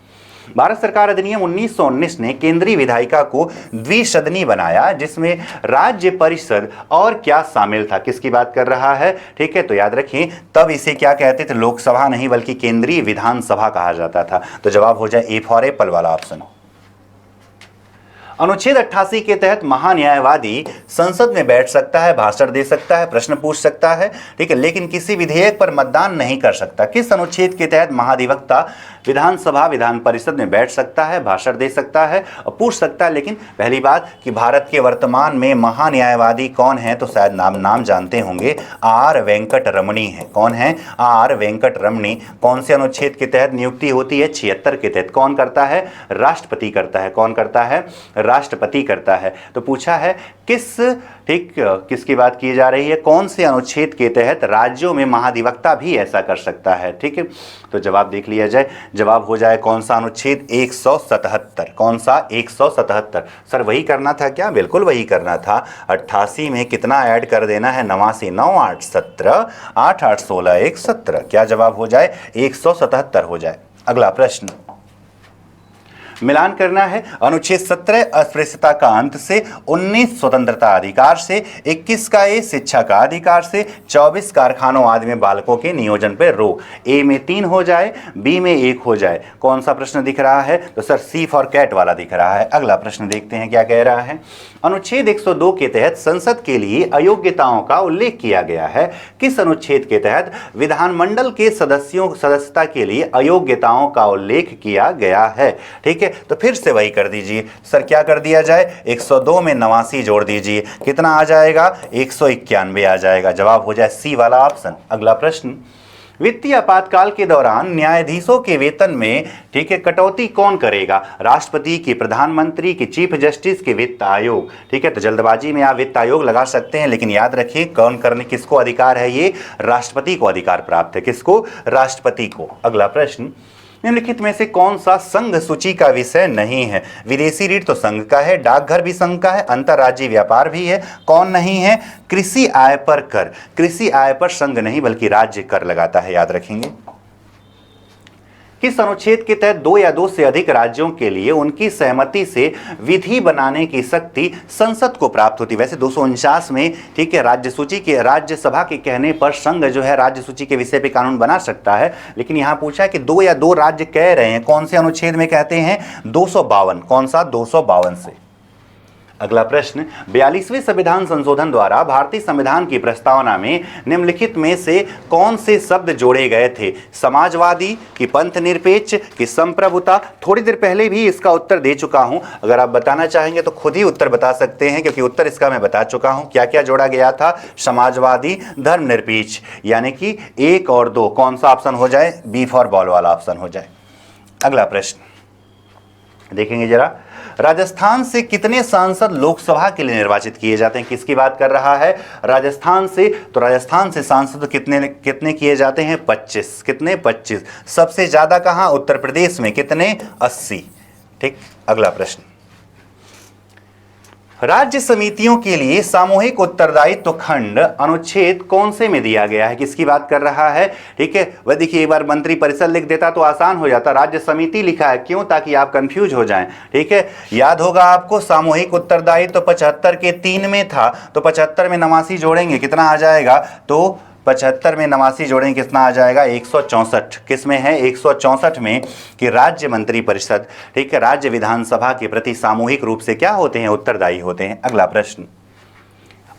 भारत सरकार अधिनियम 1919 ने केंद्रीय विधायिका को द्विसदनी बनाया, जिसमें राज्य परिषद और क्या शामिल था, किसकी बात कर रहा है, ठीक है, तो याद रखें तब इसे क्या कहते थे, लोकसभा नहीं बल्कि केंद्रीय विधानसभा कहा जाता था। तो जवाब हो जाए ए फॉर एप्पल वाला ऑप्शन। अनुच्छेद 88 के तहत महान्यायवादी संसद में बैठ सकता है, भाषण दे सकता है, प्रश्न पूछ सकता है, ठीक है, लेकिन किसी विधेयक पर मतदान नहीं कर सकता। किस अनुच्छेद के तहत महाधिवक्ता विधानसभा विधान परिषद में बैठ सकता है, भाषण दे सकता है और पूछ सकता है। लेकिन पहली बात कि भारत के वर्तमान में महान्यायवादी कौन है, तो शायद नाम जानते होंगे, आर वेंकट रमणी है। कौन है, आर वेंकट रमणी। कौन से अनुच्छेद के तहत नियुक्ति होती है, 76 के तहत। कौन करता है, राष्ट्रपति करता है। कौन करता है, राष्ट्रपति करता है। तो पूछा है किसकी बात की जा रही है, कौन से अनुच्छेद के तहत राज्यों में महाधिवक्ता भी ऐसा कर सकता है, ठीक है। तो जवाब देख लिया जाए, जवाब हो जाए कौन सा अनुच्छेद, 177। कौन सा, 177। सर वही करना था क्या, बिल्कुल वही करना था। 88 में कितना ऐड कर देना है, 89, 9 8 17, 8 8 16 1 17। क्या जवाब हो जाए, 177 हो जाए। अगला प्रश्न, मिलान करना है। अनुच्छेद 17 अस्पृश्यता का अंत से, 19 स्वतंत्रता अधिकार से, 21 का ए शिक्षा का अधिकार से, 24 कारखानों आदि में बालकों के नियोजन पर रोक। ए में 3 हो जाए, बी में 1 हो जाए। कौन सा प्रश्न दिख रहा है, तो सर सी फॉर कैट वाला दिख रहा है। अगला प्रश्न देखते हैं क्या कह रहा है। अनुच्छेद 102 के तहत संसद के लिए अयोग्यताओं का उल्लेख किया गया है। किस अनुच्छेद के तहत विधानमंडल के सदस्यता के लिए अयोग्यताओं का उल्लेख किया गया है, ठीक है। तो फिर से वही कर दीजिए सर, क्या कर दिया जाए, 102 में 89 जोड़ दीजिए, कितना आ जाएगा, 191 आ जाएगा। जवाब हो जाए सी वाला ऑप्शन। अगला प्रश्न, वित्तीय आपातकाल के दौरान न्यायाधीशों के वेतन में, ठीक है, कटौती कौन करेगा, राष्ट्रपति की, प्रधानमंत्री की, चीफ जस्टिस के, वित्त आयोग, ठीक है। तो जल्दबाजी में आप वित्त आयोग लगा सकते हैं, लेकिन याद रखिए कौन करने, किसको अधिकार है, ये राष्ट्रपति को अधिकार प्राप्त है। किसको, राष्ट्रपति को। अगला प्रश्न, निम्नलिखित में से कौन सा संघ सूची का विषय नहीं है। विदेशी ऋण तो संघ का है, डाकघर भी संघ का है, अंतर्राज्यीय व्यापार भी है। कौन नहीं है, कृषि आय पर कर। कृषि आय पर संघ नहीं बल्कि राज्य कर लगाता है, याद रखेंगे। किस अनुच्छेद के तहत 2 या 2 से अधिक राज्यों के लिए उनकी सहमति से विधि बनाने की शक्ति संसद को प्राप्त होती है। वैसे 249 में, ठीक है, राज्य सूची के, राज्यसभा के कहने पर संघ जो है राज्य सूची के विषय पे कानून बना सकता है, लेकिन यहां पूछा है कि 2 या 2 राज्य कह रहे हैं, कौन से अनुच्छेद में कहते हैं, 252। कौन सा, 252 से। अगला प्रश्न, 42वें संविधान संशोधन द्वारा भारतीय संविधान की प्रस्तावना में निम्नलिखित में से कौन से शब्द जोड़े गए थे, समाजवादी कि पंथ निरपेक्ष कि संप्रभुता। थोड़ी देर पहले भी इसका उत्तर दे चुका हूं, अगर आप बताना चाहेंगे तो खुद ही उत्तर बता सकते हैं, क्योंकि उत्तर इसका मैं बता चुका हूं। क्या क्या जोड़ा गया था, समाजवादी, धर्मनिरपेक्ष, यानी कि 1 और 2। कौन सा ऑप्शन हो जाए, बी फॉर बॉल वाला ऑप्शन हो जाए। अगला प्रश्न देखेंगे जरा, राजस्थान से कितने सांसद लोकसभा के लिए निर्वाचित किए जाते हैं, किसकी बात कर रहा है, राजस्थान से। तो राजस्थान से सांसद कितने किए जाते हैं, 25। कितने, 25। सबसे ज्यादा कहां, उत्तर प्रदेश में, कितने, 80, ठीक। अगला प्रश्न, राज्य समितियों के लिए सामूहिक उत्तरदायित्व खंड अनुच्छेद कौन से में दिया गया है, किसकी बात कर रहा है? ठीक है, वह देखिए एक बार मंत्री परिषद लिख देता तो आसान हो जाता, राज्य समिति लिखा है, क्यों? ताकि आप कंफ्यूज हो जाएं। ठीक है, याद होगा आपको सामूहिक उत्तरदायित्व तो 75 के 3 में था, तो 75 में 89 जोड़ेंगे कितना आ जाएगा? तो 75 में 89 जोड़ेंगे कितना आ जाएगा? 164। किस में है? 164 में कि राज्य मंत्री परिषद, ठीक है, राज्य विधानसभा के प्रति सामूहिक रूप से क्या होते हैं? उत्तरदायी होते हैं। अगला प्रश्न,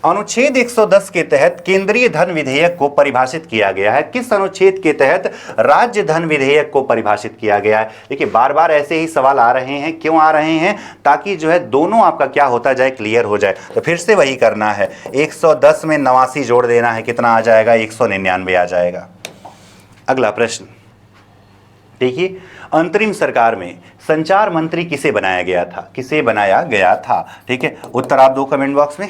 अनुच्छेद 110 के तहत केंद्रीय धन विधेयक को परिभाषित किया गया है। किस अनुच्छेद के तहत राज्य धन विधेयक को परिभाषित किया गया है? देखिए बार बार ऐसे ही सवाल आ रहे हैं, क्यों आ रहे हैं? ताकि जो है दोनों आपका क्या होता जाए, क्लियर हो जाए। तो फिर से वही करना है, 110 में 89 जोड़ देना है, कितना आ जाएगा? 199 आ जाएगा। अगला प्रश्न देखिए, अंतरिम सरकार में संचार मंत्री किसे बनाया गया था? किसे बनाया गया था? ठीक है, उत्तर आप दो कमेंट बॉक्स में।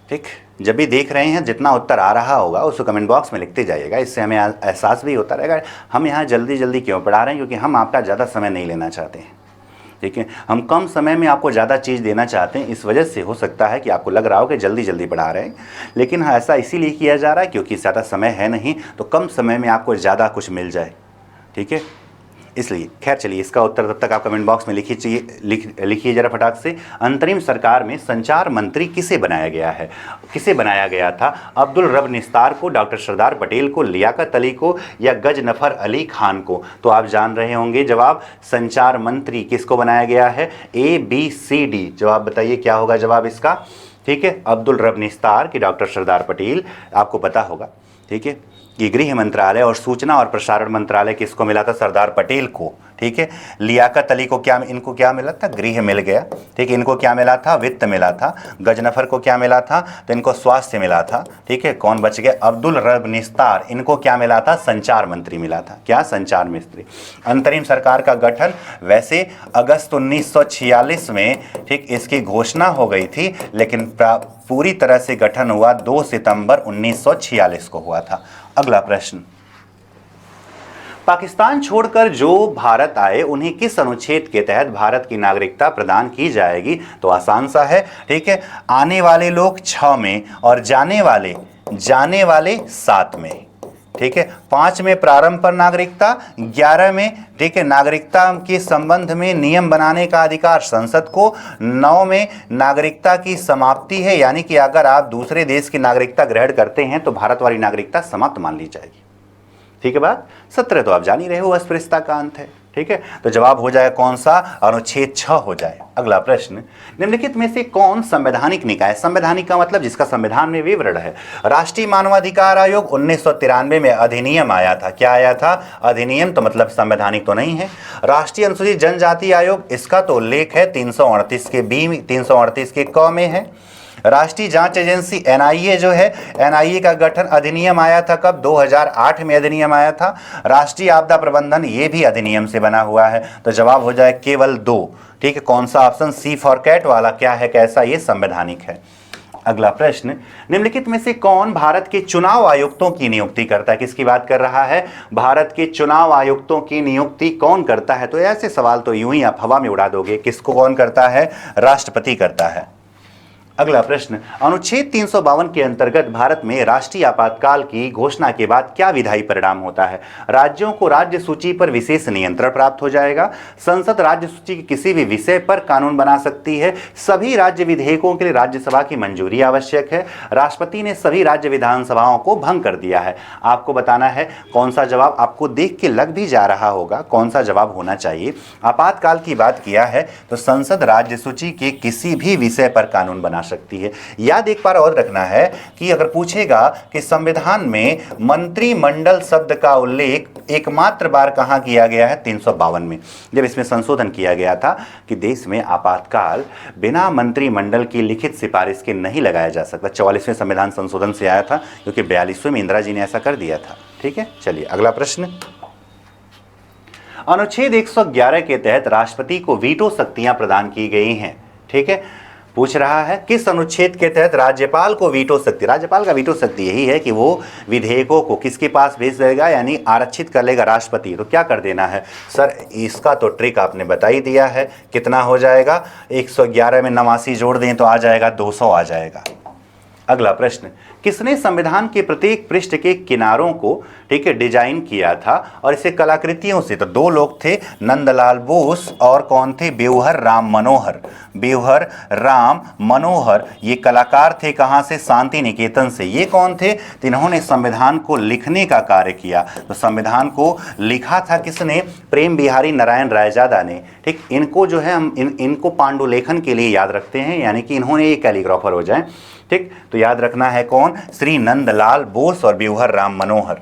ठीक, जब भी देख रहे हैं जितना उत्तर आ रहा होगा उसको कमेंट बॉक्स में लिखते जाइएगा, इससे हमें एहसास भी होता रहेगा हम यहाँ जल्दी जल्दी क्यों पढ़ा रहे हैं, क्योंकि हम आपका ज़्यादा समय नहीं लेना चाहते हैं। ठीक है, हम कम समय में आपको ज़्यादा चीज़ देना चाहते हैं। इस वजह से हो सकता है कि आपको लग रहा हो कि जल्दी जल्दी पढ़ा रहे हैं, लेकिन ऐसा इसीलिए किया जा रहा है क्योंकि ज़्यादा समय है नहीं, तो कम समय में आपको ज़्यादा कुछ मिल जाए। ठीक है, इसलिए खैर चलिए, इसका उत्तर तब तक आप कमेंट बॉक्स में लिखिए जरा फटाक से। अंतरिम सरकार में संचार मंत्री किसे बनाया गया है? किसे बनाया गया था? अब्दुल रब निस्तार को, डॉक्टर सरदार पटेल को, लियाकत अली को या गजनफर अली खान को? तो आप जान रहे होंगे जवाब, संचार मंत्री किसको बनाया गया है? ABCD। जवाब बताइए क्या होगा जवाब इसका? ठीक है, अब्दुल रब निस्तार की डॉक्टर सरदार पटेल, आपको पता होगा। ठीक है, कि गृह मंत्रालय और सूचना और प्रसारण मंत्रालय किसको मिला था? सरदार पटेल को। ठीक है, लियाकत अली को क्या, इनको क्या मिला था? गृह मिल गया। ठीक है, इनको क्या मिला था? वित्त मिला था। गजनफर को क्या मिला था? तो इनको स्वास्थ्य मिला था। ठीक है, कौन बच गए? अब्दुल रब निस्तार, इनको क्या मिला था? संचार मंत्री मिला था। क्या? संचार मंत्री। अंतरिम सरकार का गठन वैसे अगस्त 1946 में, ठीक, इसकी घोषणा हो गई थी, लेकिन पूरी तरह से गठन हुआ 2 सितंबर 1946 को हुआ था। अगला प्रश्न, पाकिस्तान छोड़कर जो भारत आए उन्हें किस अनुच्छेद के तहत भारत की नागरिकता प्रदान की जाएगी? तो आसान सा है। ठीक है, आने वाले लोग 6 में और जाने वाले 7 में। ठीक है, 5 में प्रारंभ पर नागरिकता, 11 में, ठीक है, नागरिकता के संबंध में नियम बनाने का अधिकार संसद को, 9 में नागरिकता की समाप्ति है, यानी कि अगर आप दूसरे देश की नागरिकता ग्रहण करते हैं तो भारत वाली नागरिकता समाप्त मान ली जाएगी। ठीक है बात। 17 तो आप जान ही रहे हो, अस्पृश्यता का अंत है। ठीक है, तो जवाब हो जाए कौन सा? अनुच्छेद 6 हो जाए। अगला प्रश्न, निम्नलिखित में से कौन संवैधानिक निकाय? संवैधानिक का मतलब जिसका संविधान में विवरण है। राष्ट्रीय मानवाधिकार आयोग 1993 में अधिनियम आया था। क्या आया था? अधिनियम, तो मतलब संवैधानिक तो नहीं है। राष्ट्रीय अनुसूचित जनजाति आयोग, इसका तो उल्लेख है 338 के बी में, 338 के क में है। राष्ट्रीय जांच एजेंसी NIA जो है, NIA का गठन अधिनियम आया था कब? 2008 में अधिनियम आया था। राष्ट्रीय आपदा प्रबंधन, ये भी अधिनियम से बना हुआ है। तो जवाब हो जाए केवल 2। ठीक है, कौन सा ऑप्शन? C फॉर कैट वाला। क्या है, कैसा? ये संवैधानिक है। अगला प्रश्न, निम्नलिखित में से कौन भारत के चुनाव आयुक्तों की नियुक्ति करता है? किसकी बात कर रहा है? भारत के चुनाव आयुक्तों की नियुक्ति कौन करता है? तो ऐसे सवाल तो यूं ही आप हवा में उड़ा दोगे। किसको कौन करता है? राष्ट्रपति करता है। अगला प्रश्न, अनुच्छेद 352 के अंतर्गत भारत में राष्ट्रीय आपातकाल की घोषणा के बाद क्या विधायी परिणाम होता है? राज्यों को राज्य सूची पर विशेष नियंत्रण प्राप्त हो जाएगा। संसद राज्य सूची के किसी भी विषय पर कानून बना सकती है। सभी राज्य विधेयकों के लिए राज्यसभा की मंजूरी आवश्यक है। राष्ट्रपति ने सभी राज्य विधानसभाओं को भंग कर दिया है। आपको बताना है कौन सा जवाब। आपको देख के लग भी जा रहा होगा कौन सा जवाब होना चाहिए। आपातकाल की बात किया है तो संसद राज्य सूची के किसी भी विषय पर कानून बना सकती है। याद एक बार और रखना है कि अगर पूछेगा कि संविधान में मंत्रिमंडल शब्द का उल्लेख एकमात्र बार कहां किया गया है? 352 में, जब इसमें संशोधन किया गया था कि देश में आपातकाल बिना मंत्रिमंडल की लिखित सिफारिश के नहीं लगाया जा सकता। 44वें संविधान संशोधन से आया था, क्योंकि 42वें में इंदिरा जी ने ऐसा कर दिया था। ठीक है, चलिए अगला प्रश्न, अनुच्छेद 111 के तहत राष्ट्रपति को वीटो शक्तियां प्रदान की गई हैं। ठीक है, पूछ रहा है किस अनुच्छेद के तहत राज्यपाल को वीटो शक्ति, राज्यपाल का वीटो शक्ति यही है कि वो विधेयकों को किसके पास भेज देगा, यानी आरक्षित कर लेगा राष्ट्रपति। तो क्या कर देना है सर, इसका तो ट्रिक आपने बता ही दिया है। कितना हो जाएगा, 111 में 89 जोड़ दें तो आ जाएगा 200 आ जाएगा। अगला प्रश्न, किसने संविधान के प्रत्येक पृष्ठ के किनारों को, ठीक है, डिजाइन किया था और इसे कलाकृतियों से? तो दो लोग थे, नंदलाल बोस और कौन थे, बेवहर राम मनोहर। बेवहर राम मनोहर ये कलाकार थे, कहाँ से, शांति निकेतन से। ये कौन थे, तो इन्होंने संविधान को लिखने का कार्य किया। तो संविधान को लिखा था किसने, प्रेम बिहारी नारायण रायजादा ने। ठीक, इनको जो है हम इनको पांडुलेखन के लिए याद रखते हैं, यानी कि इन्होंने ये कैलीग्राफर हो जाएं। ठीक, तो याद रखना है कौन, श्री नंदलाल बोस और बेवहर राम मनोहर।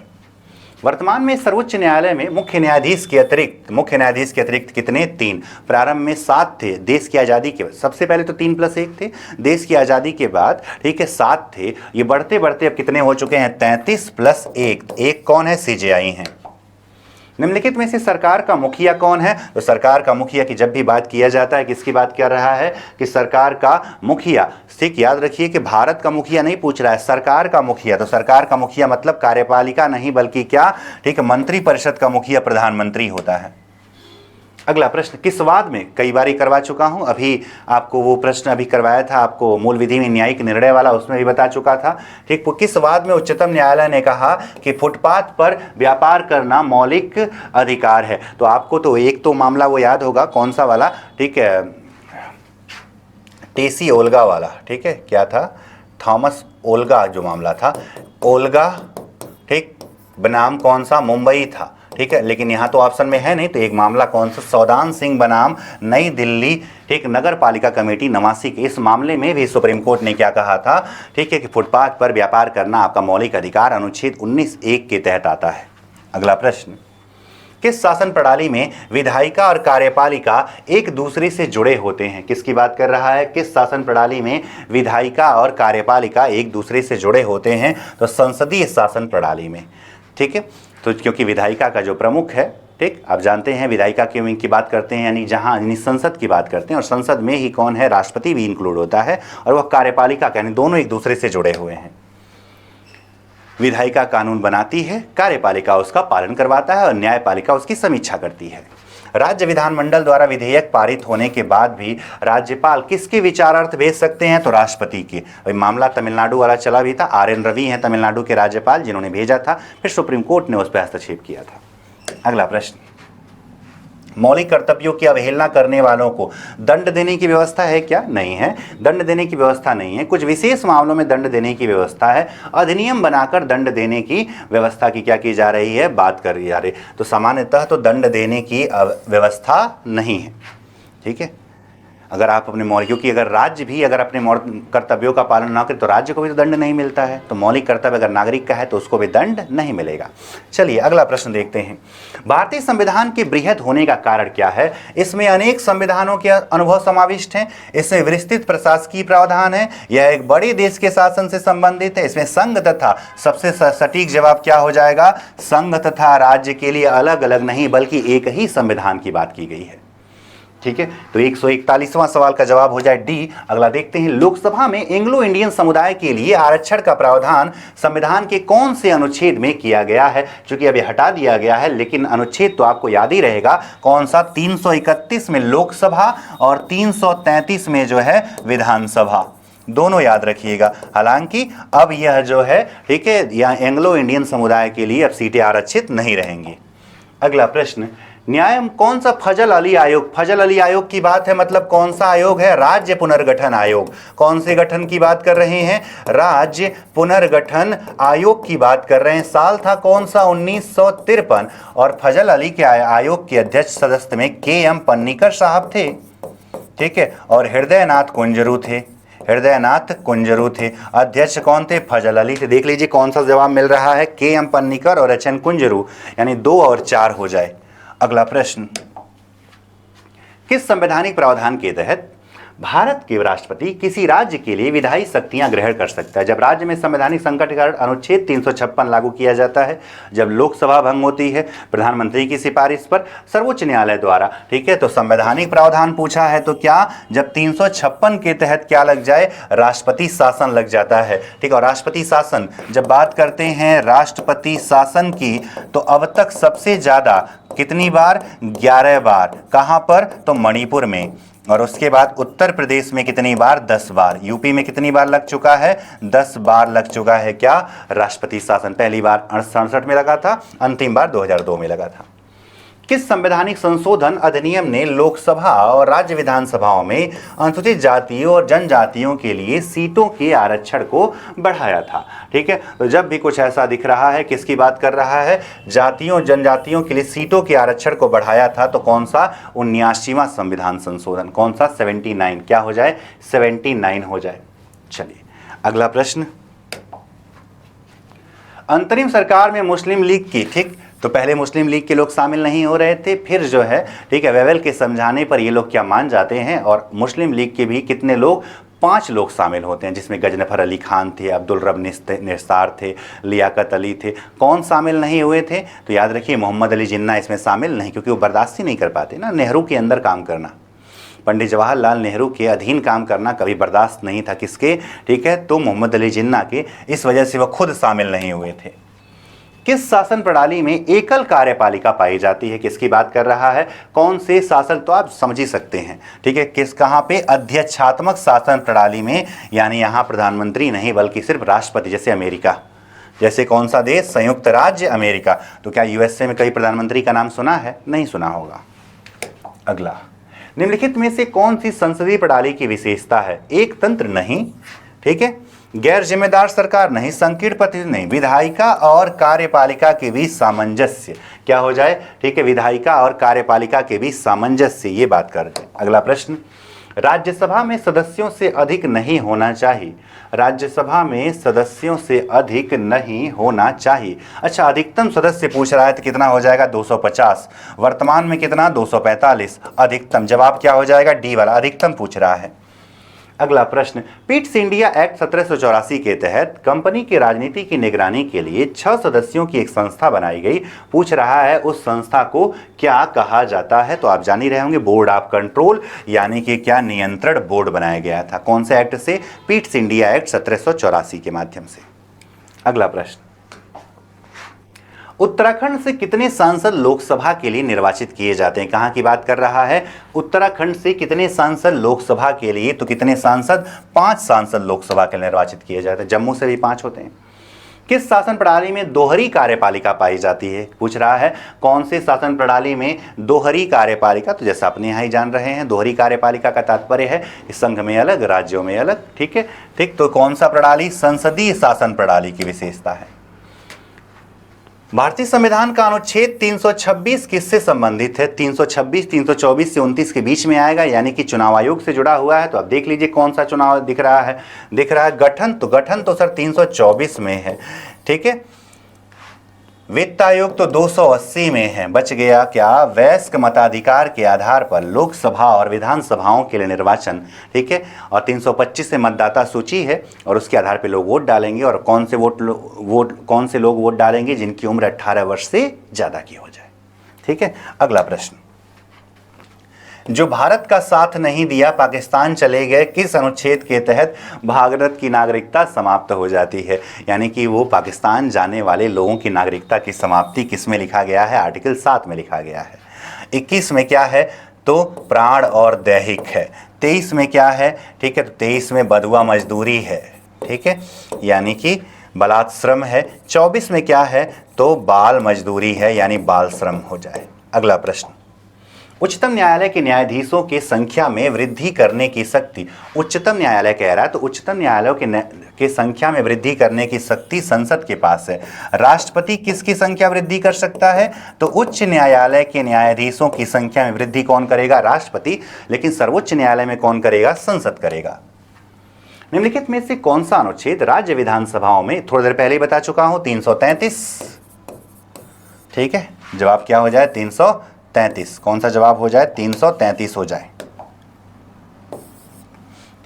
वर्तमान में सर्वोच्च न्यायालय में मुख्य न्यायाधीश के अतिरिक्त कितने, 3। प्रारंभ में 7 थे, देश की आज़ादी के बाद। सबसे पहले तो 3 + 1 थे, देश की आज़ादी के बाद, ठीक है, 7 थे। ये बढ़ते बढ़ते अब कितने हो चुके हैं, 33 + 1। एक कौन है, सीजेआई हैं। निम्नलिखित में से सरकार का मुखिया कौन है, तो सरकार का मुखिया की जब भी बात किया जाता है, किसकी बात कर रहा है, कि सरकार का मुखिया। ठीक, याद रखिए कि भारत का मुखिया नहीं पूछ रहा है, सरकार का मुखिया। तो सरकार का मुखिया मतलब कार्यपालिका नहीं, बल्कि क्या, ठीक है, मंत्रिपरिषद का मुखिया प्रधानमंत्री होता है। अगला प्रश्न, किस वाद में, कई बार करवा चुका हूं, अभी आपको वो प्रश्न अभी करवाया था आपको मूल विधि में न्यायिक निर्णय वाला, उसमें भी बता चुका था। ठीक, किस वाद में उच्चतम न्यायालय ने कहा कि फुटपाथ पर व्यापार करना मौलिक अधिकार है? तो आपको तो एक तो मामला वो याद होगा, कौन सा वाला, ठीक है, टेसी ओल्गा वाला। ठीक है, क्या था, थॉमस ओल्गा जो मामला था, ओल्गा, ठीक, बनाम कौन सा, मुंबई था। ठीक है, लेकिन यहाँ तो ऑप्शन में है नहीं, तो एक मामला कौन सा, सौदान सिंह बनाम नई दिल्ली, ठीक, नगर पालिका कमेटी 89 के। इस मामले में भी सुप्रीम कोर्ट ने क्या कहा था, ठीक है, कि फुटपाथ पर व्यापार करना आपका मौलिक अधिकार अनुच्छेद 19(1) के तहत आता है। अगला प्रश्न, किस शासन प्रणाली में विधायिका और कार्यपालिका एक दूसरे से जुड़े होते हैं? किसकी बात कर रहा है, किस शासन प्रणाली में विधायिका और कार्यपालिका एक दूसरे से जुड़े होते हैं? तो संसदीय शासन प्रणाली में। ठीक है, तो क्योंकि विधायिका का जो प्रमुख है, ठीक, आप जानते हैं विधायिका की बात करते हैं, यानी जहां संसद की बात करते हैं, और संसद में ही कौन है, राष्ट्रपति भी इंक्लूड होता है, और वह कार्यपालिका यानी दोनों एक दूसरे से जुड़े हुए हैं। विधायिका कानून बनाती है, कार्यपालिका उसका पालन करवाता है और न्यायपालिका उसकी समीक्षा करती है। राज्य विधानमंडल द्वारा विधेयक पारित होने के बाद भी राज्यपाल किसके विचारार्थ भेज सकते हैं? तो राष्ट्रपति के। अभी मामला तमिलनाडु वाला चला भी था, RN रवि हैं तमिलनाडु के राज्यपाल, जिन्होंने भेजा था, फिर सुप्रीम कोर्ट ने उस पर हस्तक्षेप किया था। अगला प्रश्न, मौलिक कर्तव्यों की अवहेलना करने वालों को दंड देने की व्यवस्था है क्या? नहीं है, दंड देने की व्यवस्था नहीं है। कुछ विशेष मामलों में दंड देने की व्यवस्था है, अधिनियम बनाकर दंड देने की व्यवस्था की क्या की जा रही है, बात कर जा रही। तो सामान्यतः तो दंड देने की व्यवस्था नहीं है। ठीक है, अगर आप अपने मौलिक, क्योंकि अगर राज्य भी अगर अपने कर्तव्यों का पालन ना करे तो राज्य को भी तो दंड नहीं मिलता है। तो मौलिक कर्तव्य अगर नागरिक का है तो उसको भी दंड नहीं मिलेगा। चलिए अगला प्रश्न देखते हैं। भारतीय संविधान के बृहद होने का कारण क्या है? इसमें अनेक संविधानों के अनुभव समाविष्ट हैं, इसमें विस्तृत प्रशासकीय प्रावधान है, यह एक बड़े देश के शासन से संबंधित है, इसमें संघ तथा, सबसे सटीक जवाब क्या हो जाएगा, संघ तथा राज्य के लिए अलग अलग नहीं बल्कि एक ही संविधान की बात की गई है। ठीक है, तो 141वां सवाल का जवाब हो जाए डी। अगला देखते हैं, लोकसभा में एंग्लो इंडियन समुदाय के लिए आरक्षण का प्रावधान संविधान के कौन से अनुच्छेद में किया गया है? चूंकि अभी हटा दिया गया है, लेकिन अनुच्छेद तो आपको याद ही रहेगा, कौन सा, 331 में लोकसभा और 333 में जो है विधानसभा, दोनों याद रखिएगा। हालांकि अब यह जो है, ठीक है, यह एंग्लो इंडियन समुदाय के लिए अब सीटें आरक्षित नहीं रहेंगी। अगला प्रश्न, न्याय कौन सा फजल अली आयोग, फजल अली आयोग की बात है, मतलब कौन सा आयोग है, राज्य पुनर्गठन आयोग। कौन से गठन की बात कर रहे हैं, राज्य पुनर्गठन आयोग की बात कर रहे हैं। साल था कौन सा, 1953, और फजल अली के आयोग के अध्यक्ष सदस्य में KM पन्नीकर साहब थे। ठीक है, और हृदयनाथ कुंजरू थे, हृदयनाथ कुंजरू थे। अध्यक्ष कौन थे, फजल अली थे। देख लीजिए कौन सा जवाब मिल रहा है, KM पन्नीकर और HN कुंजरू, यानी 2 और 4 हो जाए। अगला प्रश्न, किस संवैधानिक प्रावधान के तहत भारत के राष्ट्रपति किसी राज्य के लिए विधायी शक्तियां ग्रहण कर सकता है जब राज्य में संवैधानिक संकट के कारण अनुच्छेद 356 लागू किया जाता है, जब लोकसभा भंग होती है प्रधानमंत्री की सिफारिश पर सर्वोच्च न्यायालय द्वारा। ठीक है, तो संवैधानिक प्रावधान पूछा है तो क्या, जब 356 के तहत क्या लग जाए, राष्ट्रपति शासन लग जाता है। ठीक है, और राष्ट्रपति शासन जब बात करते हैं राष्ट्रपति शासन की, तो अब तक सबसे ज्यादा कितनी बार, 11 बार। कहां पर, तो मणिपुर में। और उसके बाद उत्तर प्रदेश में कितनी बार, 10 बार। यूपी में कितनी बार लग चुका है, 10 बार लग चुका है क्या, राष्ट्रपति शासन। पहली बार 67 में लगा था, अंतिम बार 2002 में लगा था। किस संवैधानिक संशोधन अधिनियम ने लोकसभा और राज्य विधानसभाओं में अनुसूचित जातियों और जनजातियों के लिए सीटों के आरक्षण को बढ़ाया था। ठीक है, तो जब भी कुछ ऐसा दिख रहा है, किसकी बात कर रहा है, जातियों जनजातियों के लिए सीटों के आरक्षण को बढ़ाया था, तो कौन सा, 79वां संविधान संशोधन। कौन सा, 79। क्या हो जाए, 79 हो जाए। चलिए अगला प्रश्न। अंतरिम सरकार में मुस्लिम लीग की, ठीक, तो पहले मुस्लिम लीग के लोग शामिल नहीं हो रहे थे, फिर जो है, ठीक है, वेवेल के समझाने पर ये लोग क्या मान जाते हैं, और मुस्लिम लीग के भी कितने लोग, 5 लोग शामिल होते हैं, जिसमें गजनफर अली खान थे, अब्दुल रब निसार थे, लियाकत अली थे। कौन शामिल नहीं हुए थे, तो याद रखिए मोहम्मद अली जिन्ना इसमें शामिल नहीं, क्योंकि वो बर्दाश्त ही नहीं कर पाते ना, नेहरू के अंदर काम करना, पंडित जवाहरलाल नेहरू के अधीन काम करना कभी बर्दाश्त नहीं था किसके, ठीक है, तो मोहम्मद अली जिन्ना के। इस वजह से वह खुद शामिल नहीं हुए थे। किस शासन प्रणाली में एकल कार्यपालिका पाई जाती है, किसकी बात कर रहा है, कौन से शासन, तो आप समझ ही सकते हैं। ठीक है, किस, कहां पे, अध्यक्षात्मक शासन प्रणाली में, यानी यहां प्रधानमंत्री नहीं बल्कि सिर्फ राष्ट्रपति। जैसे अमेरिका, जैसे कौन सा देश, संयुक्त राज्य अमेरिका। तो क्या यूएसए में कहीं प्रधानमंत्री का नाम सुना है, नहीं सुना होगा। अगला, निम्नलिखित में से कौन सी संसदीय प्रणाली की विशेषता है, एक तंत्र नहीं, ठीक है, गैर जिम्मेदार सरकार नहीं, संकीर्ण प्रतिनिधि नहीं, विधायिका और कार्यपालिका के बीच सामंजस्य। क्या हो जाए, ठीक है, विधायिका और कार्यपालिका के बीच सामंजस्य, ये बात कर रहे हैं। अगला प्रश्न, राज्यसभा में सदस्यों से अधिक नहीं होना चाहिए, राज्यसभा में सदस्यों से अधिक नहीं होना चाहिए। अच्छा, अधिकतम सदस्य पूछ रहा है तो कितना हो जाएगा, 250। वर्तमान में कितना, 245। अधिकतम, जवाब क्या हो जाएगा, डी वाला, अधिकतम पूछ रहा है। अगला प्रश्न, पिट्स इंडिया एक्ट 1784 के तहत कंपनी की राजनीति की निगरानी के लिए 6 सदस्यों की एक संस्था बनाई गई। पूछ रहा है उस संस्था को क्या कहा जाता है, तो आप जान ही रहे होंगे, बोर्ड ऑफ कंट्रोल, यानी कि क्या, नियंत्रण बोर्ड बनाया गया था। कौन से एक्ट से, पिट्स इंडिया एक्ट 1784 के माध्यम से। अगला प्रश्न, उत्तराखंड से कितने सांसद लोकसभा के लिए निर्वाचित किए जाते हैं, कहां की बात कर रहा है, उत्तराखंड से कितने सांसद लोकसभा के लिए, तो कितने सांसद, 5 सांसद लोकसभा के लिए निर्वाचित किए जाते हैं। जम्मू से भी 5 होते हैं। किस शासन प्रणाली में दोहरी कार्यपालिका पाई जाती है, पूछ रहा है कौन से शासन प्रणाली में दोहरी कार्यपालिका, तो जैसा अपने यहाँ ही जान रहे हैं, दोहरी कार्यपालिका का तात्पर्य है कि संघ में अलग, राज्यों में अलग। ठीक है, ठीक, तो कौन सा प्रणाली, संसदीय शासन प्रणाली की विशेषता है। भारतीय संविधान का अनुच्छेद 326 किससे संबंधित है, 326, 324 से 29 के बीच में आएगा, यानी कि चुनाव आयोग से जुड़ा हुआ है। तो आप देख लीजिए कौन सा चुनाव दिख रहा है, गठन, तो गठन तो सर 324 में है। ठीक है, वित्त आयोग तो 280 में है। बच गया क्या, वयस्क मताधिकार के आधार पर लोकसभा और विधानसभाओं के लिए निर्वाचन। ठीक है, और 325 से मतदाता सूची है और उसके आधार पर लोग वोट डालेंगे। और कौन से कौन से लोग वोट डालेंगे, जिनकी उम्र 18 वर्ष से ज़्यादा की हो जाए। ठीक है, अगला प्रश्न, जो भारत का साथ नहीं दिया, पाकिस्तान चले गए, किस अनुच्छेद के तहत भारत की नागरिकता समाप्त हो जाती है, यानी कि वो पाकिस्तान जाने वाले लोगों की नागरिकता की समाप्ति किस में लिखा गया है, आर्टिकल 7 में लिखा गया है। 21 में क्या है, तो प्राण और दैहिक है। 23 में क्या है, ठीक है, तो 23 में बधुआ मजदूरी है। ठीक है, यानी कि बलात् श्रम है। 24 में क्या है, तो बाल मजदूरी है, यानी बाल श्रम हो जाए। अगला प्रश्न, उच्चतम न्यायालय के न्यायाधीशों की संख्या में वृद्धि करने की शक्ति, उच्चतम न्यायालय कह रहा है, तो उच्चतम न्यायालयों के संख्या में वृद्धि करने की शक्ति संसद के पास है। राष्ट्रपति किसकी संख्या वृद्धि कर सकता है, तो उच्च न्यायालय के न्यायाधीशों की संख्या में वृद्धि कौन करेगा, राष्ट्रपति। लेकिन सर्वोच्च न्यायालय में कौन करेगा, संसद करेगा। निम्नलिखित में से कौन सा अनुच्छेद राज्य विधानसभाओं में, थोड़ी देर पहले ही बता चुका हूं, 333। ठीक है, जवाब क्या हो जाए, 333। कौन सा जवाब हो जाए, 333 हो जाए।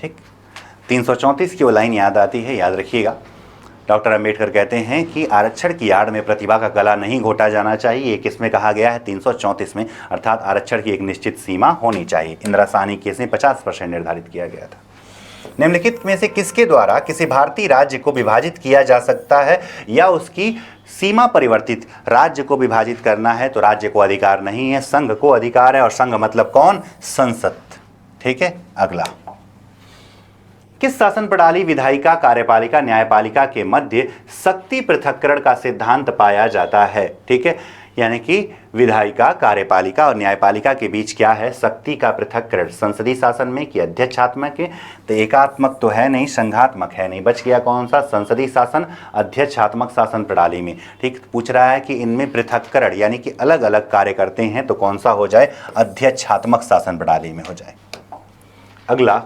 ठीक, 334 की वो लाइन याद आती है, याद रखिएगा। डॉक्टर अंबेडकर कहते हैं कि आरक्षण की आड़ में प्रतिभा का गला नहीं घोटा जाना चाहिए। किसमें कहा गया है? 334 में, अर्थात आरक्षण की एक निश्चित सीमा होनी चाहिए। इंदिरा साहनी केस में 50% निर्धारित किया गया था। निम्नलिखित में से किसके द्वारा किसी भारतीय राज्य को विभाजित किया जा सकता है या उसकी सीमा परिवर्तित? राज्य को विभाजित करना है तो राज्य को अधिकार नहीं है, संघ को अधिकार है, और संघ मतलब कौन? संसद। ठीक है, अगला, किस शासन प्रणाली, विधायिका, कार्यपालिका, न्यायपालिका के मध्य शक्ति पृथक्करण का सिद्धांत पाया जाता है? ठीक है, यानी कि विधायिका, कार्यपालिका और न्यायपालिका के बीच क्या है? शक्ति का पृथक्करण। संसदीय शासन में कि अध्यक्षात्मक है? तो एकात्मक तो है नहीं, संघात्मक है नहीं, बच गया कौन सा? संसदीय शासन, अध्यक्षात्मक शासन प्रणाली में। ठीक, पूछ रहा है कि इनमें पृथक्करण यानी कि अलग अलग कार्य करते हैं तो कौन सा हो जाए? अध्यक्षात्मक शासन प्रणाली में हो जाए। अगला,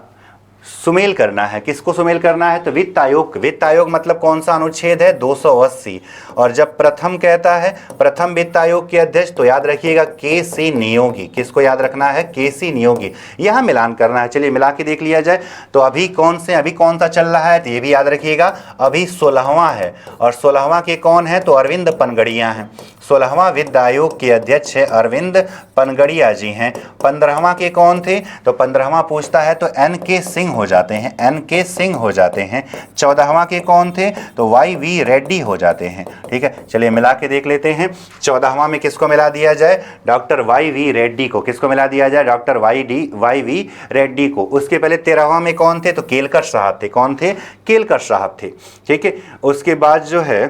सुमेल करना है। किसको सुमेल करना है? तो वित्त आयोग। वित्त आयोग मतलब कौन सा अनुच्छेद है? 280। और जब प्रथम कहता है प्रथम वित्त आयोग के अध्यक्ष, तो याद रखिएगा के.सी. नियोगी। किसको याद रखना है? के.सी. नियोगी। यहां मिलान करना है। चलिए मिला के देख लिया जाए। तो अभी कौन सा चल रहा है? तो ये भी याद रखिएगा, अभी 16वां है। और 16वां के कौन है? तो अरविंद पनगड़िया हैं। 16वां वित्त आयोग के अध्यक्ष है अरविंद पनगड़िया जी हैं। 15वां के कौन थे? तो 15वां पूछता है तो एन.के. सिंह हो जाते हैं, एन.के. सिंह हो जाते हैं। 14वां के कौन थे? तो वाई.वी. रेड्डी हो जाते हैं। ठीक है, चलिए मिला के देख लेते हैं। 14वां में किसको मिला दिया जाए? डॉक्टर वाई.वी. रेड्डी को। किसको मिला दिया जाए? डॉक्टर वाई.वी. रेड्डी को। उसके पहले 13वां में कौन थे? तो केलकर साहब थे। कौन थे? केलकर साहब थे। ठीक है, उसके बाद जो है,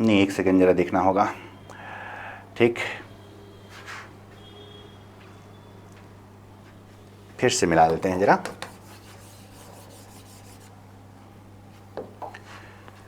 नहीं एक सेकेंड जरा देखना होगा। ठीक, फिर से मिला लेते हैं जरा।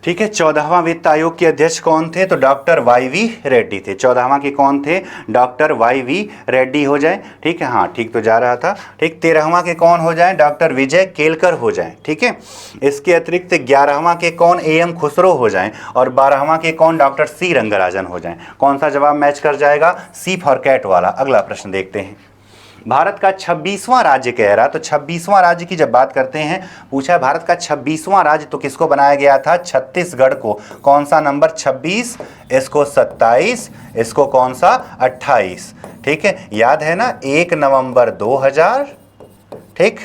ठीक है, 14वां वित्त आयोग के अध्यक्ष कौन थे? तो डॉक्टर वाई.वी. रेड्डी थे। 14वां के कौन थे? डॉक्टर वाई.वी. रेड्डी हो जाए। ठीक है, हाँ ठीक तो जा रहा था। ठीक, 13वां के कौन हो जाए? डॉक्टर विजय केलकर हो जाए। ठीक है, इसके अतिरिक्त 11वां के कौन? ए.एम. खुसरो हो जाए। और 12वां के कौन? Doctor C. रंगराजन हो जाए। कौन सा जवाब मैच कर जाएगा? सी फॉर कैट वाला। अगला प्रश्न देखते हैं। भारत का 26वां राज्य कह रहा, तो 26वां राज्य की जब बात करते हैं, पूछा है भारत का 26वां राज्य तो किसको बनाया गया था? छत्तीसगढ़ को। कौन सा नंबर? 26, इसको 27, इसको कौन सा? 28। ठीक है, याद है ना? 1 नवंबर 2000, ठीक,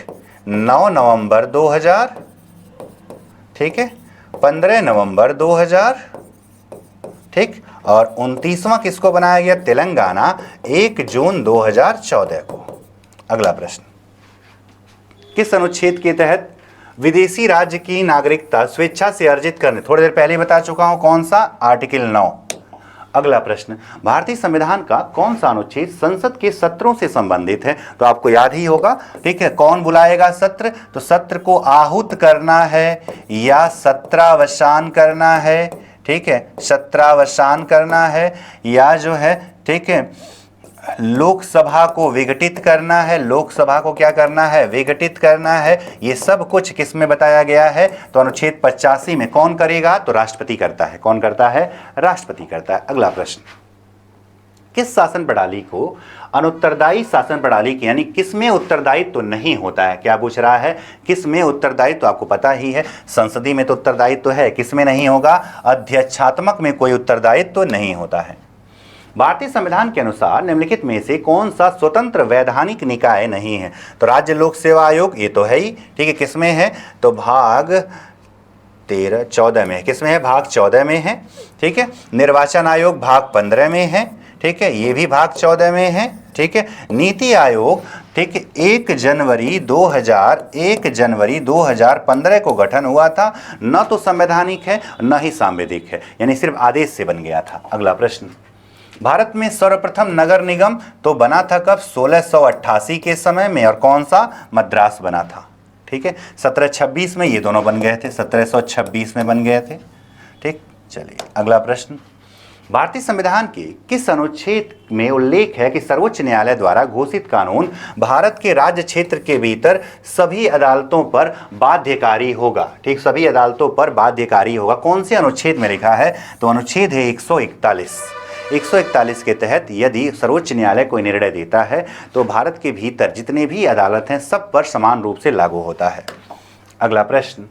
9 नवंबर 2000, ठीक है, 15 नवंबर 2000, ठीक, और 29वां किसको बनाया गया? तेलंगाना, 1 जून 2014 को। अगला प्रश्न, किस अनुच्छेद के तहत विदेशी राज्य की नागरिकता स्वेच्छा से अर्जित करने? थोड़ी देर पहले बता चुका हूं, कौन सा? आर्टिकल 9। अगला प्रश्न, भारतीय संविधान का कौन सा अनुच्छेद संसद के सत्रों से संबंधित है? तो आपको याद ही होगा। ठीक है, कौन बुलाएगा सत्र? तो सत्र को आहूत करना है या सत्रावसान करना है? ठीक है, सत्रावसान करना है या जो है, ठीक है, लोकसभा को विघटित करना है। लोकसभा को क्या करना है? विघटित करना है। ये सब कुछ किस में बताया गया है? तो अनुच्छेद 85 में। कौन करेगा? तो राष्ट्रपति करता है। कौन करता है? राष्ट्रपति करता है। अगला प्रश्न, किस शासन प्रणाली को अनुत्तरदायी शासन प्रणाली की, यानी किसमें उत्तरदायित्व तो नहीं होता है? क्या पूछ रहा है? किसमें उत्तरदायित्व? तो आपको पता ही है, संसदीय में तो उत्तरदायित्व तो है, किसमें नहीं होगा? अध्यक्षात्मक में कोई उत्तरदायित्व तो नहीं होता है। भारतीय संविधान के अनुसार निम्नलिखित में से कौन सा स्वतंत्र वैधानिक निकाय नहीं है? तो राज्य लोक सेवा आयोग, ये तो है ही। ठीक है, किसमें है? तो भाग 14 में। किसमें है? भाग 14 में है। ठीक है, निर्वाचन आयोग भाग 15 में है। ठीक है, ये भी भाग 14 में है। ठीक है, नीति आयोग, ठीक है, 1 जनवरी 2015 को गठन हुआ था। न तो संवैधानिक है न ही सांविधिक है, यानी सिर्फ आदेश से बन गया था। अगला प्रश्न, भारत में सर्वप्रथम नगर निगम तो बना था कब? 1688 के समय में। और कौन सा? मद्रास बना था। ठीक है, 1726 में ये दोनों बन गए थे, 1726 में बन गए थे। ठीक, चलिए अगला प्रश्न, भारतीय संविधान के किस अनुच्छेद में उल्लेख है कि सर्वोच्च न्यायालय द्वारा घोषित कानून भारत के राज्य क्षेत्र के भीतर सभी अदालतों पर बाध्यकारी होगा? ठीक, सभी अदालतों पर बाध्यकारी होगा। कौन से अनुच्छेद में लिखा है? तो अनुच्छेद है 141। 141 के तहत यदि सर्वोच्च न्यायालय कोई निर्णय देता है तो भारत के भीतर जितने भी अदालत हैं सब पर समान रूप से लागू होता है। अगला प्रश्न,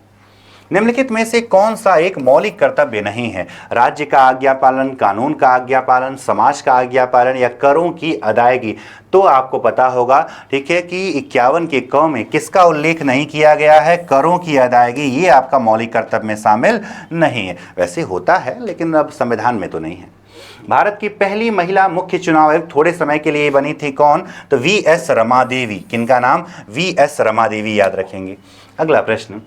निम्नलिखित में से कौन सा एक मौलिक कर्तव्य नहीं है? राज्य का आज्ञा पालन, कानून का आज्ञा पालन, समाज का आज्ञा पालन या करों की अदायगी। तो आपको पता होगा, ठीक है, कि 51 के क में किसका उल्लेख नहीं किया गया है? करों की अदायगी। ये आपका मौलिक कर्तव्य में शामिल नहीं है। वैसे होता है लेकिन अब संविधान में तो नहीं है। भारत की पहली महिला मुख्य चुनाव आयुक्त थोड़े समय के लिए बनी थी, कौन? तो वी.एस. रमादेवी। किनका नाम? वी.एस. रमादेवी, याद रखेंगे। अगला प्रश्न,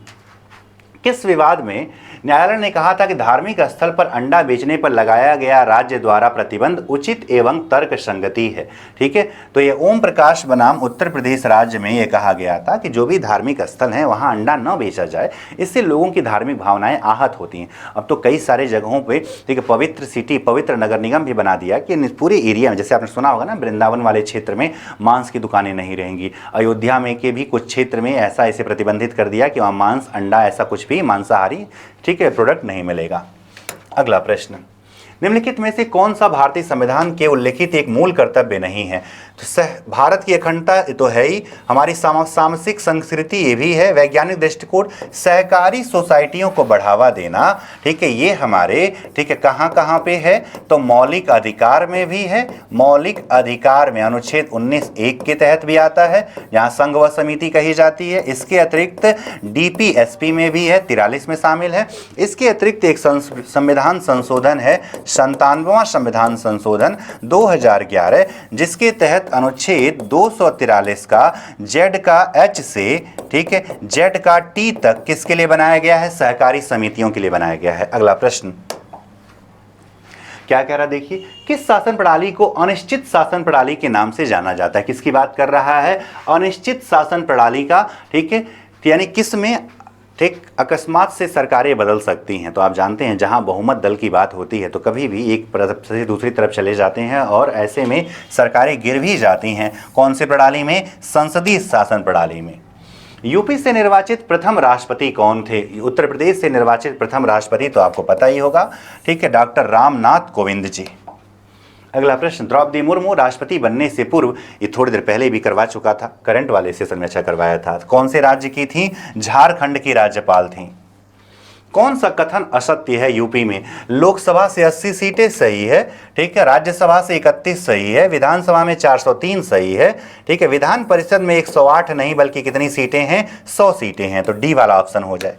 किस विवाद में न्यायालय ने कहा था कि धार्मिक स्थल पर अंडा बेचने पर लगाया गया राज्य द्वारा प्रतिबंध उचित एवं तर्क संगति है? ठीक है, तो ये ओम प्रकाश बनाम उत्तर प्रदेश राज्य में ये कहा गया था कि जो भी धार्मिक स्थल हैं वहाँ अंडा न बेचा जाए, इससे लोगों की धार्मिक भावनाएं आहत होती हैं। अब तो कई सारे जगहों पे, ठीक है, पवित्र सिटी, पवित्र नगर निगम भी बना दिया कि पूरे एरिया में, जैसे आपने सुना होगा ना, वृंदावन वाले क्षेत्र में मांस की दुकानें नहीं रहेंगी। अयोध्या में के भी कुछ क्षेत्र में ऐसा इसे प्रतिबंधित कर दिया कि वहाँ मांस, अंडा, ऐसा कुछ भी मांसाहारी, ठीक है, प्रोडक्ट नहीं मिलेगा। अगला प्रश्न, निम्नलिखित में से कौन सा भारतीय संविधान के उल्लिखित एक मूल कर्तव्य नहीं है? तो भारत की अखंडता तो है ही, हमारी सामाजिक संस्कृति ये भी है, वैज्ञानिक दृष्टिकोण, सहकारी सोसाइटियों को बढ़ावा देना, ठीक है, ये हमारे, ठीक है, कहाँ कहाँ पे है? तो मौलिक अधिकार में भी है। मौलिक अधिकार में अनुच्छेद 19(1) के तहत भी आता है, जहाँ संघ व समिति कही जाती है। इसके अतिरिक्त DPSP में भी है, 43 में शामिल है। इसके अतिरिक्त एक संविधान संशोधन है, 97वां संविधान संशोधन 2011, जिसके तहत अनुच्छेद 243 का Z का H से, ठीक है, Z का T तक किसके लिए बनाया गया है? सहकारी समितियों के लिए बनाया गया है। अगला प्रश्न क्या कह रहा, देखिए, किस शासन प्रणाली को अनिश्चित शासन प्रणाली के नाम से जाना जाता है? किसकी बात कर रहा है? अनिश्चित शासन प्रणाली का, ठीक है, यानी किस में, ठीक, अकस्मात से सरकारें बदल सकती हैं। तो आप जानते हैं जहां बहुमत दल की बात होती है तो कभी भी एक तरफ से दूसरी तरफ चले जाते हैं और ऐसे में सरकारें गिर भी जाती हैं। कौन से प्रणाली में? संसदीय शासन प्रणाली में। यूपी से निर्वाचित प्रथम राष्ट्रपति कौन थे? उत्तर प्रदेश से निर्वाचित प्रथम राष्ट्रपति तो आपको पता ही होगा, ठीक है, डॉक्टर रामनाथ कोविंद जी। अगला प्रश्न, द्रौपदी मुर्मू राष्ट्रपति बनने से पूर्व, ये थोड़ी देर पहले भी करवा चुका था, करंट वाले सेशन में अच्छा करवाया था, कौन से राज्य की थी? झारखंड की राज्यपाल थी। कौन सा कथन असत्य है? यूपी में लोकसभा से 80 सीटें सही है, ठीक है, राज्यसभा से 31 सही है, विधानसभा में 403 सही है, ठीक है, विधान परिषद में 108 नहीं बल्कि कितनी सीटें हैं? 100 सीटें हैं। तो डी वाला ऑप्शन हो जाए।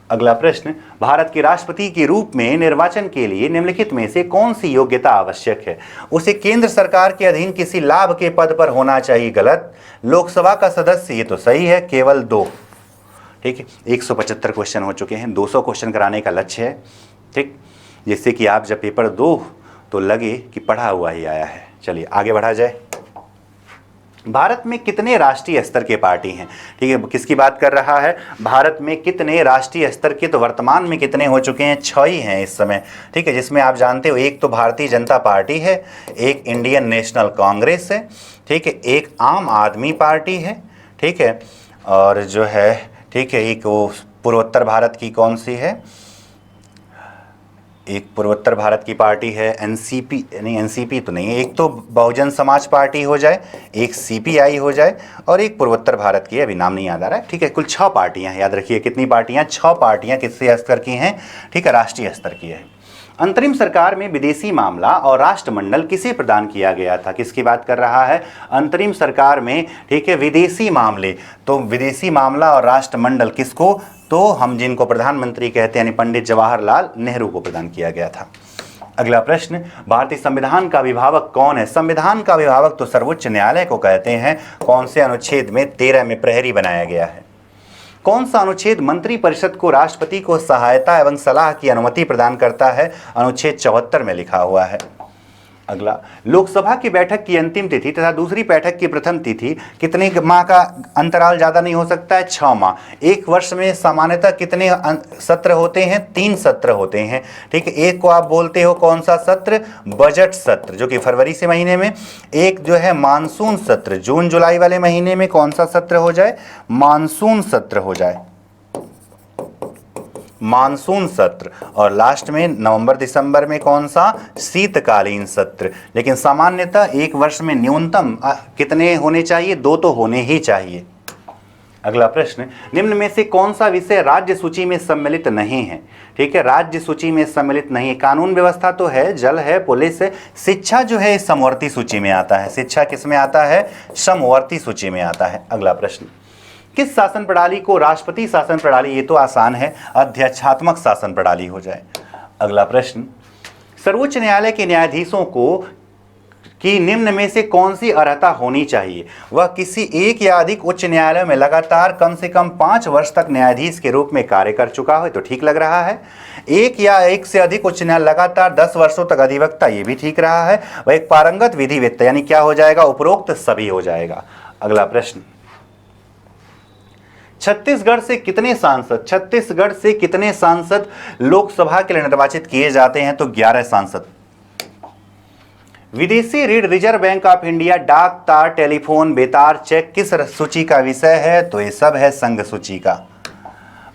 अगला प्रश्न, भारत के राष्ट्रपति के रूप में निर्वाचन के लिए निम्नलिखित में से कौन सी योग्यता आवश्यक है? उसे केंद्र सरकार के अधीन किसी लाभ के पद पर होना चाहिए, गलत। लोकसभा का सदस्य, ये तो सही है, केवल 2, ठीक है। 175 क्वेश्चन हो चुके हैं, 200 क्वेश्चन कराने का लक्ष्य है, ठीक, जिससे कि आप जब पेपर दो तो लगे कि पढ़ा हुआ ही आया है। चलिए आगे बढ़ा जाए। भारत में कितने राष्ट्रीय स्तर के पार्टी हैं? ठीक है, किसकी बात कर रहा है? भारत में कितने राष्ट्रीय स्तर के, तो वर्तमान में कितने हो चुके हैं? 6 ही हैं इस समय, ठीक है, जिसमें आप जानते हो एक तो भारतीय जनता पार्टी है, एक इंडियन नेशनल कांग्रेस है, ठीक है, एक आम आदमी पार्टी है, ठीक है, और जो है, ठीक है, एक वो पूर्वोत्तर भारत की कौन सी है, एक पूर्वोत्तर भारत की पार्टी है एनसीपी, नहीं एनसीपी तो नहीं है, एक तो बहुजन समाज पार्टी हो जाए, एक सीपीआई हो जाए, और एक पूर्वोत्तर भारत की, अभी नाम नहीं याद आ रहा है, ठीक है। कुल 6 पार्टियां हैं, याद रखिए कितनी पार्टियां? 6 पार्टियां किससे स्तर की हैं? ठीक है, राष्ट्रीय स्तर की है। अंतरिम सरकार में विदेशी मामला और राष्ट्रमंडल किसे प्रदान किया गया था? किसकी बात कर रहा है? अंतरिम सरकार में, ठीक है, विदेशी मामले, तो विदेशी मामला और राष्ट्रमंडल किसको? तो हम जिनको प्रधानमंत्री कहते हैं, यानी पंडित जवाहरलाल नेहरू को प्रदान किया गया था। अगला प्रश्न, भारतीय संविधान का अभिभावक कौन है? संविधान का अभिभावक तो सर्वोच्च न्यायालय को कहते हैं। कौन से अनुच्छेद में? 13 में प्रहरी बनाया गया है। कौन सा अनुच्छेद मंत्री परिषद को राष्ट्रपति को सहायता एवं सलाह की अनुमति प्रदान करता है? अनुच्छेद 74 में लिखा हुआ है। अगला, लोकसभा की बैठक की अंतिम तिथि तथा दूसरी बैठक की प्रथम तिथि कितने माह का अंतराल ज़्यादा नहीं हो सकता है? 6 माह। एक वर्ष में सामान्यतः कितने सत्र होते हैं? 3 सत्र होते हैं, ठीक है। एक को आप बोलते हो कौन सा सत्र? बजट सत्र, जो कि फरवरी से महीने में। एक जो है मानसून सत्र, जून जुलाई वाले महीने में कौन सा सत्र हो जाए? मानसून सत्र हो जाए, मानसून सत्र, और लास्ट में नवंबर दिसंबर में कौन सा, शीतकालीन सत्र। लेकिन सामान्यतः एक वर्ष में न्यूनतम कितने होने चाहिए, 2 तो होने ही चाहिए। अगला प्रश्न, निम्न में से कौन सा विषय राज्य सूची में सम्मिलित नहीं है। ठीक है, राज्य सूची में सम्मिलित नहीं है। कानून व्यवस्था तो है, जल है, पुलिस है। शिक्षा जो है समवर्ती सूची में आता है। शिक्षा किस में आता है, समवर्ती सूची में आता है। अगला प्रश्न, किस शासन प्रणाली को राष्ट्रपति शासन प्रणाली, ये तो आसान है, अध्यक्षात्मक शासन प्रणाली हो जाए। अगला प्रश्न, सर्वोच्च न्यायालय के न्यायाधीशों को कि निम्न में से कौन सी अर्हता होनी चाहिए। वह किसी एक या अधिक उच्च न्यायालय में लगातार कम से कम 5 वर्ष तक न्यायाधीश के रूप में कार्य कर चुका हो, तो ठीक लग रहा है। एक या एक से अधिक उच्च न्यायालय लगातार 10 वर्षों तक अधिवक्ता, ये भी ठीक रहा है। वह एक पारंगत विधिवेत्ता, यानी क्या हो जाएगा, उपरोक्त सभी हो जाएगा। अगला प्रश्न, छत्तीसगढ़ से कितने सांसद लोकसभा के लिए निर्वाचित किए जाते हैं, तो 11 सांसद। विदेशी ऋण रिजर्व बैंक ऑफ इंडिया, डाक, तार, टेलीफोन, बेतार, चेक किस सूची का विषय है, तो ये सब है संघ सूची का।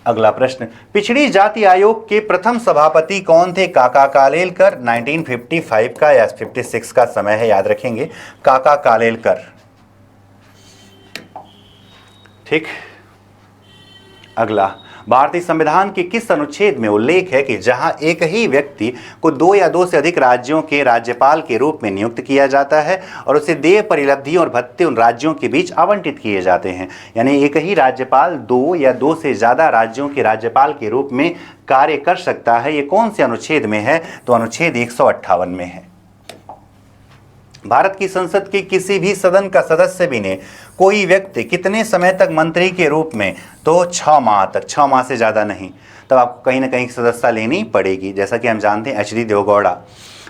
अगला प्रश्न, पिछड़ी जाति आयोग के प्रथम सभापति कौन थे, काका कालेलकर। 1955 का या 56 का समय है, याद रखेंगे, काका कालेलकर। ठीक। अगला, भारतीय संविधान के किस अनुच्छेद में उल्लेख है कि जहां एक ही व्यक्ति को 2 या 2 से अधिक राज्यों के राज्यपाल के रूप में नियुक्त किया जाता है और उसे देय परिलब्धियों और भत्ते उन राज्यों के बीच आवंटित किए जाते हैं। यानी एक ही राज्यपाल 2 या 2 से ज़्यादा राज्यों के राज्यपाल के रूप में कार्य कर सकता है। ये कौन से अनुच्छेद में है, तो अनुच्छेद 158 में है। भारत की संसद के किसी भी सदन का सदस्य भी ने कोई व्यक्ति कितने समय तक मंत्री के रूप में, तो 6 माह तक, 6 माह से ज़्यादा नहीं। तब आपको कहीं ना कहीं सदस्यता लेनी पड़ेगी। जैसा कि हम जानते हैं एच डी देवगौड़ा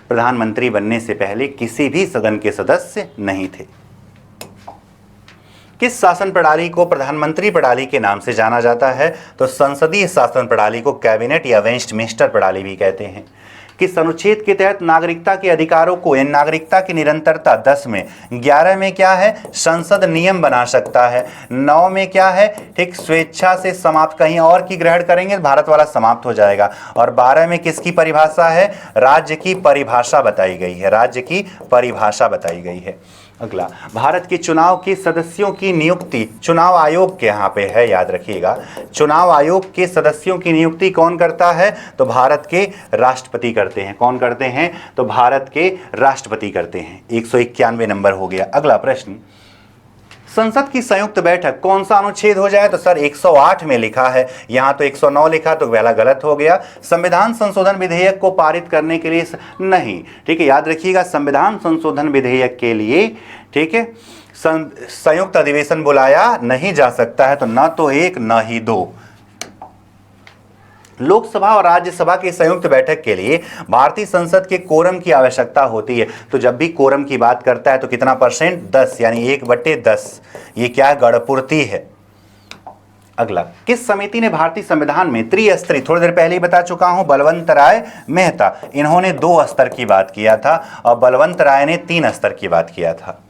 प्रधानमंत्री बनने से पहले किसी भी सदन के सदस्य नहीं थे। किस शासन प्रणाली को प्रधानमंत्री प्रणाली के नाम से जाना जाता है, तो संसदीय शासन प्रणाली को कैबिनेट या वेस्टमिंस्टर प्रणाली भी कहते हैं। किस अनुच्छेद के तहत नागरिकता के अधिकारों को, नागरिकता की निरंतरता 10 में, 11 में क्या है, संसद नियम बना सकता है, 9 में क्या है, ठीक, स्वेच्छा से समाप्त, कहीं और की ग्रहण करेंगे भारत वाला समाप्त हो जाएगा, और 12 में किसकी परिभाषा है, राज्य की परिभाषा बताई गई है, राज्य की परिभाषा बताई गई है। अगला, भारत के चुनाव के सदस्यों की नियुक्ति चुनाव आयोग के यहाँ पे है, याद रखिएगा। चुनाव आयोग के सदस्यों की नियुक्ति कौन करता है, तो भारत के राष्ट्रपति करते हैं। कौन करते हैं, तो भारत के राष्ट्रपति करते हैं। 191 नंबर हो गया। अगला प्रश्न, संसद की संयुक्त बैठक कौन सा अनुच्छेद हो जाए, तो सर 108 में लिखा है, यहाँ तो 109 लिखा, तो पहला गलत हो गया। संविधान संशोधन विधेयक को पारित करने के लिए नहीं, ठीक है, याद रखिएगा, संविधान संशोधन विधेयक के लिए, ठीक है, संयुक्त अधिवेशन बुलाया नहीं जा सकता है, तो न तो 1 न ही 2। लोकसभा और राज्यसभा की संयुक्त बैठक के लिए भारतीय संसद के कोरम की आवश्यकता होती है। तो जब भी कोरम की बात करता है तो कितना %, 10, यानी 1/10। ये क्या गणपूर्ति है। अगला, किस समिति ने भारतीय संविधान में त्रिस्तरीय, थोड़ी देर पहले ही बता चुका हूं, बलवंत राय मेहता, इन्होंने 2 स्तर की बात किया था और बलवंत राय ने 3 स्तर की बात किया था।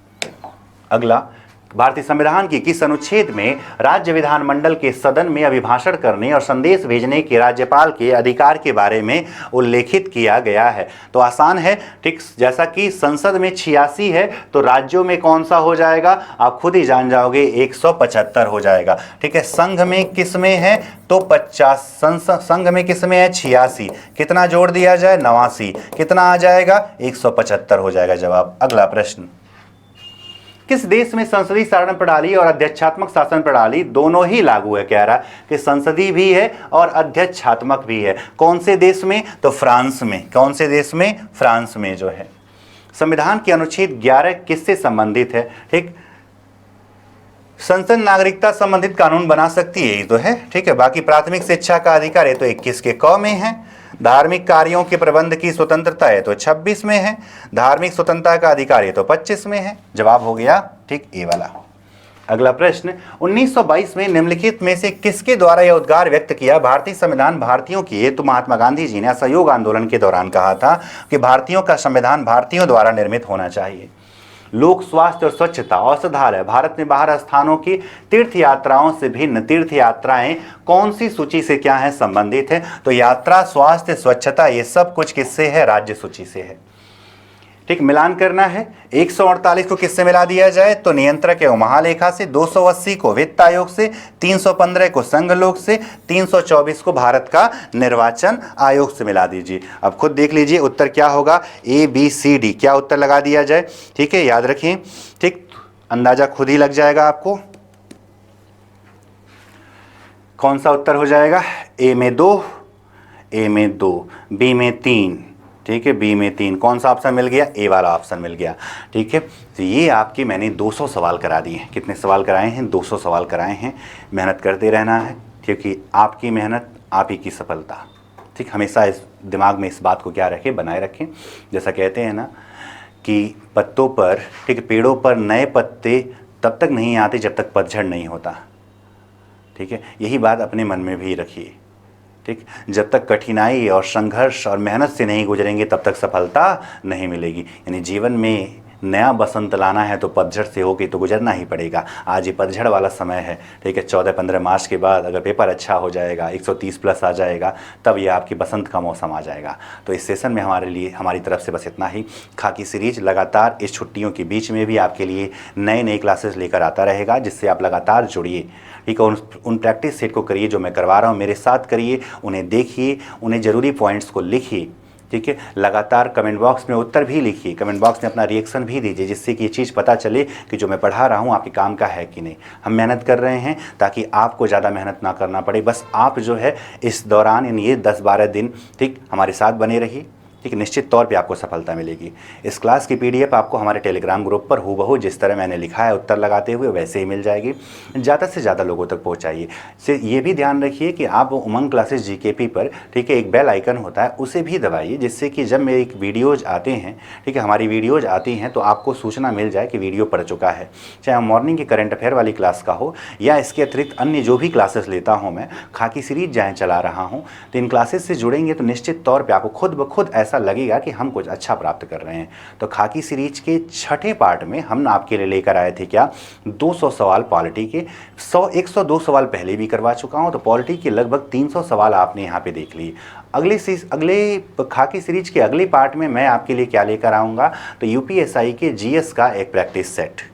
अगला, भारतीय संविधान की किस अनुच्छेद में राज्य विधानमंडल के सदन में अभिभाषण करने और संदेश भेजने के राज्यपाल के अधिकार के बारे में उल्लेखित किया गया है, तो आसान है, ठीक, जैसा कि संसद में 86 है तो राज्यों में कौन सा हो जाएगा, आप खुद ही जान जाओगे, 175 हो जाएगा। ठीक है, संघ में किस में है, तो 50, संघ में किस में है, 86, कितना जोड़ दिया जाए, 89, कितना आ जाएगा, 175 हो जाएगा जवाब। अगला प्रश्न, किस देश में संसदीय सारण प्रणाली और अध्यक्षात्मक शासन प्रणाली दोनों ही लागू है, कह रहा कि संसदीय भी है और अध्यक्षात्मक भी है। कौन से देश में, तो फ्रांस में। कौन से देश में, फ्रांस में जो है। संविधान के अनुच्छेद 11 किससे संबंधित है, ठीक, संसद नागरिकता संबंधित कानून बना सकती है, ये तो है, ठीक है। बाकी प्राथमिक शिक्षा का अधिकार है तो 21 के क में है। धार्मिक कार्यों के प्रबंध की स्वतंत्रता है तो 26 में है। धार्मिक स्वतंत्रता का अधिकार है तो 25 में है। जवाब हो गया, ठीक, ए वाला। अगला प्रश्न, 1922 में निम्नलिखित में से किसके द्वारा यह उद्गार व्यक्त किया, भारतीय संविधान भारतीयों की है, तो महात्मा गांधी जी ने असहयोग आंदोलन के दौरान कहा था कि भारतीयों का संविधान भारतीयों द्वारा निर्मित होना चाहिए। लोक स्वास्थ्य और स्वच्छता औषधालय है। भारत में बाहर स्थानों की तीर्थ यात्राओं से भिन्न तीर्थ यात्राएं कौन सी सूची से क्या है संबंधित है? तो यात्रा, स्वास्थ्य, स्वच्छता ये सब कुछ किससे है? राज्य सूची से है। ठीक, मिलान करना है। 148 को किससे मिला दिया जाए? तो नियंत्रक एवं महालेखा से, 280 को वित्त आयोग से, 315 को संघ लोक से, 324 को भारत का निर्वाचन आयोग से मिला दीजिए। अब खुद देख लीजिए उत्तर क्या होगा, ABCD क्या उत्तर लगा दिया जाए। ठीक है, याद रखिए। ठीक, अंदाजा खुद ही लग जाएगा आपको कौन सा उत्तर हो जाएगा। A में 2, B में 3, ठीक है, बी में 3, कौन सा ऑप्शन मिल गया? ए वाला ऑप्शन मिल गया। ठीक है, तो ये आपके मैंने 200 सवाल करा दिए। कितने सवाल कराए हैं? 200 सवाल कराए हैं। मेहनत करते रहना है, क्योंकि आपकी मेहनत आप ही की सफलता। ठीक, हमेशा इस दिमाग में इस बात को क्या रखें, बनाए रखें। जैसा कहते हैं ना कि पत्तों पर, ठीक, पेड़ों पर नए पत्ते तब तक नहीं आते जब तक पतझड़ नहीं होता। ठीक है, यही बात अपने मन में भी रखिए। ठीक, जब तक कठिनाई और संघर्ष और मेहनत से नहीं गुजरेंगे तब तक सफलता नहीं मिलेगी। यानी जीवन में नया बसंत लाना है तो पतझड़ से होके तो गुजरना ही पड़ेगा। आज ये पतझड़ वाला समय है। ठीक है, 14-15 मार्च के बाद अगर पेपर अच्छा हो जाएगा, 130 प्लस आ जाएगा, तब ये आपकी बसंत का मौसम आ जाएगा। तो इस सेशन में हमारे लिए, हमारी तरफ से बस इतना ही। खाकी सीरीज लगातार इस छुट्टियों के बीच में भी आपके लिए नए नए क्लासेस लेकर आता रहेगा, जिससे आप लगातार जुड़िए। ठीक है, उन प्रैक्टिस सेट को करिए जो मैं करवा रहा हूँ, मेरे साथ करिए, उन्हें देखिए, उन्हें ज़रूरी पॉइंट्स को लिखिए। ठीक है, लगातार कमेंट बॉक्स में उत्तर भी लिखिए, कमेंट बॉक्स में अपना रिएक्शन भी दीजिए, जिससे कि ये चीज़ पता चले कि जो मैं पढ़ा रहा हूँ आपके काम का है कि नहीं। हम मेहनत कर रहे हैं ताकि आपको ज़्यादा मेहनत ना करना पड़े। बस आप जो है इस दौरान, यानी ये 10-12 दिन, ठीक, हमारे साथ बने रहिए। ठीक, निश्चित तौर पे आपको सफलता मिलेगी। इस क्लास की PDF आपको हमारे टेलीग्राम ग्रुप पर हूबहू जिस तरह मैंने लिखा है उत्तर लगाते हुए वैसे ही मिल जाएगी। ज़्यादा से ज़्यादा लोगों तक पहुंचाइए। से ये भी ध्यान रखिए कि आप उमंग क्लासेस GKP पर, ठीक है, एक बेल आइकन होता है, उसे भी दबाइए, जिससे कि जब मेरी वीडियोज़ आते हैं, ठीक है, हमारी वीडियोज़ आती हैं, तो आपको सूचना मिल जाए कि वीडियो पड़ चुका है। चाहे मॉर्निंग की करंट अफेयर वाली क्लास का हो या इसके अतिरिक्त अन्य जो भी क्लासेस लेता हूँ मैं, खाकी सीरीज जहाँ चला रहा हूँ, तो इन क्लासेस से जुड़ेंगे तो निश्चित तौर पर आपको खुद ब खुद ऐसा लगेगा कि हम कुछ अच्छा प्राप्त कर रहे हैं। तो खाकी सीरीज के 6ठे पार्ट में हम आपके लिए लेकर आए थे क्या, 200 सवाल पॉलिटी के। 102 सवाल पहले भी करवा चुका हूं, तो पॉलिटी के लगभग 300 सवाल आपने यहां पे देख लिए। अगले खाकी सीरीज के अगले पार्ट में मैं आपके लिए क्या लेकर आऊँगा, तो UPSI के GS का एक प्रैक्टिस सेट।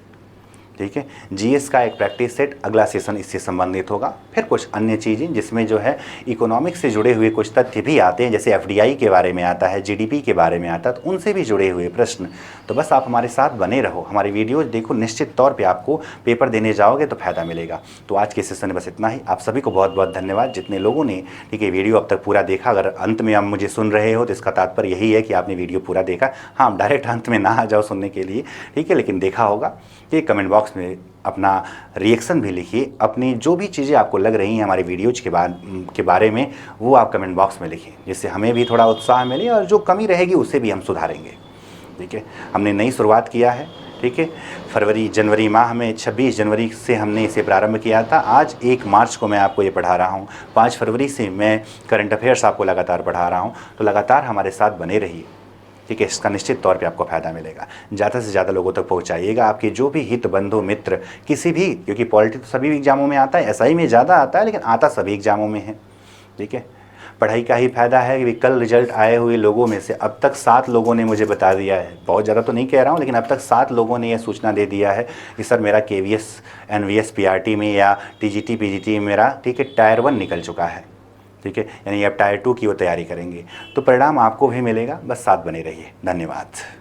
ठीक है, GS का एक प्रैक्टिस सेट, अगला सेशन इससे संबंधित होगा। फिर कुछ अन्य चीज़ें जिसमें जो है इकोनॉमिक्स से जुड़े हुए कुछ तथ्य भी आते हैं, जैसे FDI के बारे में आता है, GDP के बारे में आता है, तो उनसे भी जुड़े हुए प्रश्न। तो बस आप हमारे साथ बने रहो, हमारी वीडियो देखो, निश्चित तौर पर आपको पेपर देने जाओगे तो फ़ायदा मिलेगा। तो आज के सेशन में बस इतना ही। आप सभी को बहुत बहुत धन्यवाद जितने लोगों ने, ठीक है, वीडियो अब तक पूरा देखा। अगर अंत में आप मुझे सुन रहे हो तो इसका तात्पर्य यही है कि आपने वीडियो पूरा देखा। हाँ, डायरेक्ट अंत में ना आ जाओ सुनने के लिए, ठीक है, लेकिन देखा होगा। ये कमेंट बॉक्स में अपना रिएक्शन भी लिखिए, अपनी जो भी चीज़ें आपको लग रही हैं हमारे वीडियोज के बारे में, वो आप कमेंट बॉक्स में लिखिए, जिससे हमें भी थोड़ा उत्साह मिले और जो कमी रहेगी उसे भी हम सुधारेंगे। ठीक है, हमने नई शुरुआत किया है। ठीक है, जनवरी माह में 26 जनवरी से हमने इसे प्रारंभ किया था। आज 1 मार्च को मैं आपको ये पढ़ा रहा हूँ। 5 फरवरी से मैं करंट अफेयर्स आपको लगातार पढ़ा रहा हूँ। तो लगातार हमारे साथ बने रहिए। ठीक है, इसका निश्चित तौर पे आपको फ़ायदा मिलेगा। ज़्यादा से ज़्यादा लोगों तक पहुंचाइएगा, आपके जो भी हित बंधु मित्र, किसी भी, क्योंकि पॉलिटिक्स तो सभी एग्जामों में आता है, SI में ज़्यादा आता है, लेकिन आता सभी एग्जामों में है। ठीक है, पढ़ाई का ही फ़ायदा है कि कल रिजल्ट आए हुए लोगों में से अब तक 7 लोगों ने मुझे बता दिया है, बहुत ज़्यादा तो नहीं कह रहा हूँ, लेकिन अब तक 7 लोगों ने यह सूचना दे दिया है कि सर मेरा KVS NVS PRT में या TGT PGT में मेरा, ठीक है, टायर 1 निकल चुका है। ठीक है, यानी अब टायर 2 की वो तैयारी करेंगे। तो परिणाम आपको भी मिलेगा, बस साथ बने रहिए। धन्यवाद।